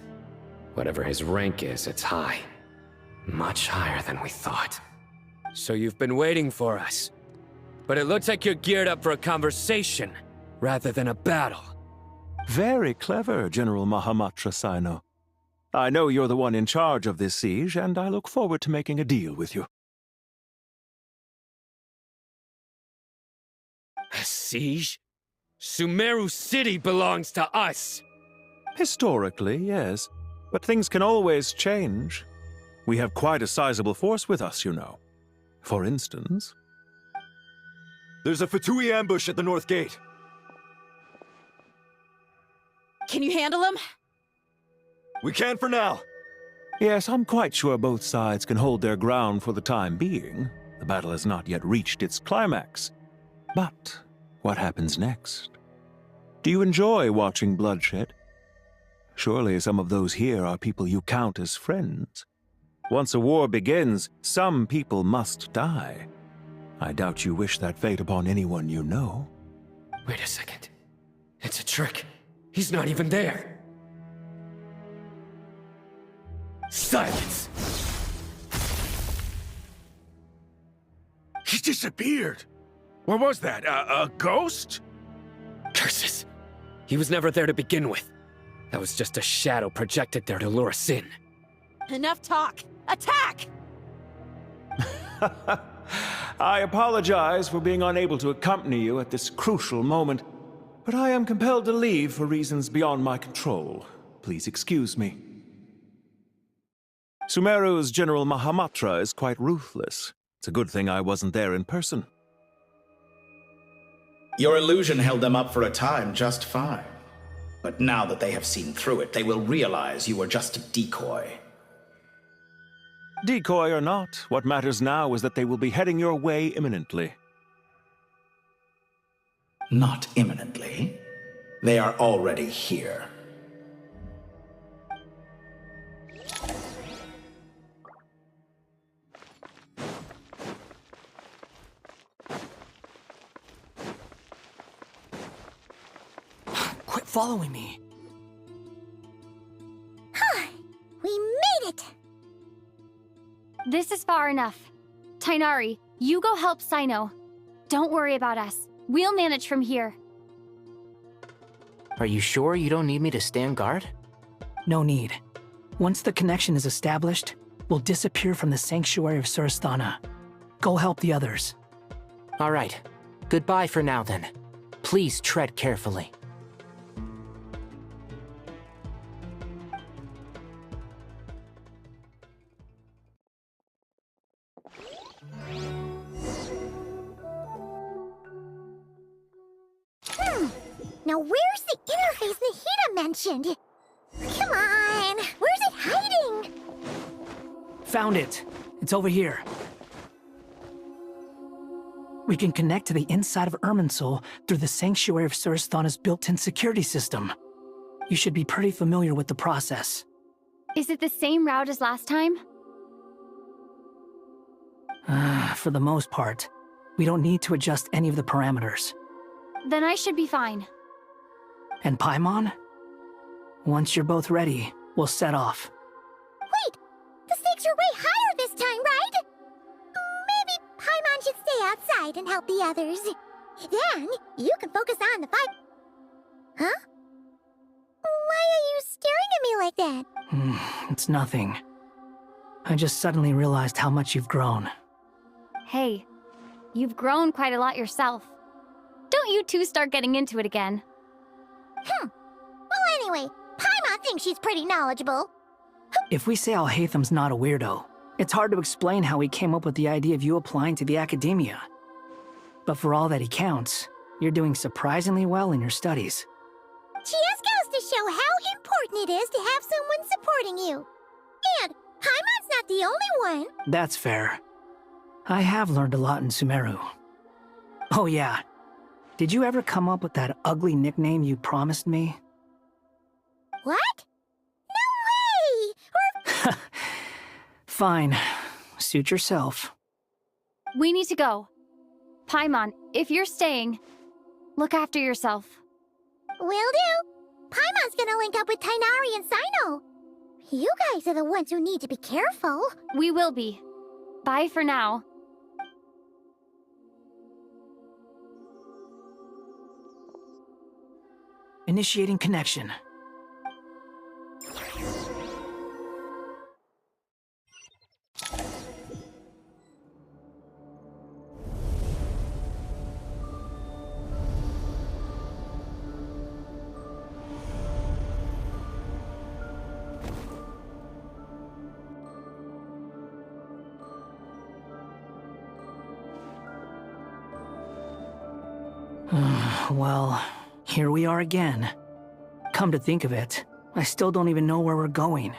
Whatever his rank is, it's high. Much higher than we thought. So you've been waiting for us. But it looks like you're geared up for a conversation, rather than a battle. Very clever, General Mahamatra Sino. I know you're the one in charge of this siege, and I look forward to making a deal with you. A siege? Sumeru City belongs to us! Historically, yes. But things can always change. We have quite a sizable force with us, you know. For instance... There's a Fatui ambush at the north gate. Can you handle him? We can for now. Yes, I'm quite sure both sides can hold their ground for the time being. The battle has not yet reached its climax. But what happens next? Do you enjoy watching bloodshed? Surely some of those here are people you count as friends. Once a war begins, some people must die. I doubt you wish that fate upon anyone you know. Wait a second. It's a trick. He's not even there. Silence! He disappeared. What was that? A ghost? Curses! He was never there to begin with. That was just a shadow projected there to lure us in. Enough talk! Attack! I apologize for being unable to accompany you at this crucial moment, but I am compelled to leave for reasons beyond my control. Please excuse me. Sumeru's General Mahamatra is quite ruthless. It's a good thing I wasn't there in person. Your illusion held them up for a time just fine. But now that they have seen through it, they will realize you were just a decoy. Decoy or not, what matters now is that they will be heading your way imminently. Not imminently. They are already here. Quit following me. We made it! This is far enough. Tainari, you go help Sino. Don't worry about us. We'll manage from here. Are you sure you don't need me to stand guard? No need. Once the connection is established, we'll disappear from the sanctuary of Surasthana. Go help the others. All right. Goodbye for now, then. Please tread carefully. Now where's the interface Nahida mentioned? Come on, where's it hiding? Found it. It's over here. We can connect to the inside of Irminsul through the Sanctuary of Surasthana's built-in security system. You should be pretty familiar with the process. Is it the same route as last time? For the most part, we don't need to adjust any of the parameters. Then I should be fine. And Paimon? Once you're both ready, we'll set off. Wait! The stakes are way higher this time, right? Maybe Paimon should stay outside and help the others. Then, you can focus on the fight. Huh? Why are you staring at me like that? It's nothing. I just suddenly realized how much you've grown. Hey, you've grown quite a lot yourself. Don't you two start getting into it again. Well, anyway, Paimon thinks she's pretty knowledgeable. If we say Alhatham's not a weirdo, it's hard to explain how he came up with the idea of you applying to the academia. But for all that he counts, you're doing surprisingly well in your studies. She just goes to show how important it is to have someone supporting you. And Paimon's not the only one. That's fair. I have learned a lot in Sumeru. Oh yeah. Did you ever come up with that ugly nickname you promised me? What? No way! Fine. Suit yourself. We need to go. Paimon, if you're staying, look after yourself. Will do. Paimon's gonna link up with Tainari and Sino. You guys are the ones who need to be careful. We will be. Bye for now. Initiating connection. Well, here we are again. Come to think of it, I still don't even know where we're going.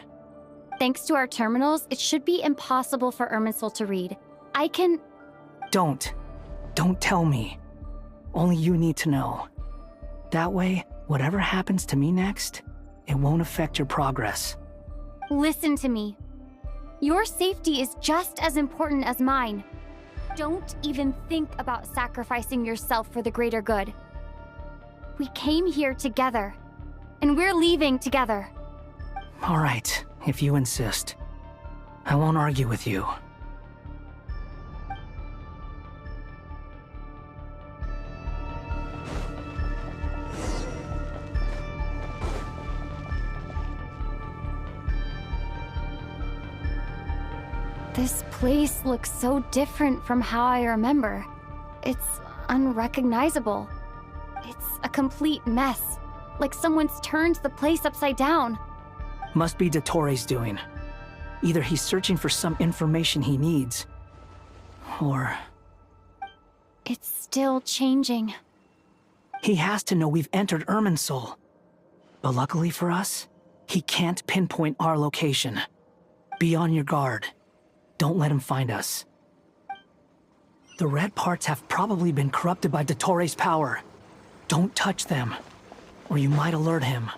Thanks to our terminals, it should be impossible for Irminsul to read. I can... Don't tell me. Only you need to know. That way, whatever happens to me next, it won't affect your progress. Listen to me. Your safety is just as important as mine. Don't even think about sacrificing yourself for the greater good. We came here together, and we're leaving together. All right, if you insist. I won't argue with you. This place looks so different from how I remember. It's unrecognizable. It's a complete mess, like someone's turned the place upside down. Must be Dottore doing. Either he's searching for some information he needs, or... It's still changing. He has to know we've entered Irminsul. But luckily for us, he can't pinpoint our location. Be on your guard. Don't let him find us. The red parts have probably been corrupted by Dottore's power. Don't touch them, or you might alert him.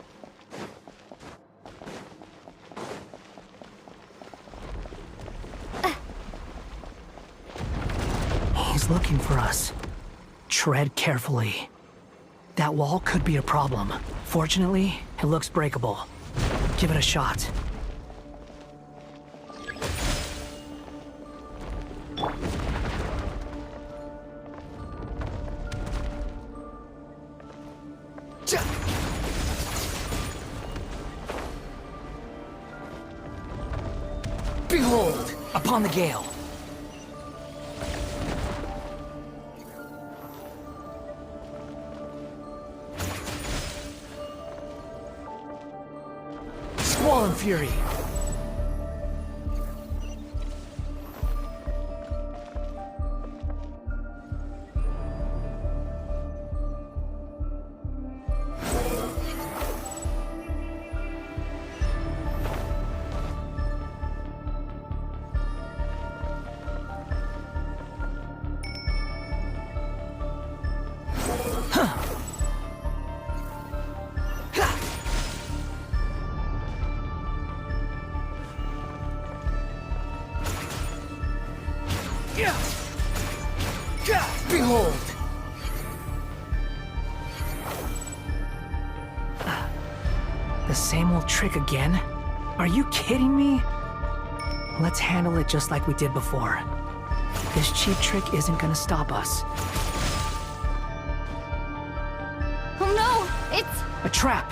He's looking for us. Tread carefully. That wall could be a problem. Fortunately, it looks breakable. Give it a shot. Behold, upon the gale. Squall and fury. Behold! The same old trick again? Are you kidding me? Let's handle it just like we did before. This cheap trick isn't gonna stop us. Oh no! It's... A trap!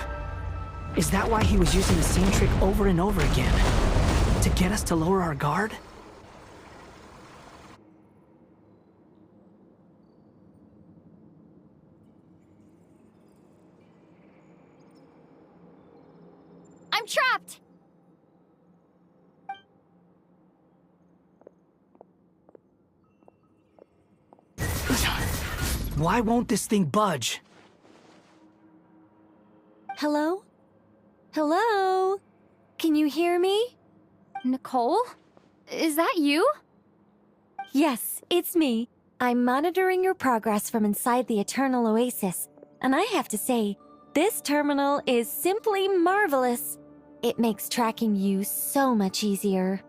Is that why he was using the same trick over and over again? To get us to lower our guard? I'm trapped! Why won't this thing budge? Hello? Hello? Can you hear me? Nicole? Is that you? Yes, it's me. I'm monitoring your progress from inside the Eternal Oasis, and I have to say, this terminal is simply marvelous. It makes tracking you so much easier.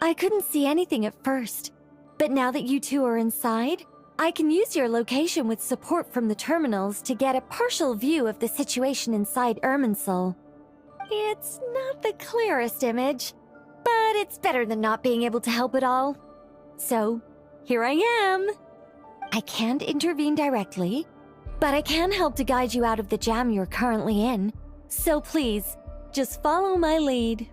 I couldn't see anything at first, but now that you two are inside, I can use your location with support from the terminals to get a partial view of the situation inside Irminsul. It's not the clearest image, but it's better than not being able to help at all. So, here I am. I can't intervene directly, but I can help to guide you out of the jam you're currently in. So please, just follow my lead.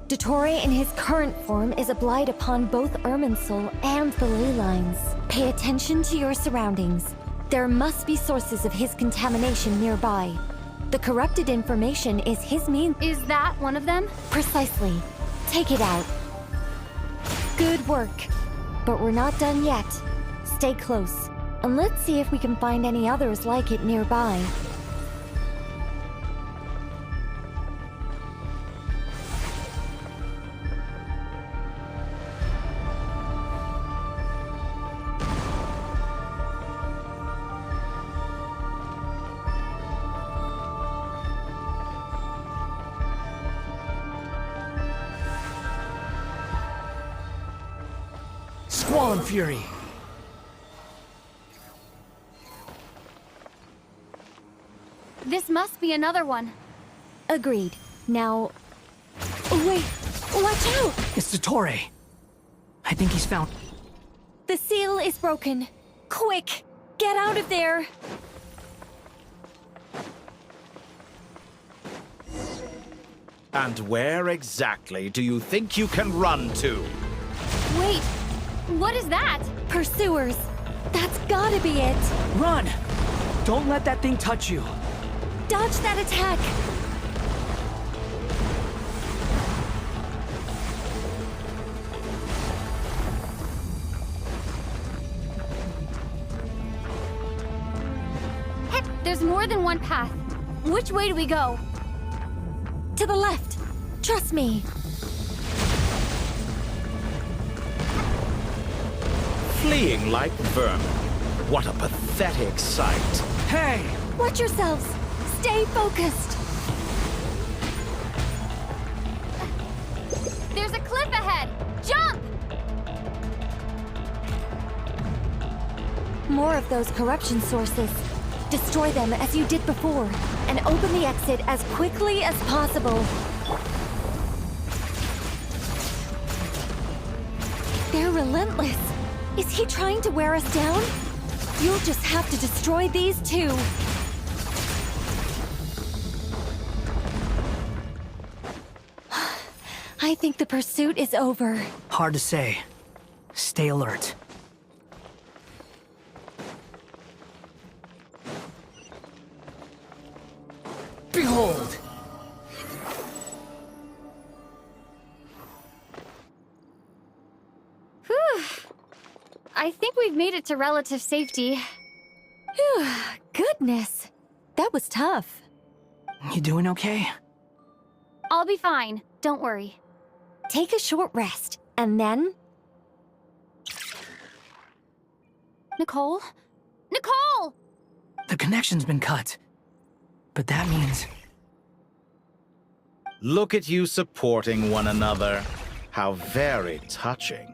Dottore in his current form is a blight upon both Irminsul and the ley lines. Pay attention to your surroundings. There must be sources of his contamination nearby. The corrupted information is his means. Is that one of them? Precisely. Take it out. Good work. But we're not done yet. Stay close, and let's see if we can find any others like it nearby. Storm Fury. This must be another one. Agreed. Now... Wait! Watch out! It's Dottore. I think he's found... The seal is broken. Quick! Get out of there! And where exactly do you think you can run to? Wait! What is that? Pursuers! That's gotta be it! Run! Don't let that thing touch you. Dodge that attack! There's more than one path. Which way do we go? To the left! Trust me! Fleeing like vermin. What a pathetic sight. Hey! Watch yourselves! Stay focused! There's a cliff ahead! Jump! More of those corruption sources. Destroy them as you did before, and open the exit as quickly as possible. They're relentless. Is he trying to wear us down? You'll just have to destroy these too. I think the pursuit is over. Hard to say. Stay alert. Behold! Whew. I think we've made it to relative safety. Phew, goodness. That was tough. You doing okay? I'll be fine. Don't worry. Take a short rest, and then... Nicole? Nicole! The connection's been cut. But that means... Look at you supporting one another. How very touching.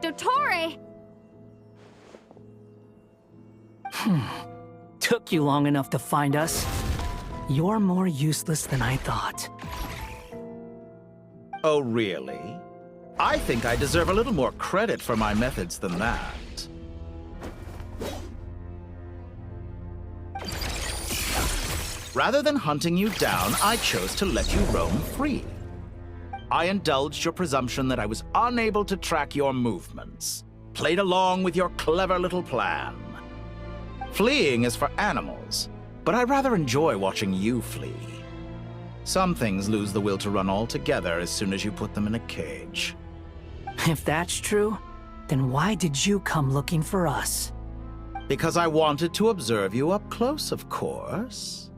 Dottore! Took you long enough to find us. You're more useless than I thought. Oh, really? I think I deserve a little more credit for my methods than that. Rather than hunting you down, I chose to let you roam free. I indulged your presumption that I was unable to track your movements, played along with your clever little plan. Fleeing is for animals, but I rather enjoy watching you flee. Some things lose the will to run altogether as soon as you put them in a cage. If that's true, then why did you come looking for us? Because I wanted to observe you up close, of course.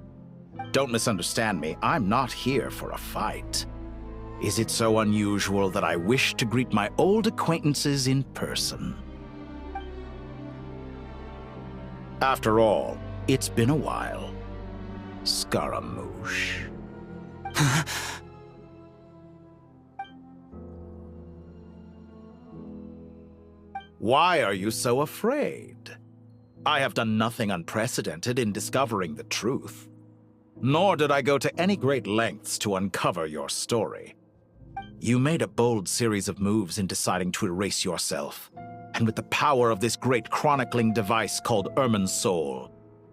Don't misunderstand me, I'm not here for a fight. Is it so unusual that I wish to greet my old acquaintances in person? After all, it's been a while. Scaramouche. Why are you so afraid? I have done nothing unprecedented in discovering the truth. Nor did I go to any great lengths to uncover your story. You made a bold series of moves in deciding to erase yourself. And with the power of this great chronicling device called Irmin's Soul,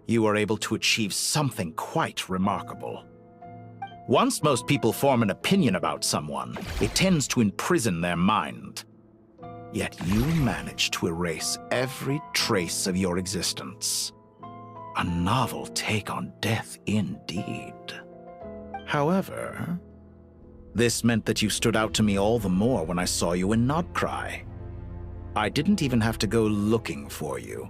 you were able to achieve something quite remarkable. Once most people form an opinion about someone, it tends to imprison their mind. Yet you managed to erase every trace of your existence. A novel take on death indeed. However, this meant that you stood out to me all the more when I saw you in Nodcry. I didn't even have to go looking for you.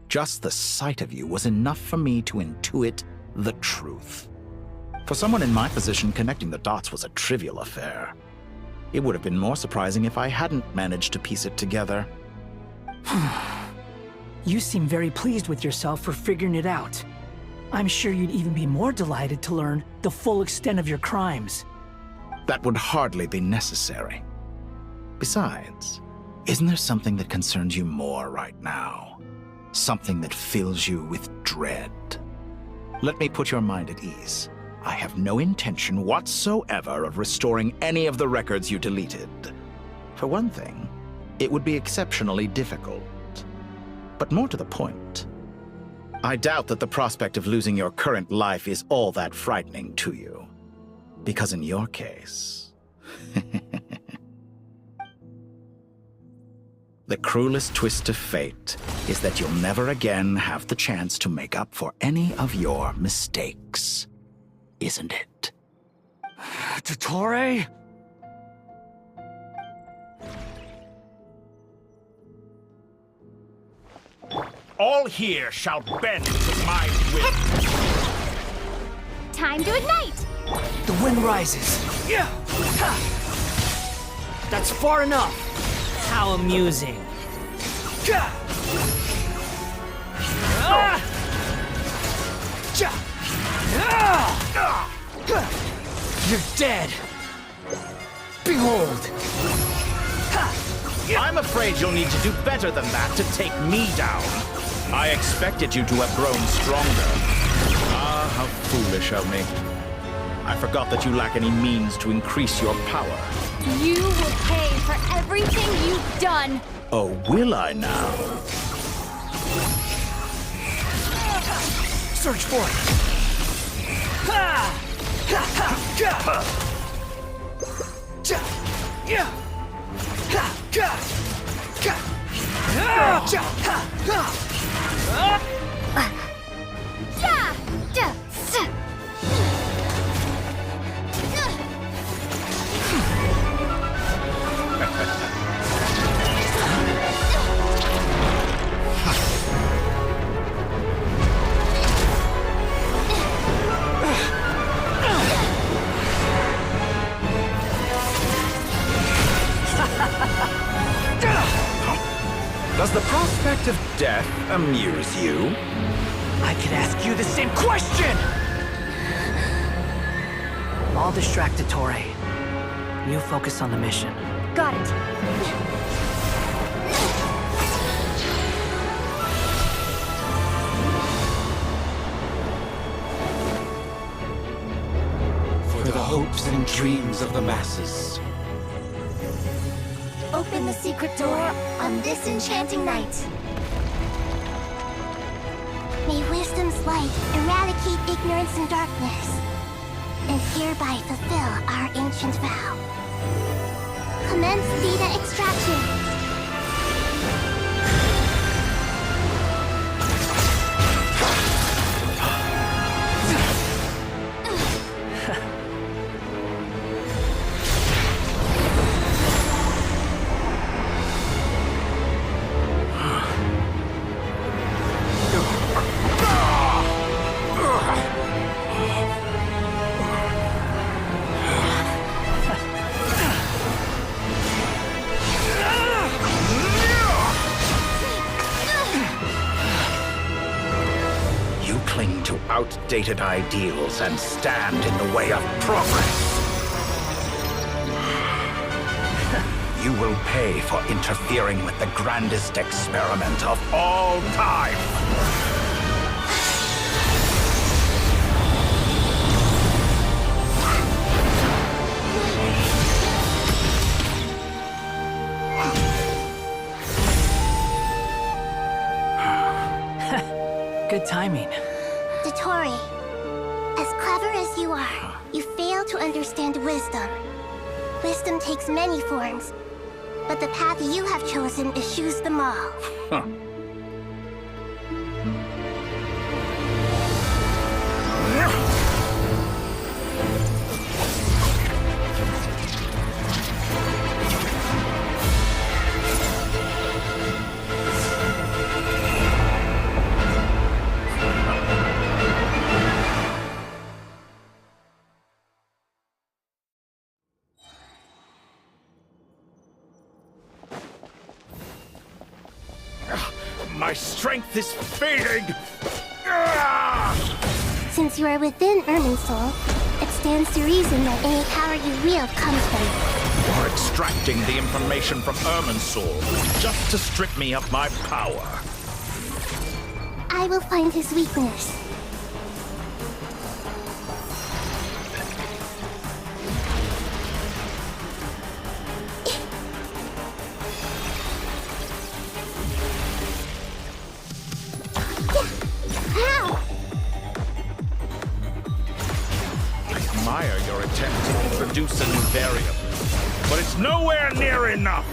Just the sight of you was enough for me to intuit the truth. For someone in my position, connecting the dots was a trivial affair. It would have been more surprising if I hadn't managed to piece it together. You seem very pleased with yourself for figuring it out. I'm sure you'd even be more delighted to learn the full extent of your crimes. That would hardly be necessary. Besides, isn't there something that concerns you more right now? Something that fills you with dread? Let me put your mind at ease. I have no intention whatsoever of restoring any of the records you deleted. For one thing, it would be exceptionally difficult. But more to the point, I doubt that the prospect of losing your current life is all that frightening to you. Because in your case, the cruelest twist of fate is that you'll never again have the chance to make up for any of your mistakes. Isn't it? Dottore? All here shall bend to my will. Time to ignite! The wind rises. Yeah. That's far enough. How amusing. You're dead. Behold. I'm afraid you'll need to do better than that to take me down. I expected you to have grown stronger. Ah, how foolish of me. I forgot that you lack any means to increase your power. You will pay for everything you've done. Oh, will I now? Search for it. Does the prospect of death amuse you? I can ask you the same question! I'll distract Dottore. You focus on the mission. Got it. For the hopes and dreams of the masses. Open the secret door on this enchanting night. May wisdom's light eradicate ignorance and darkness, and hereby fulfill our ancient vow. Commence data extraction. Outdated ideals and stand in the way of progress. You will pay for interfering with the grandest experiment of all time. Good timing. Dottore, as clever as you are, you fail to understand wisdom. Wisdom takes many forms, but the path you have chosen eschews them all. Huh. My strength is fading! Since you are within Irminsul, it stands to reason that any power you wield comes from it. You're extracting the information from Irminsul just to strip me of my power. I will find his weakness. I admire your attempt to introduce a new variable, but it's nowhere near enough.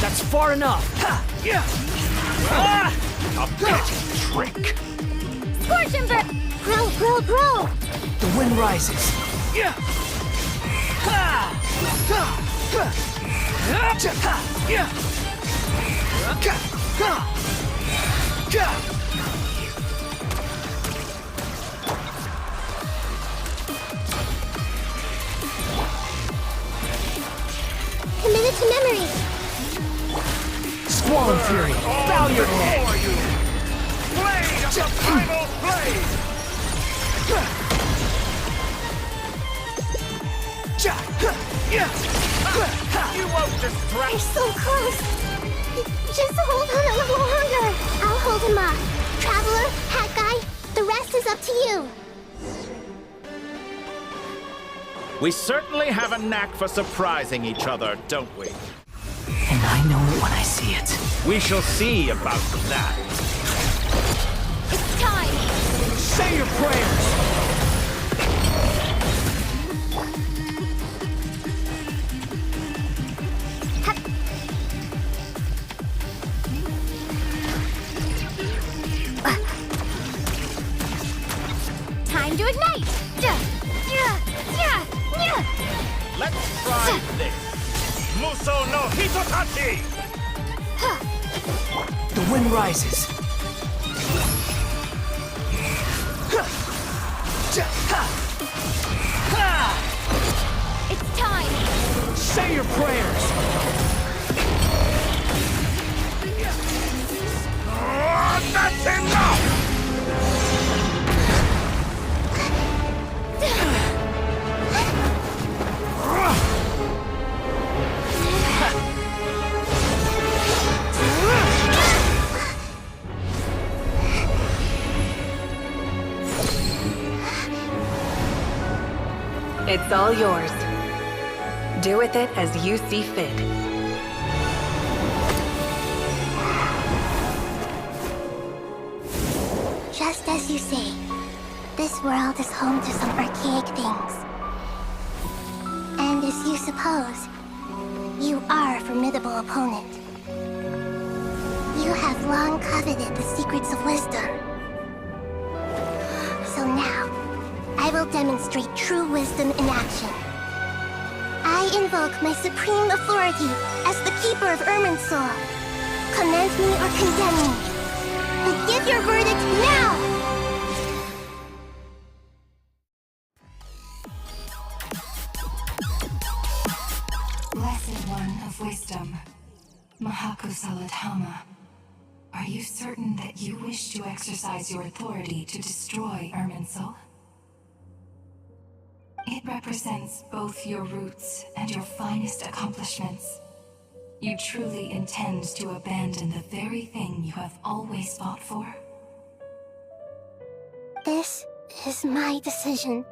That's far enough. A petty trick. Scorch him, grow, grow, grow! The wind rises. Committed to memory. Squall Fury, bow your head. Blade of the primal blade! You won't distract. You're so close. Just hold on a little longer. I'll hold him off. Traveler, Hat Guy, the rest is up to you. We certainly have a knack for surprising each other, don't we? And I know it when I see it. We shall see about that. It's time. Say your prayers. Time to ignite. Let's try this. Muso no Hitotachi! The wind rises. It's time. Say your prayers. That's enough! It's all yours. Do with it as you see fit. Just as you say, this world is home to some archaic things. And as you suppose, you are a formidable opponent. You have long coveted the secrets of wisdom. So now, I will demonstrate true wisdom in action. I invoke my supreme authority as the keeper of Irminsul. Command me or condemn me. But give your verdict now! Blessed One of Wisdom, Mahakusaladhama, are you certain that you wish to exercise your authority to destroy Irminsul? It represents both your roots and your finest accomplishments. You truly intend to abandon the very thing you have always fought for? This is my decision.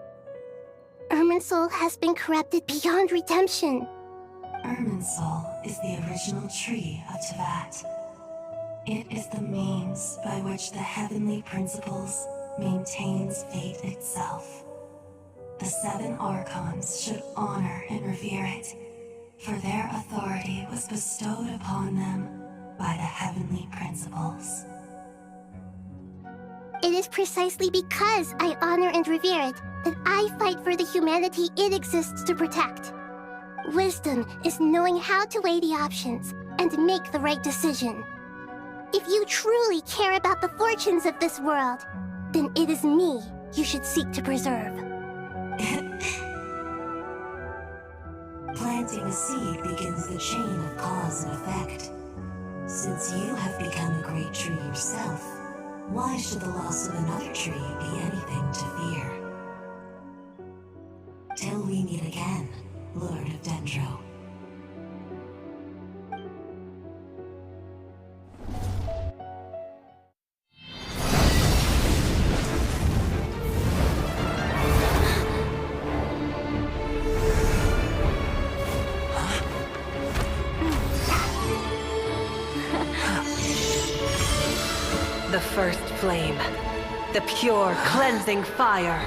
Irminsul has been corrupted beyond redemption. Irminsul is the original tree of Tevat. It is the means by which the heavenly principles maintains fate itself. The 7 Archons should honor and revere it, for their authority was bestowed upon them by the heavenly principles. It is precisely because I honor and revere it that I fight for the humanity it exists to protect. Wisdom is knowing how to weigh the options and make the right decision. If you truly care about the fortunes of this world, then it is me you should seek to preserve. Planting a seed begins the chain of cause and effect. Since you have become a great tree yourself, why should the loss of another tree be anything to fear? Till we meet again, Lord of Dendro. The first flame. The pure, cleansing fire.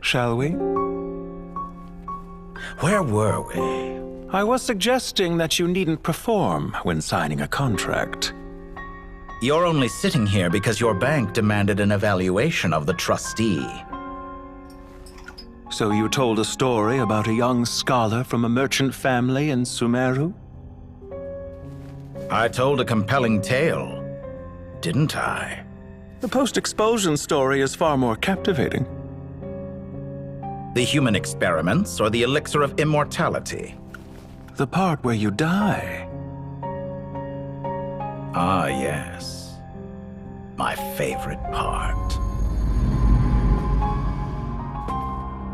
Shall we? Where were we? I was suggesting that you needn't perform when signing a contract. You're only sitting here because your bank demanded an evaluation of the trustee. So you told a story about a young scholar from a merchant family in Sumeru? I told a compelling tale, didn't I? The post-expulsion story is far more captivating. The human experiments or the elixir of immortality? The part where you die. Ah, yes. My favorite part.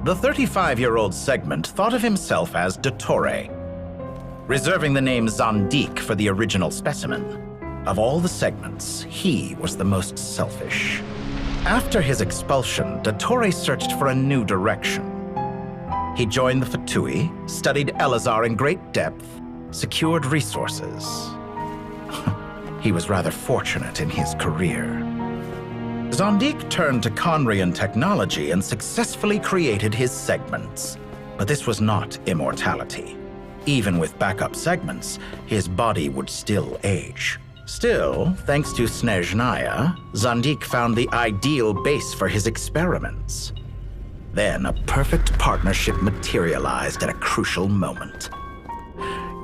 The 35-year-old Segment thought of himself as Dottore, reserving the name Zandik for the original specimen. Of all the Segments, he was the most selfish. After his expulsion, Dottore searched for a new direction. He joined the Fatui, studied Elazar in great depth, secured resources. He was rather fortunate in his career. Zandik turned to Conrian technology and successfully created his segments. But this was not immortality. Even with backup segments, his body would still age. Still, thanks to Snezhnaya, Zandik found the ideal base for his experiments. Then a perfect partnership materialized at a crucial moment.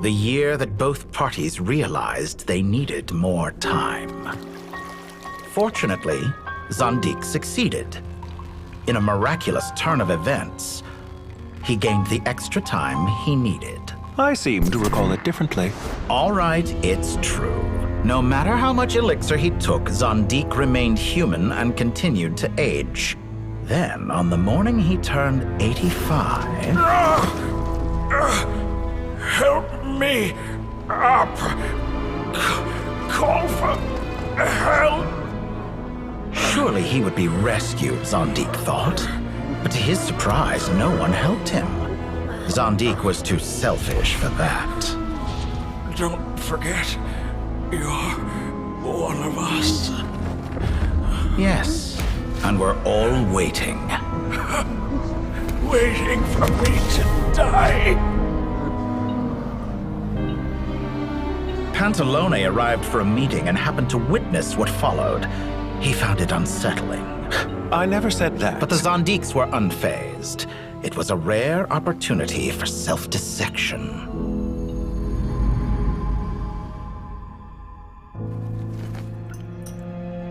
The year that both parties realized they needed more time. Fortunately, Zandik succeeded. In a miraculous turn of events, he gained the extra time he needed. I seem to recall it differently. All right, it's true. No matter how much elixir he took, Zandik remained human and continued to age. Then, on the morning he turned 85... Help me up! Call for help! Surely he would be rescued, Zandik thought. But to his surprise, no one helped him. Zandik was too selfish for that. Don't forget, you're one of us. Yes, and we're all waiting. Waiting for me to die. Pantalone arrived for a meeting and happened to witness what followed. He found it unsettling. I never said that. But the Zandiks were unfazed. It was a rare opportunity for self-dissection.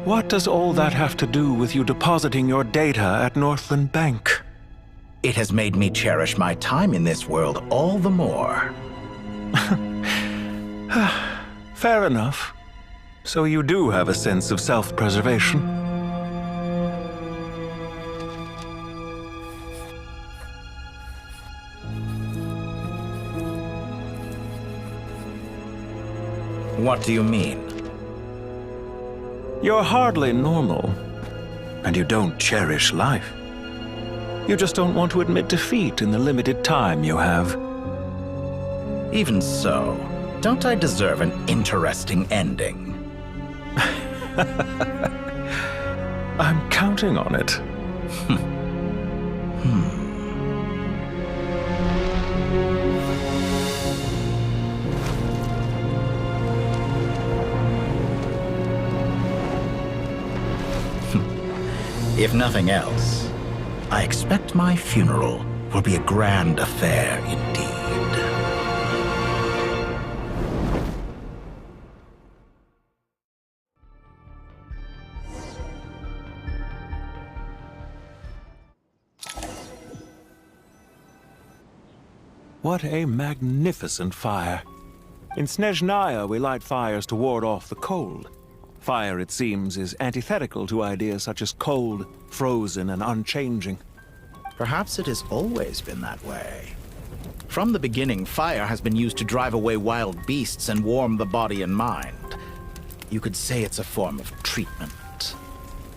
What does all that have to do with you depositing your data at Northland Bank? It has made me cherish my time in this world all the more. Fair enough. So you do have a sense of self-preservation. What do you mean? You're hardly normal, and you don't cherish life. You just don't want to admit defeat in the limited time you have. Even so, don't I deserve an interesting ending? I'm counting on it. If nothing else, I expect my funeral will be a grand affair indeed. What a magnificent fire. In Snezhnaya, we light fires to ward off the cold. Fire, it seems, is antithetical to ideas such as cold, frozen, and unchanging. Perhaps it has always been that way. From the beginning, fire has been used to drive away wild beasts and warm the body and mind. You could say it's a form of treatment.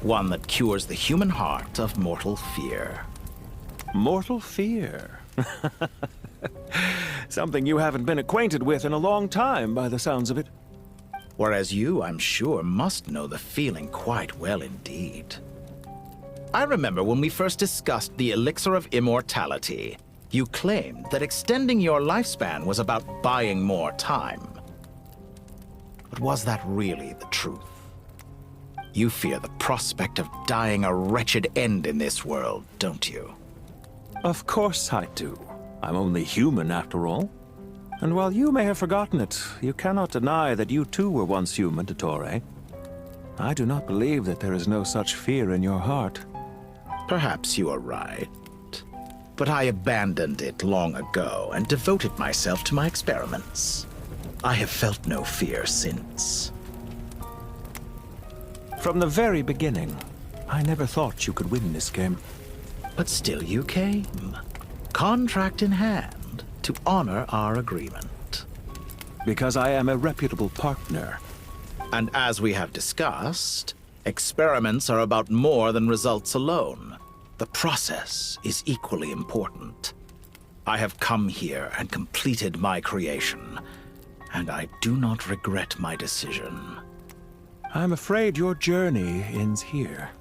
One that cures the human heart of mortal fear. Mortal fear? Something you haven't been acquainted with in a long time, by the sounds of it. Whereas you, I'm sure, must know the feeling quite well indeed. I remember when we first discussed the elixir of immortality, you claimed that extending your lifespan was about buying more time. But was that really the truth? You fear the prospect of dying a wretched end in this world, don't you? Of course I do. I'm only human, after all. And while you may have forgotten it, you cannot deny that you too were once human, Dottore. I do not believe that there is no such fear in your heart. Perhaps you are right. But I abandoned it long ago and devoted myself to my experiments. I have felt no fear since. From the very beginning, I never thought you could win this game. But still you came, contract in hand, to honor our agreement. Because I am a reputable partner. And as we have discussed, experiments are about more than results alone. The process is equally important. I have come here and completed my creation, and I do not regret my decision. I'm afraid your journey ends here.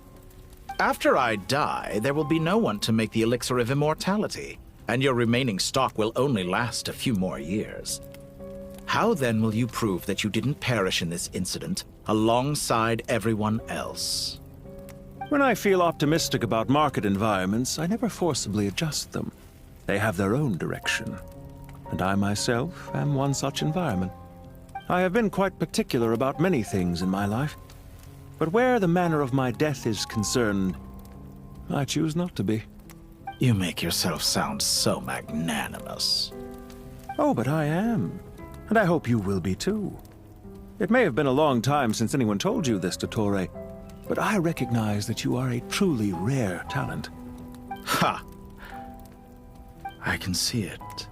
After I die, there will be no one to make the elixir of immortality, and your remaining stock will only last a few more years. How then will you prove that you didn't perish in this incident alongside everyone else? When I feel optimistic about market environments, I never forcibly adjust them. They have their own direction. And I myself am one such environment. I have been quite particular about many things in my life. But where the manner of my death is concerned, I choose not to be. You make yourself sound so magnanimous. Oh, but I am. And I hope you will be too. It may have been a long time since anyone told you this, Dottore, but I recognize that you are a truly rare talent. Ha! I can see it.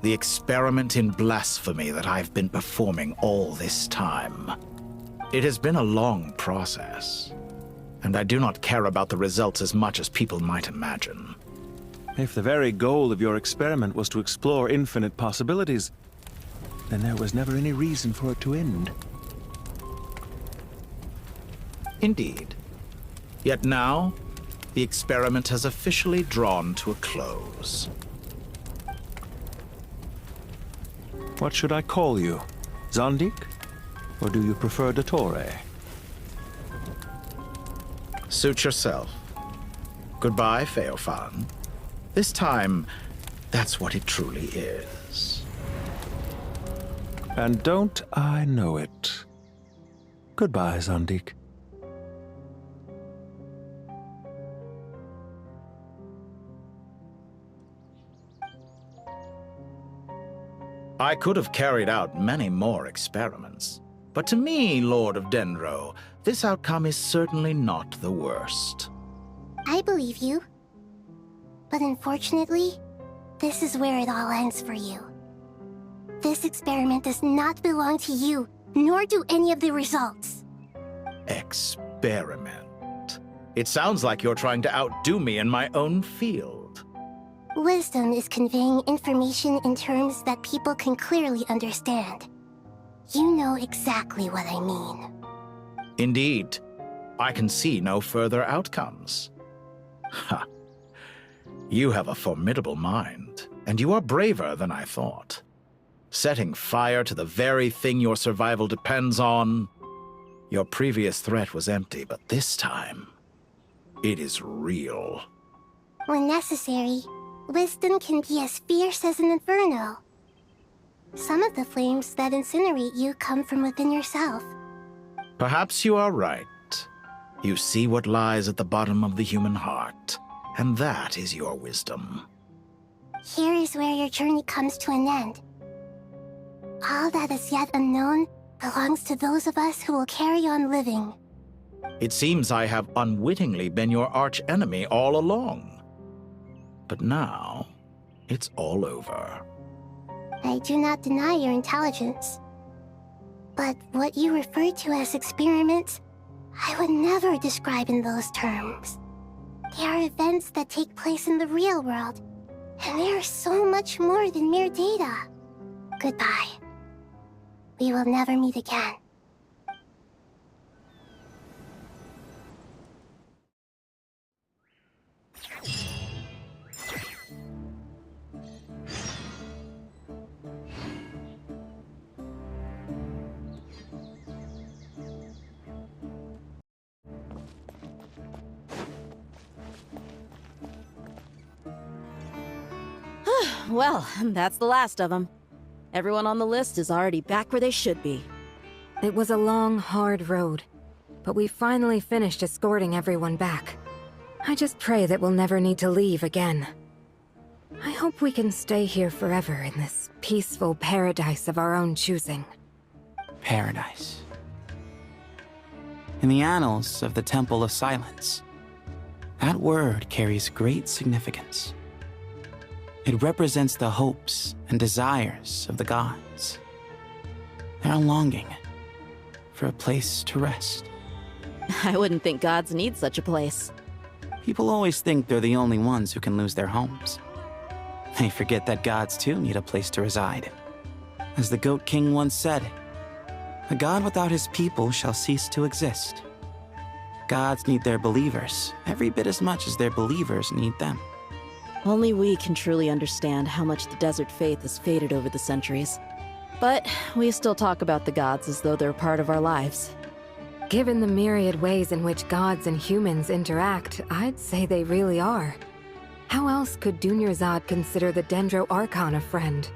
The experiment in blasphemy that I've been performing all this time. It has been a long process, and I do not care about the results as much as people might imagine. If the very goal of your experiment was to explore infinite possibilities, then there was never any reason for it to end. Indeed. Yet now, the experiment has officially drawn to a close. What should I call you? Zandik? Or do you prefer Dottore? Suit yourself. Goodbye, Feofan. This time, that's what it truly is. And don't I know it? Goodbye, Zandik. I could have carried out many more experiments, but to me, Lord of Dendro, this outcome is certainly not the worst. I believe you. But unfortunately, this is where it all ends for you. This experiment does not belong to you, nor do any of the results. Experiment. It sounds like you're trying to outdo me in my own field. Wisdom is conveying information in terms that people can clearly understand. You know exactly what I mean. Indeed. I can see no further outcomes. Ha. You have a formidable mind, and you are braver than I thought. Setting fire to the very thing your survival depends on. Your previous threat was empty, but this time, it is real. When necessary, wisdom can be as fierce as an inferno. Some of the flames that incinerate you come from within yourself. Perhaps you are right. You see what lies at the bottom of the human heart, and that is your wisdom. Here is where your journey comes to an end. All that is yet unknown belongs to those of us who will carry on living. It seems I have unwittingly been your arch-enemy all along. But now, it's all over. I do not deny your intelligence. But what you refer to as experiments, I would never describe in those terms. They are events that take place in the real world, and they are so much more than mere data. Goodbye. We will never meet again. Well, that's the last of them. Everyone on the list is already back where they should be. It was a long, hard road, but we finally finished escorting everyone back. I just pray that we'll never need to leave again. I hope we can stay here forever in this peaceful paradise of our own choosing. Paradise. In the annals of the Temple of Silence, that word carries great significance. It represents the hopes and desires of the gods. Their longing for a place to rest. I wouldn't think gods need such a place. People always think they're the only ones who can lose their homes. They forget that gods too need a place to reside. As the Goat King once said, "A god without his people shall cease to exist." Gods need their believers every bit as much as their believers need them. Only we can truly understand how much the desert faith has faded over the centuries. But we still talk about the gods as though they're part of our lives. Given the myriad ways in which gods and humans interact, I'd say they really are. How else could Dunyarzad consider the Dendro Archon a friend?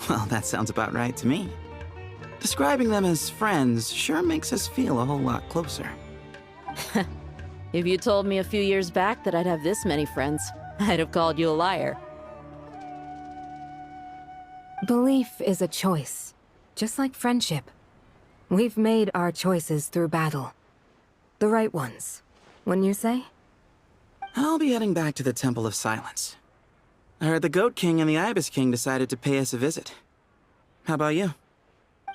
Well, that sounds about right to me. Describing them as friends sure makes us feel a whole lot closer. If you told me a few years back that I'd have this many friends, I'd have called you a liar. Belief is a choice, just like friendship. We've made our choices through battle. The right ones, wouldn't you say? I'll be heading back to the Temple of Silence. I heard the Goat King and the Ibis King decided to pay us a visit. How about you?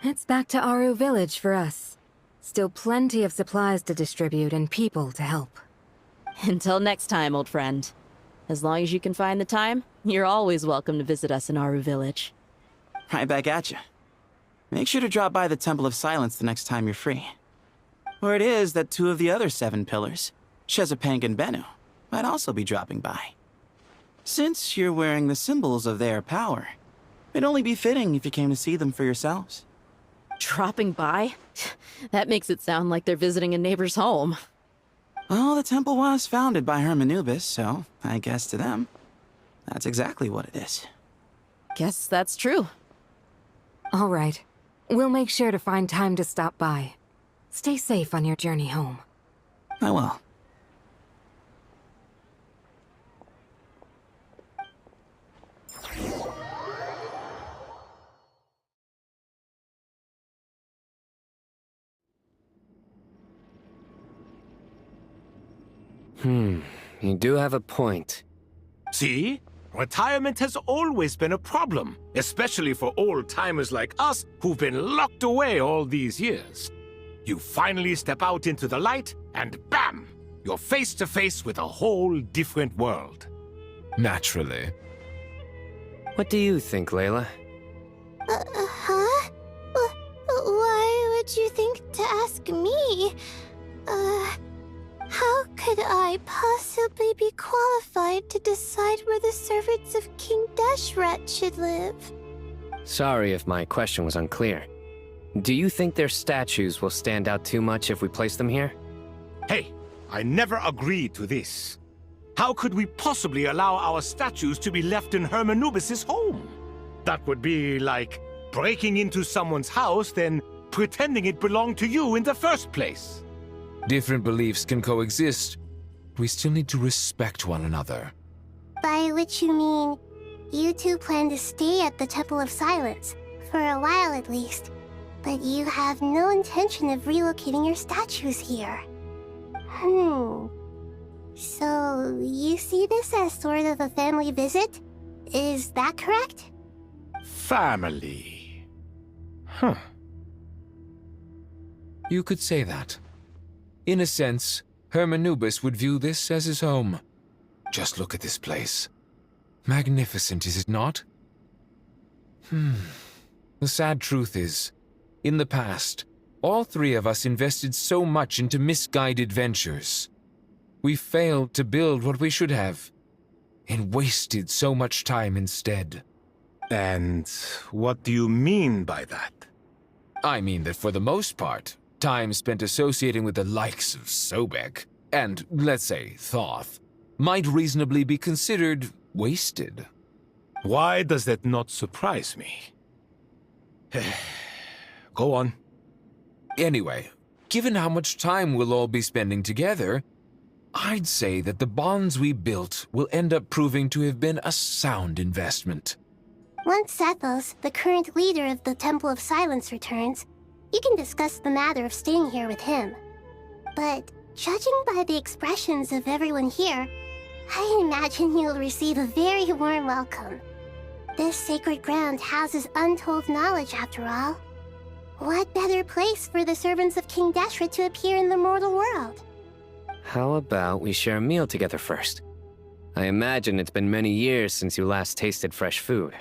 It's back to Aru Village for us. Still plenty of supplies to distribute and people to help. Until next time, old friend. As long as you can find the time, you're always welcome to visit us in Aru Village. Right back at you. Make sure to drop by the Temple of Silence the next time you're free. Word is that 2 of the other 7 pillars, Shezapang and Bennu, might also be dropping by. Since you're wearing the symbols of their power, it'd only be fitting if you came to see them for yourselves. Dropping by? That makes it sound like they're visiting a neighbor's home. Well, the temple was founded by Hermanubis, so I guess to them, that's exactly what it is. Guess that's true. All right. We'll make sure to find time to stop by. Stay safe on your journey home. I will. You do have a point. See? Retirement has always been a problem, especially for old-timers like us who've been locked away all these years. You finally step out into the light, and bam! You're face to face with a whole different world. Naturally. What do you think, Layla? Huh? Why would you think to ask me? How could I possibly be qualified to decide where the servants of King Deshret should live? Sorry if my question was unclear. Do you think their statues will stand out too much if we place them here? Hey, I never agreed to this. How could we possibly allow our statues to be left in Hermanubis' home? That would be like breaking into someone's house, then pretending it belonged to you in the first place. Different beliefs can coexist. We still need to respect one another. By which you mean, you two plan to stay at the Temple of Silence, for a while at least, but you have no intention of relocating your statues here. So, you see this as sort of a family visit? Is that correct? Family. Huh. You could say that. In a sense, Hermanubis would view this as his home. Just look at this place. Magnificent, is it not? The sad truth is, in the past, all three of us invested so much into misguided ventures. We failed to build what we should have, and wasted so much time instead. And what do you mean by that? I mean that for the most part, time spent associating with the likes of Sobek, and, let's say, Thoth, might reasonably be considered wasted. Why does that not surprise me? Go on. Anyway, given how much time we'll all be spending together, I'd say that the bonds we built will end up proving to have been a sound investment. Once Sethos, the current leader of the Temple of Silence, returns, you can discuss the matter of staying here with him. But judging by the expressions of everyone here, I imagine you'll receive a very warm welcome. This sacred ground houses untold knowledge, after all. What better place for the servants of King Deshret to appear in the mortal world? How about we share a meal together first? I imagine it's been many years since you last tasted fresh food.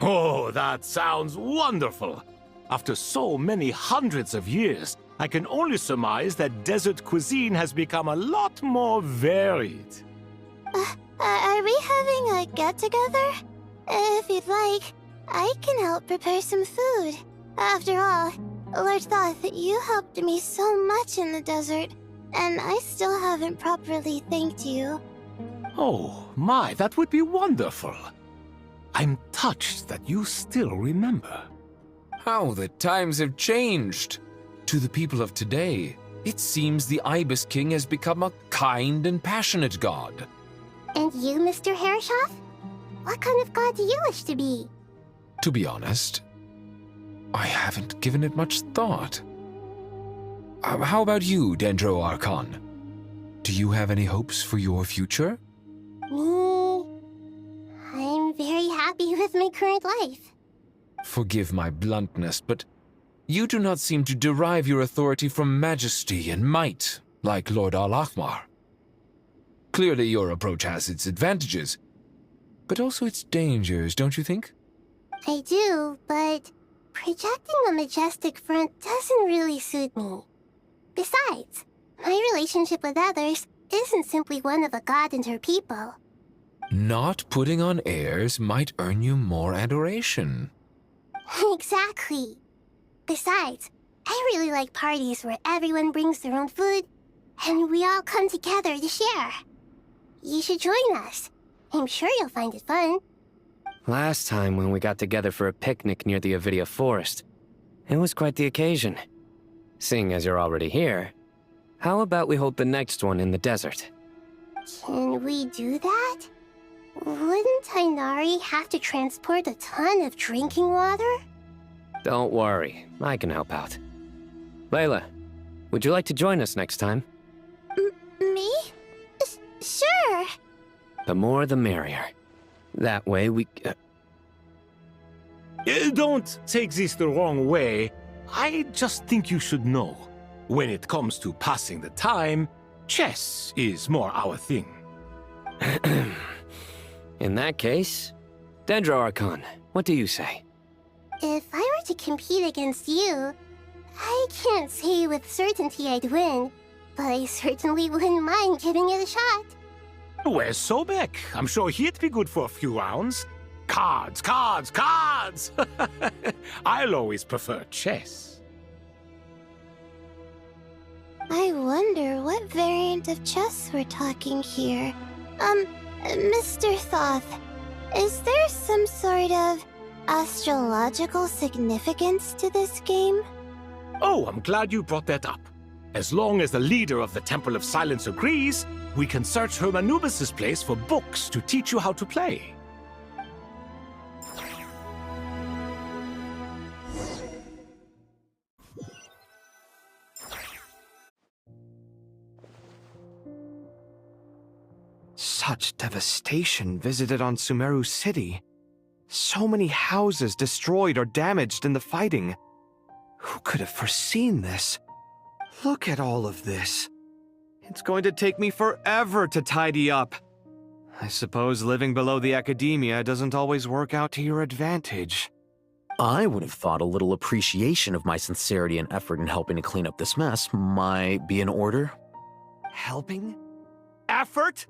Oh, that sounds wonderful! After so many hundreds of years, I can only surmise that desert cuisine has become a lot more varied. Are we having a get-together? If you'd like, I can help prepare some food. After all, Lord Thoth, you helped me so much in the desert, and I still haven't properly thanked you. Oh, my, that would be wonderful. I'm touched that you still remember. How the times have changed! To the people of today, it seems the Ibis King has become a kind and passionate god. And you, Mr. Herreshoff? What kind of god do you wish to be? To be honest, I haven't given it much thought. How about you, Dendro Archon? Do you have any hopes for your future? Me? I'm very happy with my current life. Forgive my bluntness, but you do not seem to derive your authority from majesty and might, like Lord Al-Ahmar. Clearly your approach has its advantages, but also its dangers, don't you think? I do, but projecting a majestic front doesn't really suit me. Besides, my relationship with others isn't simply one of a god and her people. Not putting on airs might earn you more adoration. Exactly. Besides, I really like parties where everyone brings their own food, and we all come together to share. You should join us. I'm sure you'll find it fun. Last time when we got together for a picnic near the Avidia Forest, it was quite the occasion. Seeing as you're already here, how about we hold the next one in the desert? Can we do that? Wouldn't Tainari have to transport a ton of drinking water? Don't worry, I can help out. Layla, would you like to join us next time? Me? Sure. The more the merrier. That way we... Don't take this the wrong way. I just think you should know. When it comes to passing the time, chess is more our thing. In that case, Dendro Archon, what do you say? If I were to compete against you, I can't say with certainty I'd win, but I certainly wouldn't mind giving it a shot. Where's Sobek? I'm sure he'd be good for a few rounds. Cards, cards, cards! I'll always prefer chess. I wonder what variant of chess we're talking here. Mr. Thoth, is there some sort of astrological significance to this game? Oh, I'm glad you brought that up. As long as the leader of the Temple of Silence agrees, we can search Hermanubis' place for books to teach you how to play. Such devastation visited on Sumeru City. So many houses destroyed or damaged in the fighting. Who could have foreseen this? Look at all of this. It's going to take me forever to tidy up. I suppose living below the academia doesn't always work out to your advantage. I would have thought a little appreciation of my sincerity and effort in helping to clean up this mess might be in order. Helping? Effort?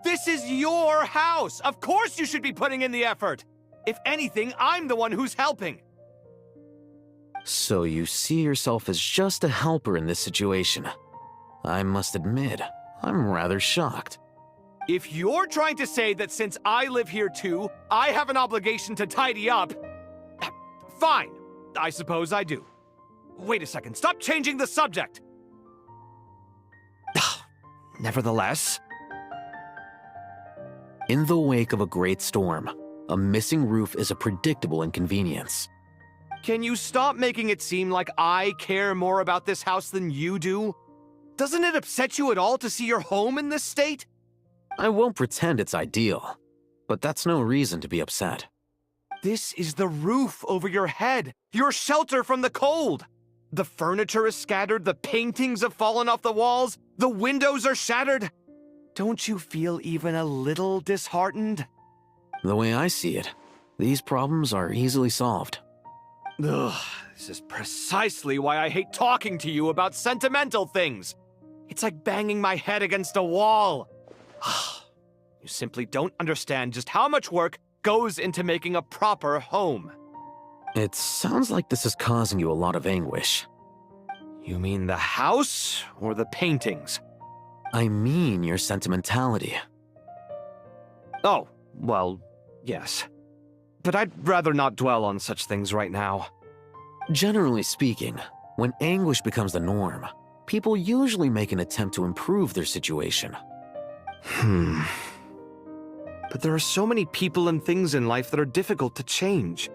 This is your house! Of course you should be putting in the effort! If anything, I'm the one who's helping! So you see yourself as just a helper in this situation. I must admit, I'm rather shocked. If you're trying to say that since I live here too, I have an obligation to tidy up, fine, I suppose I do. Wait a second, stop changing the subject! Nevertheless... In the wake of a great storm, a missing roof is a predictable inconvenience. Can you stop making it seem like I care more about this house than you do? Doesn't it upset you at all to see your home in this state? I won't pretend it's ideal, but that's no reason to be upset. This is the roof over your head, your shelter from the cold. The furniture is scattered, the paintings have fallen off the walls, the windows are shattered. Don't you feel even a little disheartened? The way I see it, these problems are easily solved. Ugh, this is precisely why I hate talking to you about sentimental things. It's like banging my head against a wall. You simply don't understand just how much work goes into making a proper home. It sounds like this is causing you a lot of anguish. You mean the house or the paintings? I mean your sentimentality. Oh, well, yes. But I'd rather not dwell on such things right now. Generally speaking, when anguish becomes the norm, people usually make an attempt to improve their situation. But there are so many people and things in life that are difficult to change.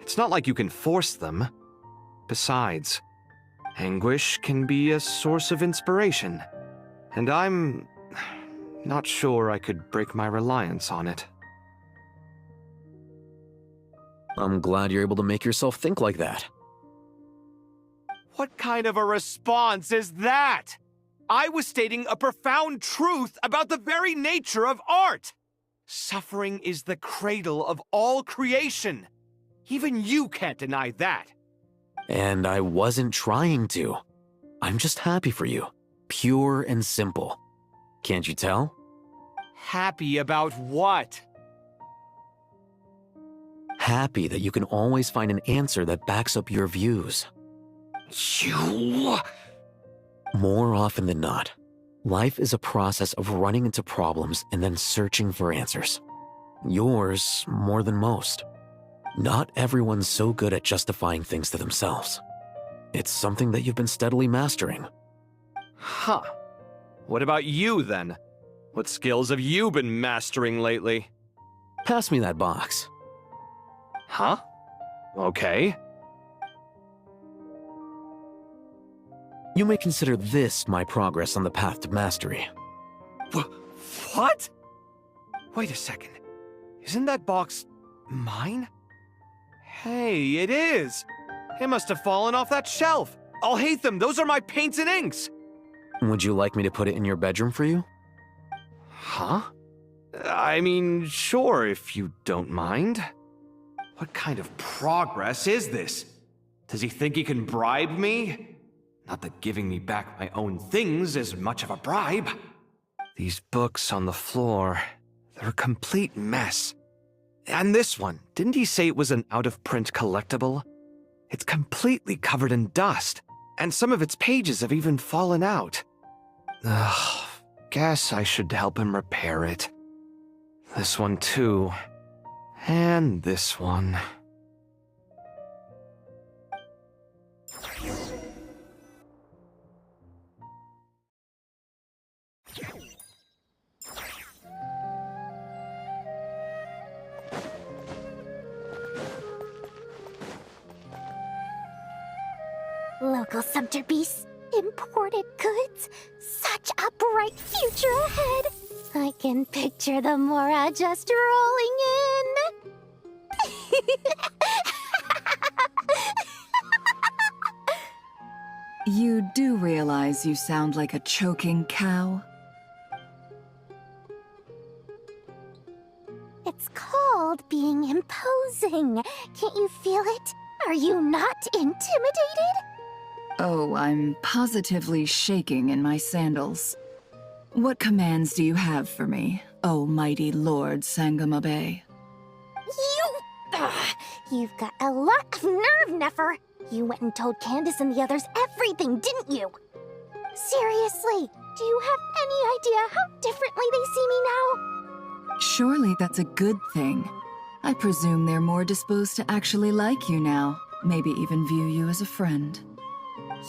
It's not like you can force them. Besides, anguish can be a source of inspiration. And I'm not sure I could break my reliance on it. I'm glad you're able to make yourself think like that. What kind of a response is that? I was stating a profound truth about the very nature of art. Suffering is the cradle of all creation. Even you can't deny that. And I wasn't trying to. I'm just happy for you. Pure and simple. Can't you tell? Happy about what? Happy that you can always find an answer that backs up your views. You... More often than not, life is a process of running into problems and then searching for answers. Yours more than most. Not everyone's so good at justifying things to themselves. It's something that you've been steadily mastering. Huh. What about you, then? What skills have you been mastering lately? Pass me that box. Huh? Okay. You may consider this my progress on the path to mastery. What? Wait a second. Isn't that box mine? Hey, it is! It must have fallen off that shelf! I'll hate them! Those are my paints and inks! Would you like me to put it in your bedroom for you? Huh? I mean, sure, if you don't mind. What kind of progress is this? Does he think he can bribe me? Not that giving me back my own things is much of a bribe. These books on the floor, they're a complete mess. And this one, didn't he say it was an out-of-print collectible? It's completely covered in dust, and some of its pages have even fallen out. Ugh, guess I should help him repair it. This one too. And this one. Local sumpter beasts, imported goods, such a bright future ahead. I can picture the Mora just rolling in. You do realize you sound like a choking cow? It's called being imposing. Can't you feel it? Are you not intimidated? Oh, I'm positively shaking in my sandals. What commands do you have for me, oh mighty Lord Sangama Bay? You've got a lot of nerve, Nefer. You went and told Candace and the others everything, didn't you? Seriously, do you have any idea how differently they see me now? Surely that's a good thing. I presume they're more disposed to actually like you now, maybe even view you as a friend.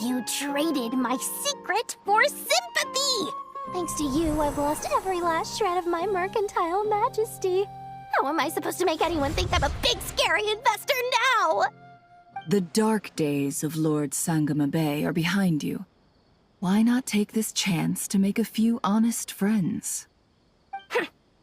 You traded my secret for sympathy! Thanks to you, I've lost every last shred of my mercantile majesty. How am I supposed to make anyone think I'm a big, scary investor now? The dark days of Lord Sangama Bay are behind you. Why not take this chance to make a few honest friends?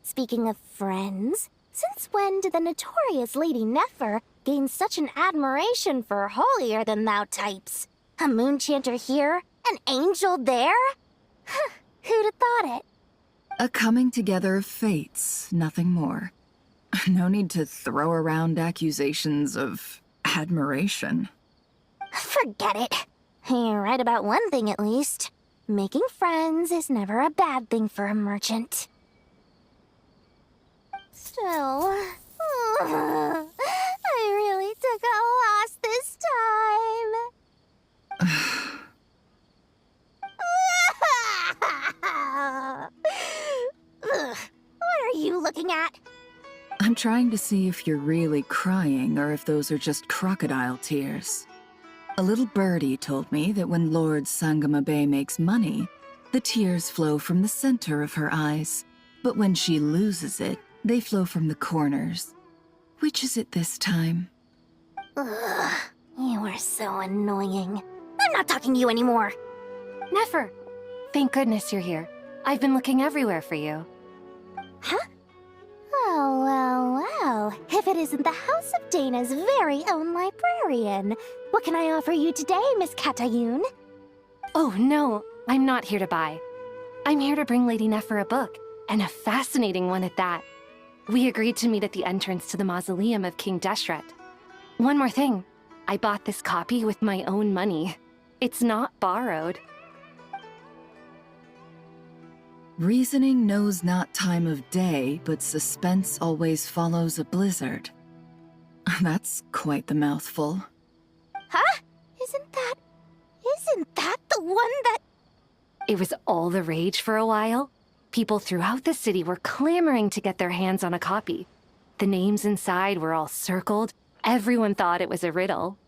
Speaking of friends, since when did the notorious Lady Nefer gain such an admiration for holier-than-thou types? A moon chanter here, an angel there? Who'd have thought it? A coming together of fates, nothing more. No need to throw around accusations of admiration. Forget it. You're right about one thing at least. Making friends is never a bad thing for a merchant. Still, I really took a loss this time. What are you looking at? I'm trying to see if you're really crying or if those are just crocodile tears. A little birdie told me that when Lord Sangama Bay makes money, the tears flow from the center of her eyes. But when she loses it, they flow from the corners. Which is it this time? Ugh, you are so annoying. I'm not talking to you anymore. Nefer, thank goodness you're here. I've been looking everywhere for you. Huh? Well. If it isn't the House of Dana's very own librarian. What can I offer you today, Miss Katayun? Oh, no. I'm not here to buy. I'm here to bring Lady Nefer a book, and a fascinating one at that. We agreed to meet at the entrance to the mausoleum of King Deshret. One more thing. I bought this copy with my own money. It's not borrowed. Reasoning knows not time of day, but suspense always follows a blizzard. That's quite the mouthful. Huh? Isn't that the one that... It was all the rage for a while. People throughout the city were clamoring to get their hands on a copy. The names inside were all circled. Everyone thought it was a riddle.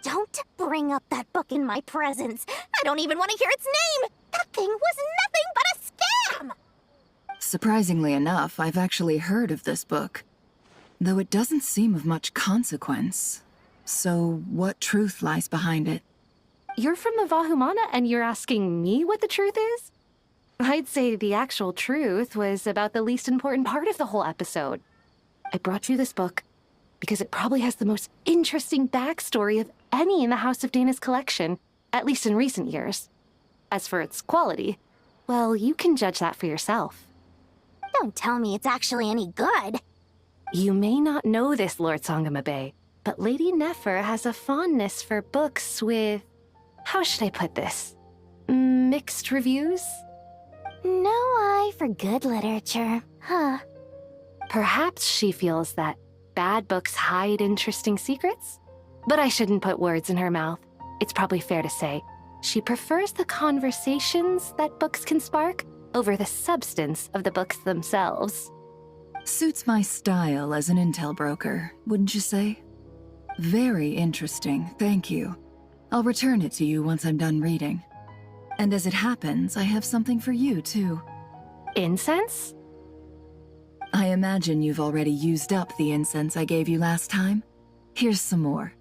Don't bring up that book in my presence. I don't even want to hear its name. That thing was nothing but a scam! Surprisingly enough, I've actually heard of this book. Though it doesn't seem of much consequence. So, what truth lies behind it? You're from the Vahumana and you're asking me what the truth is? I'd say the actual truth was about the least important part of the whole episode. I brought you this book because it probably has the most interesting backstory of any in the House of Dana's collection, at least in recent years. As for its quality, well, you can judge that for yourself. Don't tell me it's actually any good. You may not know this, Lord Sangamabe, but Lady Nefer has a fondness for books with... how should I put this? Mixed reviews? No eye for good literature, huh? Perhaps she feels that bad books hide interesting secrets? But I shouldn't put words in her mouth. It's probably fair to say she prefers the conversations that books can spark over the substance of the books themselves. Suits my style as an intel broker, wouldn't you say? Very interesting, thank you. I'll return it to you once I'm done reading. And as it happens, I have something for you, too. Incense? I imagine you've already used up the incense I gave you last time. Here's some more.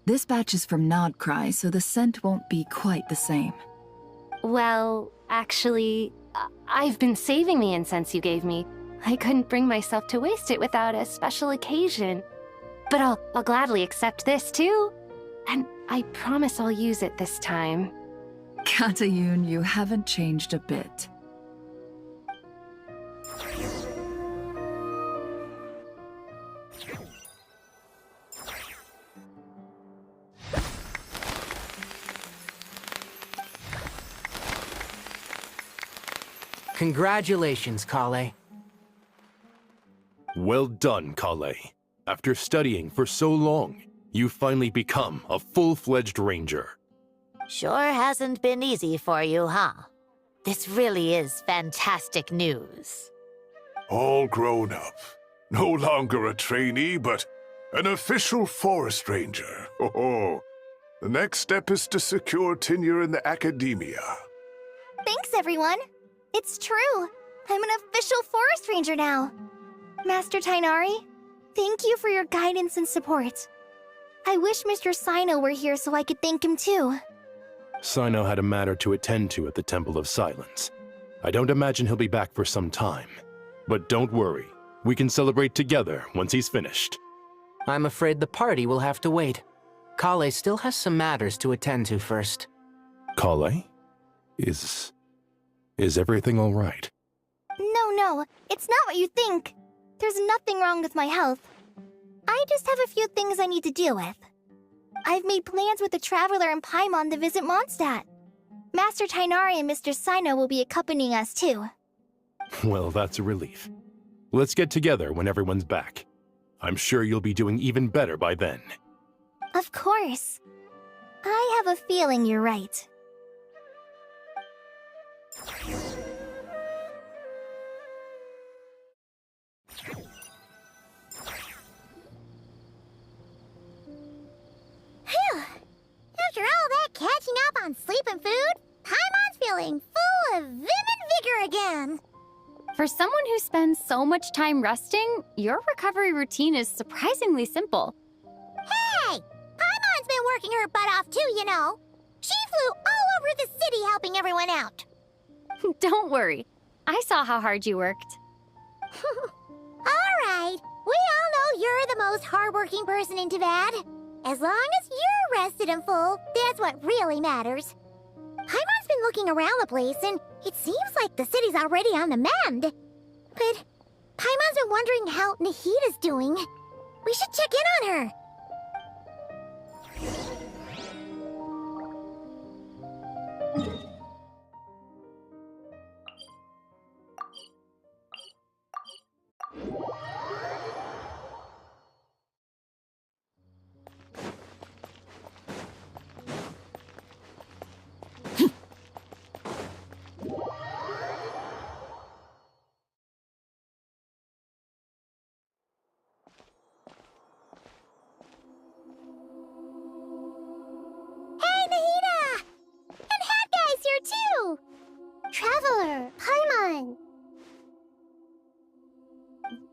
This batch is from Nodcry, so the scent won't be quite the same. Well, actually, I've been saving the incense you gave me. I couldn't bring myself to waste it without a special occasion. But I'll gladly accept this, too. And I promise I'll use it this time. Katayun, you haven't changed a bit. Congratulations, Kale. Well done, Kale. After studying for so long, you finally become a full-fledged ranger. Sure hasn't been easy for you, huh? This really is fantastic news. All grown up. No longer a trainee, but an official forest ranger. Oh, the next step is to secure tenure in the academia. Thanks, everyone. It's true. I'm an official forest ranger now. Master Tainari, thank you for your guidance and support. I wish Mr. Sino were here so I could thank him too. Sino had a matter to attend to at the Temple of Silence. I don't imagine he'll be back for some time. But don't worry, we can celebrate together once he's finished. I'm afraid the party will have to wait. Kale still has some matters to attend to first. Kale? Is everything all right? No, it's not what you think. There's nothing wrong with my health. I just have a few things I need to deal with. I've made plans with the Traveler and Paimon to visit Mondstadt. Master Tainari and Mr. Sino will be accompanying us too. Well, that's a relief. Let's get together when everyone's back. I'm sure you'll be doing even better by then. Of course. I have a feeling you're right. Phew! After all that catching up on sleep and food, Paimon's feeling full of vim and vigor again. For someone who spends so much time resting, your recovery routine is surprisingly simple. Hey! Paimon's been working her butt off too, you know. She flew all over the city helping everyone out. Don't worry. I saw how hard you worked. All right. We all know you're the most hardworking person in Tavad. As long as you're rested and full, that's what really matters. Paimon's been looking around the place, and it seems like the city's already on the mend. But Paimon's been wondering how Nahida's doing. We should check in on her. Traveler, Paimon!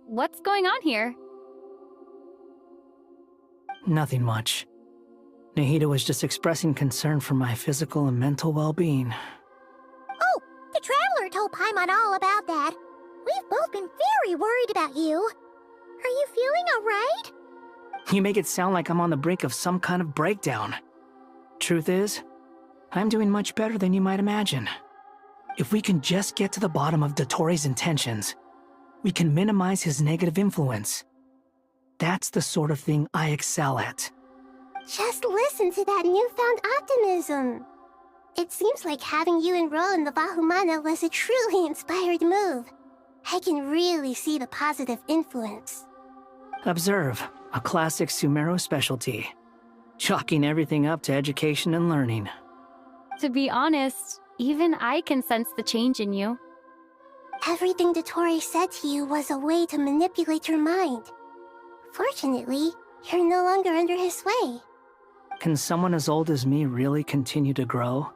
What's going on here? Nothing much. Nahida was just expressing concern for my physical and mental well-being. Oh, the Traveler told Paimon all about that. We've both been very worried about you. Are you feeling alright? You make it sound like I'm on the brink of some kind of breakdown. Truth is, I'm doing much better than you might imagine. If we can just get to the bottom of Dottoro's intentions, we can minimize his negative influence. That's the sort of thing I excel at. Just listen to that newfound optimism. It seems like having you enroll in the Vahumana was a truly inspired move. I can really see the positive influence. Observe, a classic Sumeru specialty. Chalking everything up to education and learning. To be honest, even I can sense the change in you. Everything Dottore said to you was a way to manipulate your mind. Fortunately, you're no longer under his sway. Can someone as old as me really continue to grow?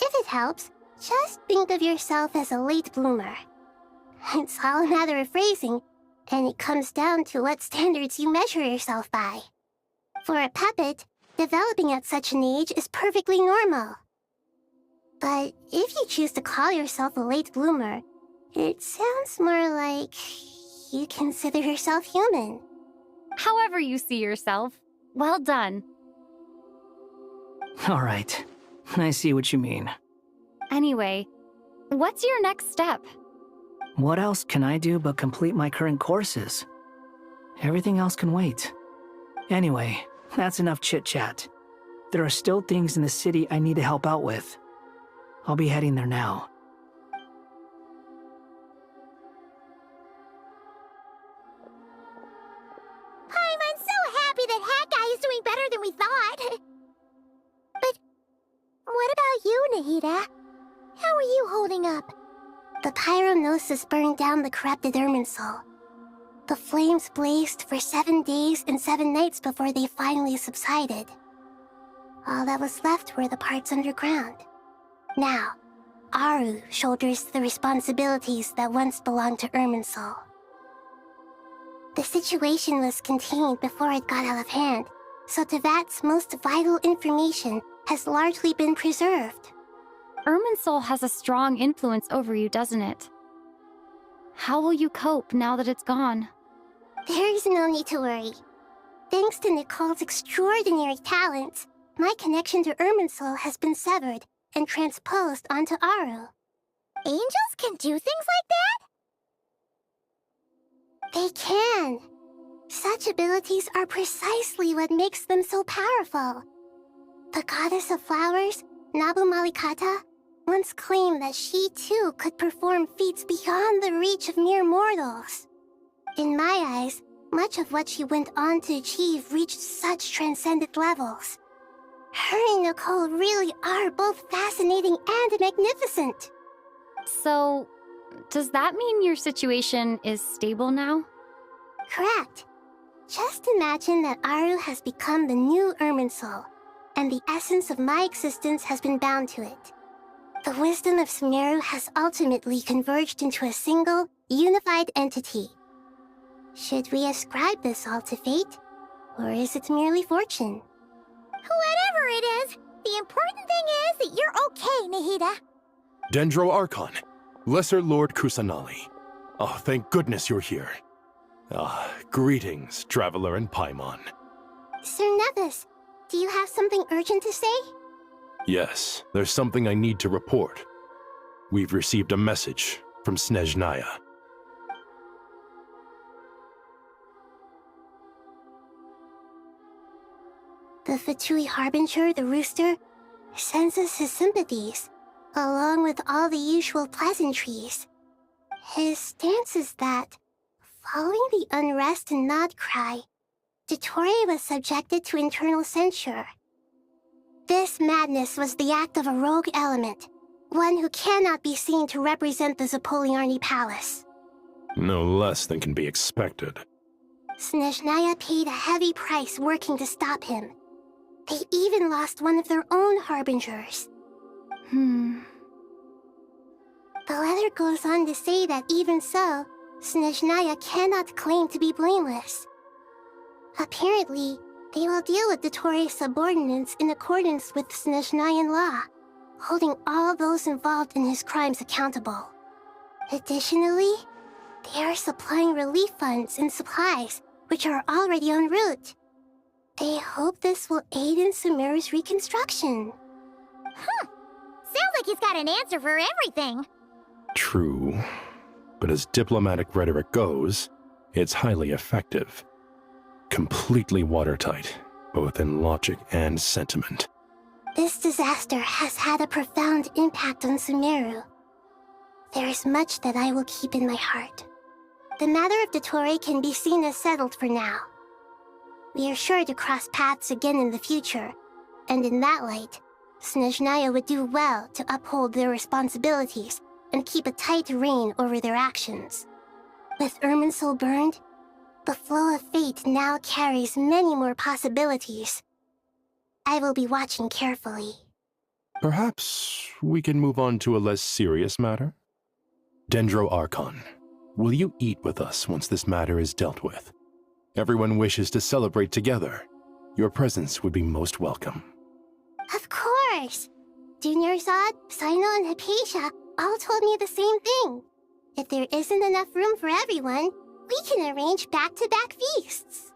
If it helps, just think of yourself as a late bloomer. It's all a matter of phrasing, and it comes down to what standards you measure yourself by. For a puppet, developing at such an age is perfectly normal. But if you choose to call yourself a late bloomer, it sounds more like you consider yourself human. However you see yourself, well done. All right, I see what you mean. Anyway, what's your next step? What else can I do but complete my current courses? Everything else can wait. Anyway, that's enough chit-chat. There are still things in the city I need to help out with. I'll be heading there now. I'm so happy that Hat Guy is doing better than we thought. But what about you, Nahida? How are you holding up? The pyronosis burned down the corrupted Irminsul. The flames blazed for 7 days and 7 nights before they finally subsided. All that was left were the parts underground. Now, Aru shoulders the responsibilities that once belonged to Irminsul. The situation was contained before it got out of hand, so Tevat's most vital information has largely been preserved. Irminsul has a strong influence over you, doesn't it? How will you cope now that it's gone? There is no need to worry. Thanks to Nicole's extraordinary talents, my connection to Irminsul has been severed and transposed onto Aru. Angels can do things like that? They can. Such abilities are precisely what makes them so powerful. The goddess of flowers, Nabu Malikata, once claimed that she too could perform feats beyond the reach of mere mortals. In my eyes, much of what she went on to achieve reached such transcendent levels. Her and Nicole really are both fascinating and magnificent. So, does that mean your situation is stable now? Correct. Just imagine that Aru has become the new Irminsul, and the essence of my existence has been bound to it. The wisdom of Sumeru has ultimately converged into a single, unified entity. Should we ascribe this all to fate, or is it merely fortune? Whatever it is, the important thing is that you're okay, Nahida. Dendro Archon, Lesser Lord Kusanali. Oh, thank goodness you're here. Greetings, Traveler and Paimon. Sir Nevis, do you have something urgent to say? Yes, there's something I need to report. We've received a message from Snezhnaya. The Fatui Harbinger, the Rooster, sends us his sympathies, along with all the usual pleasantries. His stance is that, following the unrest and Nod Cry, Dottore was subjected to internal censure. This madness was the act of a rogue element, one who cannot be seen to represent the Zapoliarni Palace. No less than can be expected. Snezhnaya paid a heavy price working to stop him. They even lost one of their own harbingers. The letter goes on to say that even so, Snezhnaya cannot claim to be blameless. Apparently, they will deal with Dottore's subordinates in accordance with Snezhnayan law, holding all those involved in his crimes accountable. Additionally, They are supplying relief funds and supplies, which are already en route. They hope this will aid in Sumeru's reconstruction. Sounds like he's got an answer for everything. True. But as diplomatic rhetoric goes, it's highly effective. Completely watertight, both in logic and sentiment. This disaster has had a profound impact on Sumeru. There is much that I will keep in my heart. The matter of Dottore can be seen as settled for now. We are sure to cross paths again in the future, and in that light, Snezhnaya would do well to uphold their responsibilities and keep a tight rein over their actions. With Irminsul burned, the flow of fate now carries many more possibilities. I will be watching carefully. Perhaps we can move on to a less serious matter? Dendro Archon, will you eat with us once this matter is dealt with? Everyone wishes to celebrate together. Your presence would be most welcome. Of course! Junior Zod, Sino, and Hypatia all told me the same thing. If there isn't enough room for everyone, we can arrange back-to-back feasts.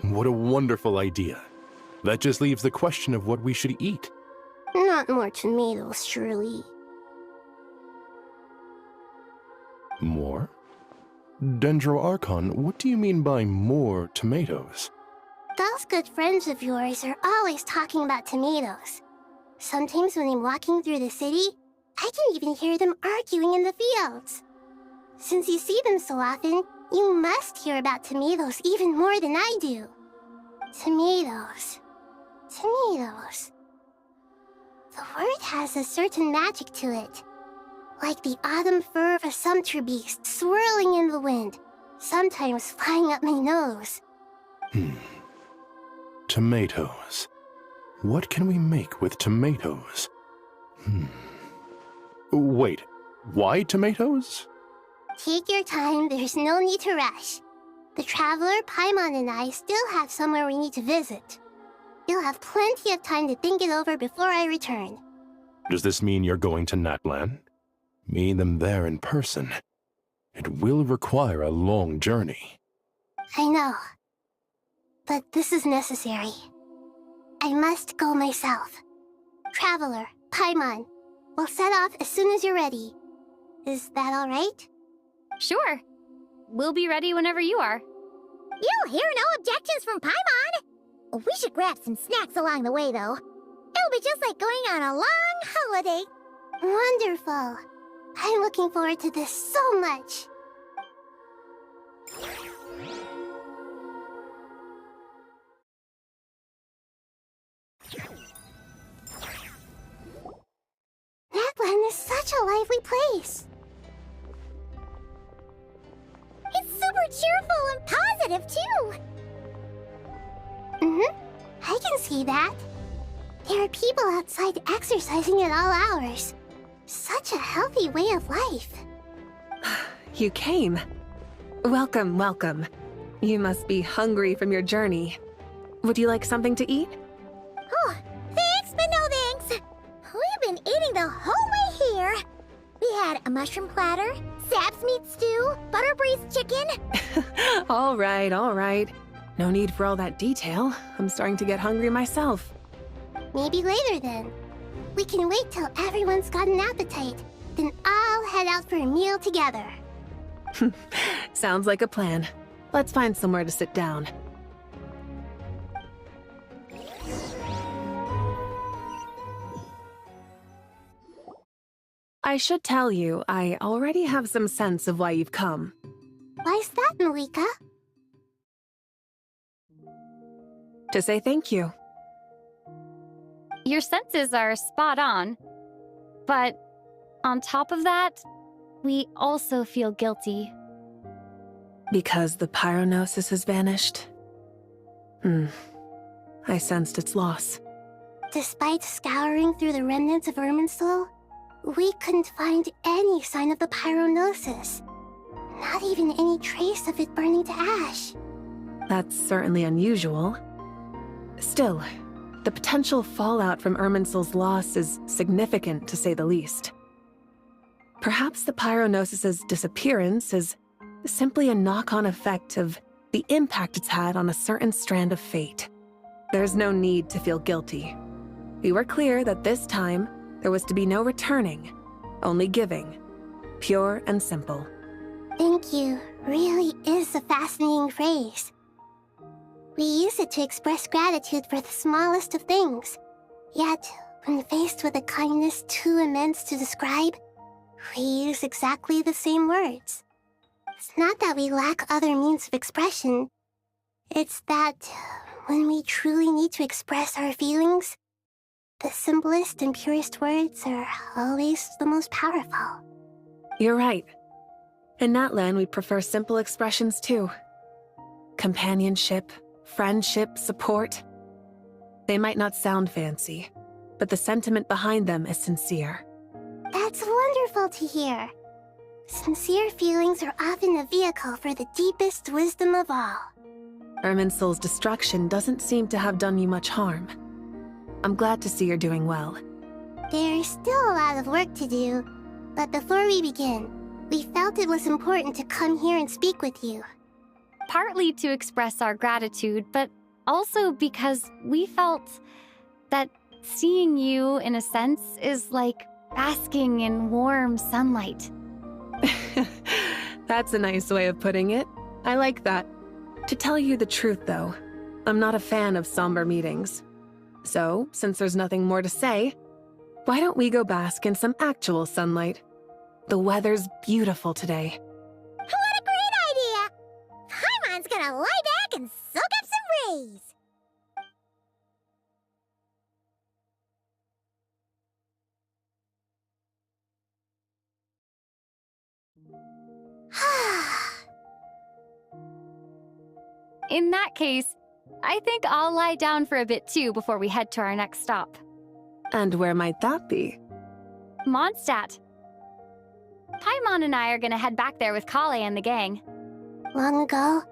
What a wonderful idea. That just leaves the question of what we should eat. Not more tomatoes, surely. More? Dendro Archon, what do you mean by more tomatoes? Those good friends of yours are always talking about tomatoes. Sometimes when I'm walking through the city, I can even hear them arguing in the fields. Since you see them so often, you must hear about tomatoes even more than I do. Tomatoes. Tomatoes. The word has a certain magic to it. Like the autumn fur of a sumpter beast swirling in the wind, sometimes flying up my nose. Tomatoes. What can we make with tomatoes? Wait, why tomatoes? Take your time, there's no need to rush. The Traveler, Paimon, and I still have somewhere we need to visit. You'll have plenty of time to think it over before I return. Does this mean you're going to Natlan? Meet them there in person. It will require a long journey. I know. But this is necessary. I must go myself. Traveler, Paimon, we'll set off as soon as you're ready. Is that all right? Sure. We'll be ready whenever you are. You'll hear no objections from Paimon. We should grab some snacks along the way, though. It'll be just like going on a long holiday. Wonderful. I'm looking forward to this so much. Natlan is such a lively place. It's super cheerful and positive, too. I can see that. There are people outside exercising at all hours. Such a healthy way of life. You came. Welcome, welcome. You must be hungry from your journey. Would you like something to eat? Oh, thanks, but no thanks. We've been eating the whole way here. We had a mushroom platter, Sap's meat stew, butter braised chicken. All right, all right. No need for all that detail. I'm starting to get hungry myself. Maybe later then. We can wait till everyone's got an appetite. Then I'll head out for a meal together. Sounds like a plan. Let's find somewhere to sit down. I should tell you, I already have some sense of why you've come. Why's that, Malika? To say thank you. Your senses are spot on. But on top of that, we also feel guilty. Because the pyronosis has vanished? I sensed its loss. Despite scouring through the remnants of Irminsul, we couldn't find any sign of the pyronosis. Not even any trace of it burning to ash. That's certainly unusual. Still, the potential fallout from Irminsul's loss is significant, to say the least. Perhaps the pyronosis's disappearance is simply a knock-on effect of the impact it's had on a certain strand of fate. There's no need to feel guilty. We were clear that this time, there was to be no returning, only giving. Pure and simple. Thank you really is a fascinating phrase. We use it to express gratitude for the smallest of things. Yet, when faced with a kindness too immense to describe, we use exactly the same words. It's not that we lack other means of expression. It's that when we truly need to express our feelings, the simplest and purest words are always the most powerful. You're right. In Natlan, we prefer simple expressions too. Companionship, friendship, support. They might not sound fancy, but the sentiment behind them is sincere. That's wonderful to hear. Sincere feelings are often a vehicle for the deepest wisdom of all. Irminsul's destruction doesn't seem to have done you much harm. I'm glad to see you're doing well. There's still a lot of work to do, but before we begin, we felt it was important to come here and speak with you. Partly to express our gratitude, but also because we felt that seeing you, in a sense, is like basking in warm sunlight. That's a nice way of putting it. I like that. To tell you the truth, though, I'm not a fan of somber meetings. So, since there's nothing more to say, why don't we go bask in some actual sunlight? The weather's beautiful today. What a great idea! Paimon's gonna lie back and soak up some rays! In that case, I think I'll lie down for a bit too before we head to our next stop. And where might that be? Mondstadt. Paimon and I are gonna head back there with Kale and the gang. Long ago,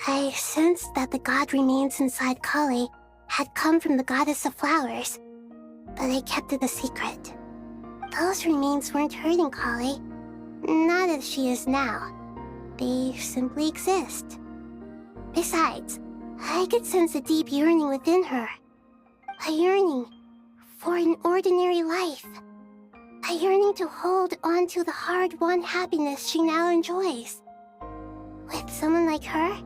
I sensed that the god remains inside Kale had come from the goddess of flowers, but I kept it a secret. Those remains weren't hurting Kale, not as she is now. They simply exist. Besides, I could sense a deep yearning within her. A yearning for an ordinary life. A yearning to hold on to the hard-won happiness she now enjoys. With someone like her,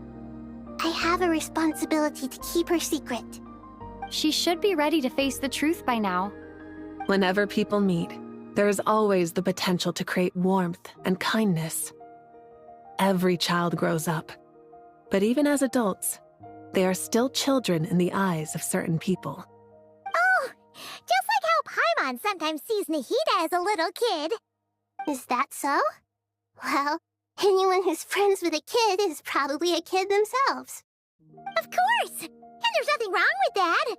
I have a responsibility to keep her secret. She should be ready to face the truth by now. Whenever people meet, there is always the potential to create warmth and kindness. Every child grows up, but even as adults, they are still children in the eyes of certain people. Oh, just like how Paimon sometimes sees Nahida as a little kid. Is that so? Well, anyone who's friends with a kid is probably a kid themselves. Of course! And there's nothing wrong with that.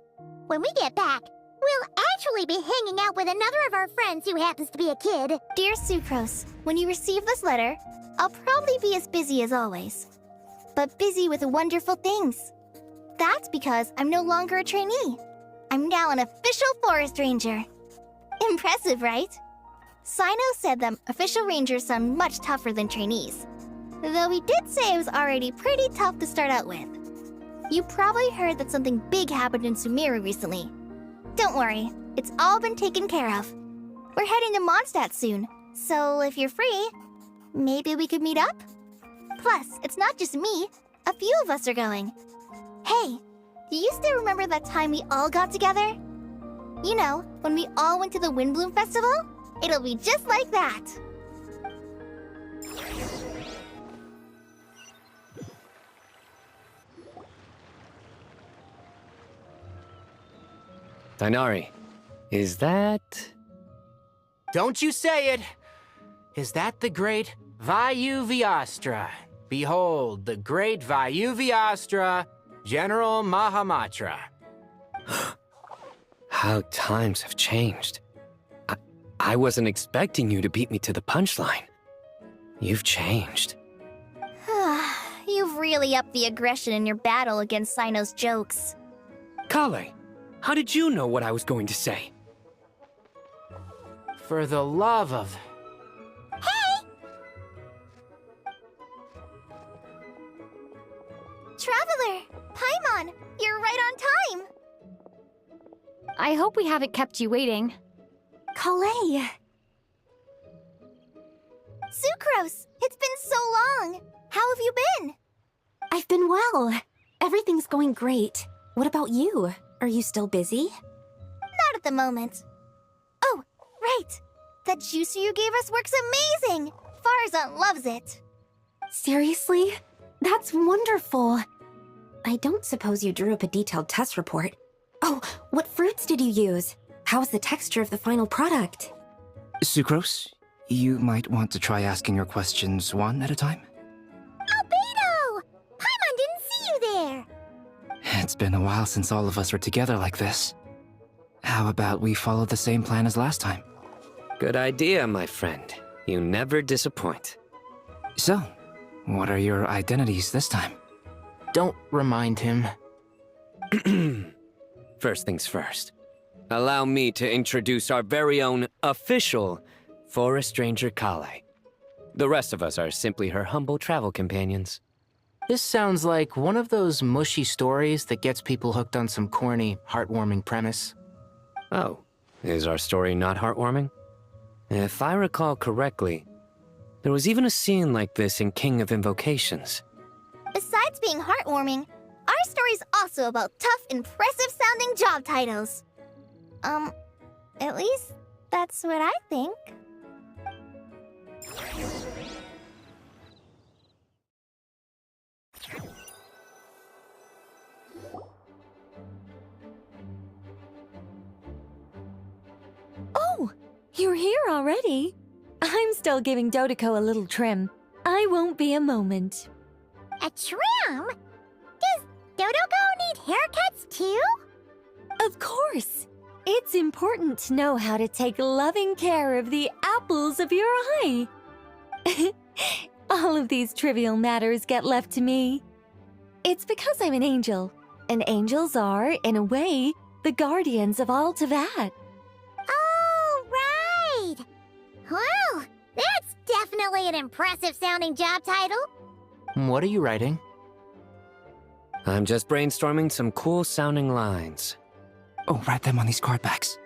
When we get back, we'll actually be hanging out with another of our friends who happens to be a kid. Dear Sucrose, when you receive this letter, I'll probably be as busy as always. But busy with wonderful things. That's because I'm no longer a trainee. I'm now an official forest ranger. Impressive, right? Sino said that official rangers sound much tougher than trainees. Though he did say it was already pretty tough to start out with. You probably heard that something big happened in Sumeru recently. Don't worry, it's all been taken care of. We're heading to Mondstadt soon, so if you're free, maybe we could meet up? Plus, it's not just me. A few of us are going. Hey, do you still remember that time we all got together? You know, when we all went to the Windbloom Festival? It'll be just like that. Dainari, is that... Don't you say it! Is that the great Vayu-Vyastra? Behold, the great Vayu-Vyastra, General Mahamatra. How times have changed. I wasn't expecting you to beat me to the punchline. You've changed. You've really upped the aggression in your battle against Sino's jokes. Kale, how did you know what I was going to say? For the love of... I hope we haven't kept you waiting. Kalei! Sucrose! It's been so long! How have you been? I've been well. Everything's going great. What about you? Are you still busy? Not at the moment. Oh, right! That juicer you gave us works amazing! Farzan loves it! Seriously? That's wonderful. I don't suppose you drew up a detailed test report. Oh, what fruits did you use? How's the texture of the final product? Sucrose, you might want to try asking your questions one at a time. Albedo! Paimon didn't see you there! It's been a while since all of us were together like this. How about we follow the same plan as last time? Good idea, my friend. You never disappoint. So, what are your identities this time? Don't remind him. First things first. Allow me to introduce our very own official Forest Ranger Kalei. The rest of us are simply her humble travel companions. This sounds like one of those mushy stories that gets people hooked on some corny, heartwarming premise. Oh, is our story not heartwarming? If I recall correctly, there was even a scene like this in King of Invocations. Besides being heartwarming, our story's also about tough, impressive-sounding job titles. At least that's what I think. Oh, you're here already? I'm still giving Dodeko a little trim. I won't be a moment. A trim? Does Dodoko need haircuts too? Of course. It's important to know how to take loving care of the apples of your eye. All of these trivial matters get left to me. It's because I'm an angel, and angels are, in a way, the guardians of all Teyvat. Oh, right! Well, that's definitely an impressive-sounding job title. What are you writing? I'm just brainstorming some cool-sounding lines. Oh, write them on these card backs.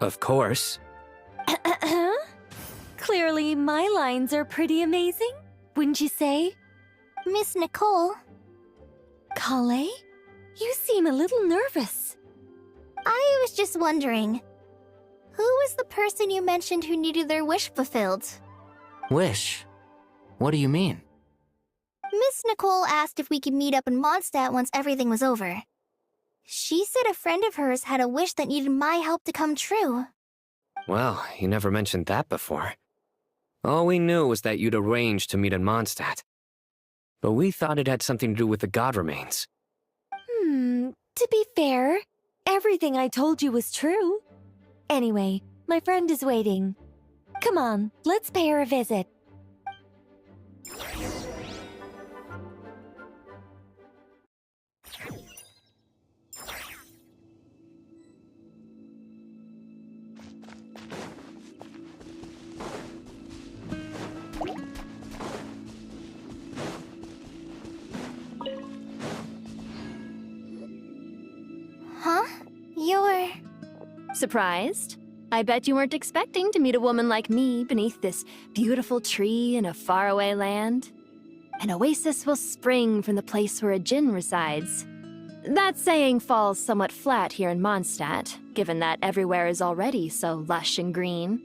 Of course. Clearly, my lines are pretty amazing, wouldn't you say? Miss Nicole. Kalei? You seem a little nervous. I was just wondering, who was the person you mentioned who needed their wish fulfilled? Wish? What do you mean? Miss Nicole asked if we could meet up in Mondstadt once everything was over. She said a friend of hers had a wish that needed my help to come true. Well, you never mentioned that before. All we knew was that you'd arranged to meet in Mondstadt. But we thought it had something to do with the god remains. To be fair, everything I told you was true. Anyway, my friend is waiting. Come on, let's pay her a visit. Huh? You're... Surprised? I bet you weren't expecting to meet a woman like me beneath this beautiful tree in a faraway land. An oasis will spring from the place where a djinn resides. That saying falls somewhat flat here in Mondstadt, given that everywhere is already so lush and green.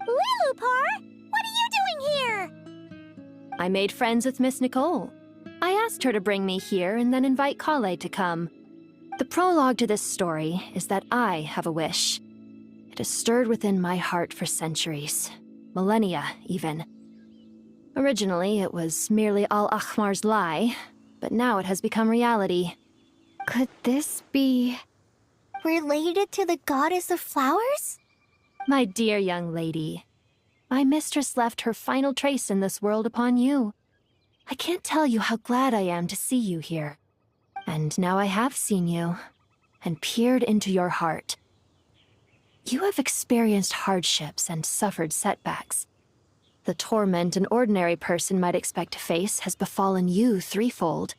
Lilupar, what are you doing here? I made friends with Miss Nicole. I asked her to bring me here and then invite Kalei to come. The prologue to this story is that I have a wish. It has stirred within my heart for centuries, millennia even. Originally, it was merely Al-Ahmar's lie, but now it has become reality. Could this be... related to the goddess of flowers? My dear young lady, my mistress left her final trace in this world upon you. I can't tell you how glad I am to see you here. And now I have seen you, and peered into your heart. You have experienced hardships and suffered setbacks. The torment an ordinary person might expect to face has befallen you threefold.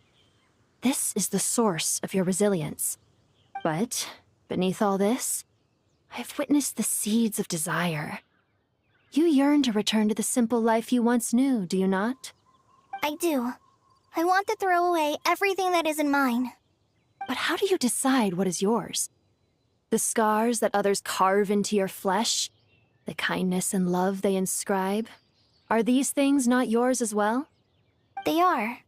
This is the source of your resilience. But beneath all this, I've witnessed the seeds of desire. You yearn to return to the simple life you once knew, do you not? I do. I want to throw away everything that isn't mine. But how do you decide what is yours? The scars that others carve into your flesh? The kindness and love they inscribe? Are these things not yours as well? They are.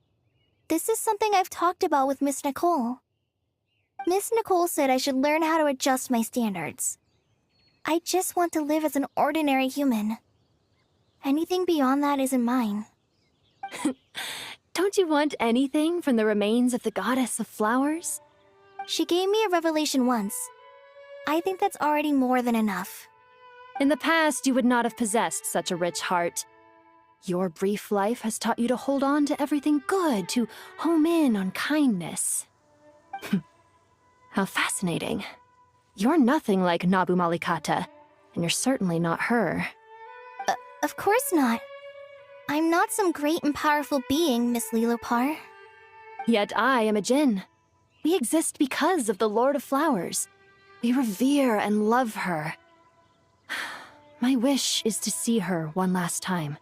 This is something I've talked about with Miss Nicole. Miss Nicole said I should learn how to adjust my standards. I just want to live as an ordinary human. Anything beyond that isn't mine. Don't you want anything from the remains of the goddess of flowers? She gave me a revelation once. I think that's already more than enough. In the past, you would not have possessed such a rich heart. Your brief life has taught you to hold on to everything good, to home in on kindness. How fascinating. You're nothing like Nabu Malikata, and you're certainly not her. Of course not. I'm not some great and powerful being, Miss Lilopar. Yet I am a Jinn. We exist because of the Lord of Flowers. We revere and love her. My wish is to see her one last time,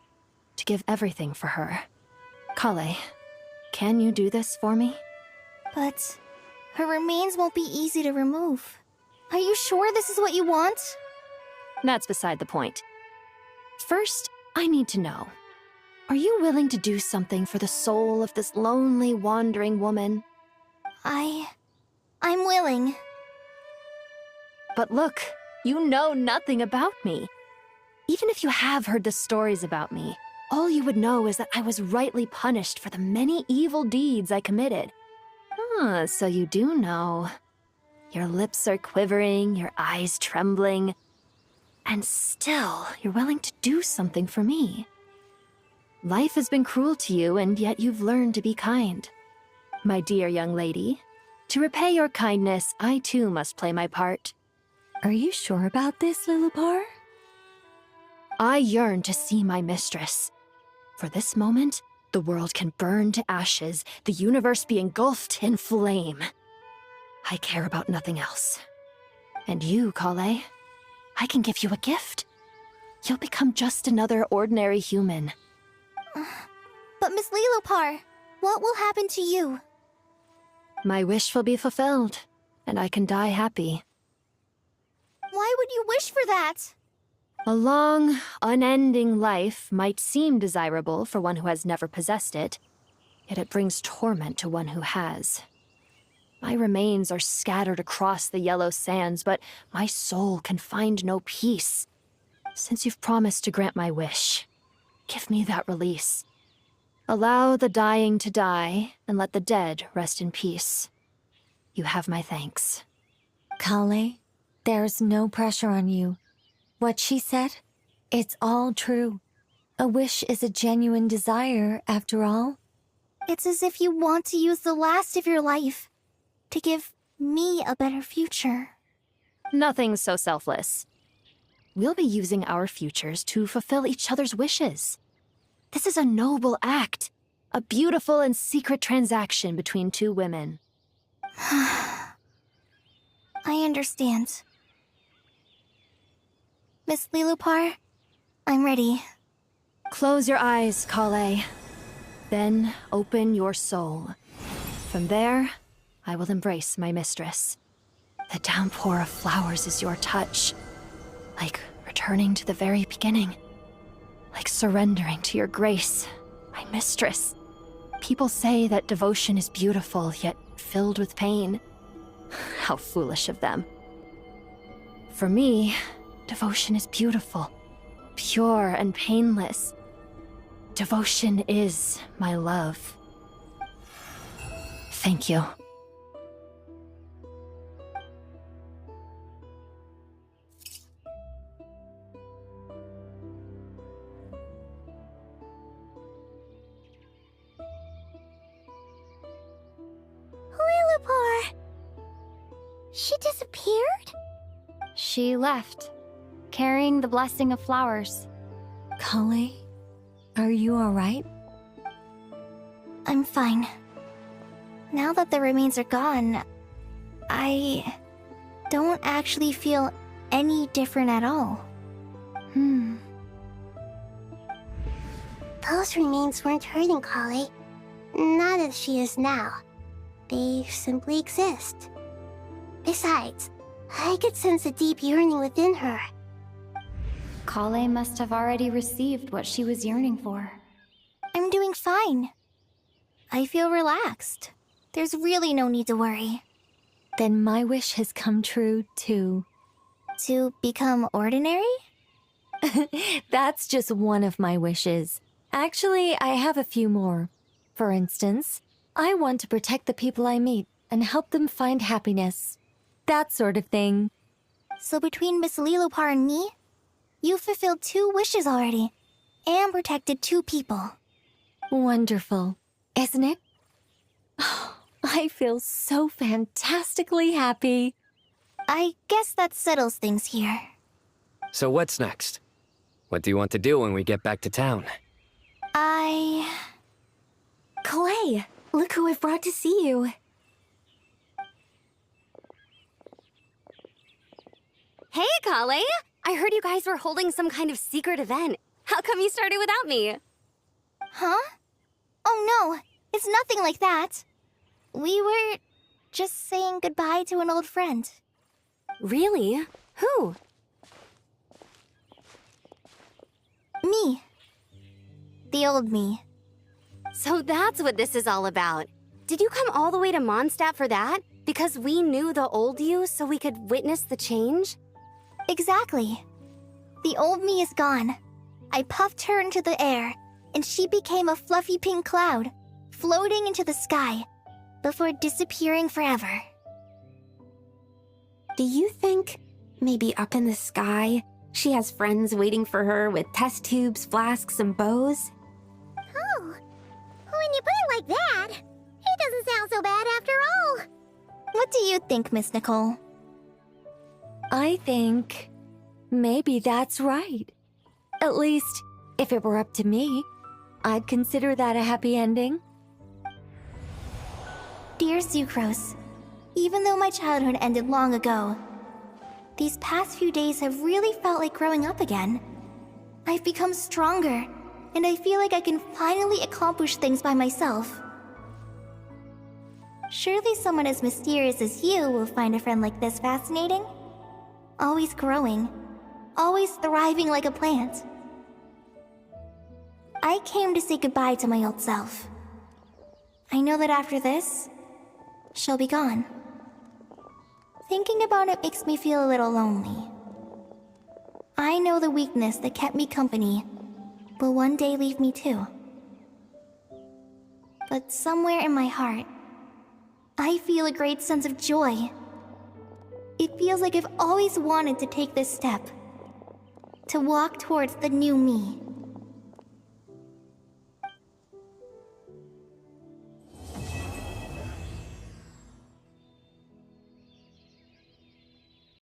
to give everything for her. Kale, can you do this for me? But her remains won't be easy to remove. Are you sure this is what you want? That's beside the point. First, I need to know. Are you willing to do something for the soul of this lonely, wandering woman? I'm willing. But look, you know nothing about me. Even if you have heard the stories about me, all you would know is that I was rightly punished for the many evil deeds I committed. Ah, so you do know. Your lips are quivering, your eyes trembling, and still you're willing to do something for me. Life has been cruel to you, and yet you've learned to be kind. My dear young lady, to repay your kindness, I too must play my part. Are you sure about this, Lilopar? I yearn to see my mistress. For this moment, the world can burn to ashes, the universe be engulfed in flame. I care about nothing else. And you, Kale, I can give you a gift. You'll become just another ordinary human. But Miss Lilopar, what will happen to you? My wish will be fulfilled, and I can die happy. Why would you wish for that? A long, unending life might seem desirable for one who has never possessed it, yet it brings torment to one who has. My remains are scattered across the yellow sands, but my soul can find no peace. Since you've promised to grant my wish, give me that release. Allow the dying to die, and let the dead rest in peace. You have my thanks. Kale, there's no pressure on you. What she said, it's all true. A wish is a genuine desire, after all. It's as if you want to use the last of your life to give me a better future. Nothing so selfless. We'll be using our futures to fulfill each other's wishes. This is a noble act, a beautiful and secret transaction between two women. I understand. Miss Lilopar, I'm ready. Close your eyes, Kale. Then open your soul. From there, I will embrace my mistress. The downpour of flowers is your touch, like returning to the very beginning. Like surrendering to your grace, my mistress. People say that devotion is beautiful, yet filled with pain. How foolish of them. For me, devotion is beautiful, pure and painless. Devotion is my love. Thank you. Lilopar! She disappeared? She left, carrying the blessing of flowers. Kale, are you alright? I'm fine. Now that the remains are gone, I don't actually feel any different at all. Those remains weren't hurting Kale. Not as she is now. They simply exist. Besides, I could sense a deep yearning within her. Kale must have already received what she was yearning for. I'm doing fine. I feel relaxed. There's really no need to worry. Then my wish has come true, too. To become ordinary? That's just one of my wishes. Actually, I have a few more. For instance, I want to protect the people I meet and help them find happiness. That sort of thing. So between Miss Lilopar and me, you fulfilled 2 wishes already, and protected 2 people. Wonderful, isn't it? I feel so fantastically happy. I guess that settles things here. So what's next? What do you want to do when we get back to town? Clay, look who I've brought to see you. Hey, Kale! I heard you guys were holding some kind of secret event. How come you started without me? Huh? Oh no, it's nothing like that. We were just saying goodbye to an old friend. Really? Who? Me. The old me. So that's what this is all about. Did you come all the way to Mondstadt for that? Because we knew the old you so we could witness the change? Exactly. The old me is gone. I puffed her into the air, and she became a fluffy pink cloud, floating into the sky, before disappearing forever. Do you think, maybe up in the sky, she has friends waiting for her with test tubes, flasks, and bows? Oh, when you put it like that, it doesn't sound so bad after all. What do you think, Miss Nicole? I think maybe that's right. At least, if it were up to me, I'd consider that a happy ending. Dear Sucrose, even though my childhood ended long ago, these past few days have really felt like growing up again. I've become stronger, and I feel like I can finally accomplish things by myself. Surely someone as mysterious as you will find a friend like this fascinating. Always growing, always thriving like a plant. I came to say goodbye to my old self. I know that after this, she'll be gone. Thinking about it makes me feel a little lonely. I know the weakness that kept me company will one day leave me too. But somewhere in my heart, I feel a great sense of joy. It feels like I've always wanted to take this step, to walk towards the new me.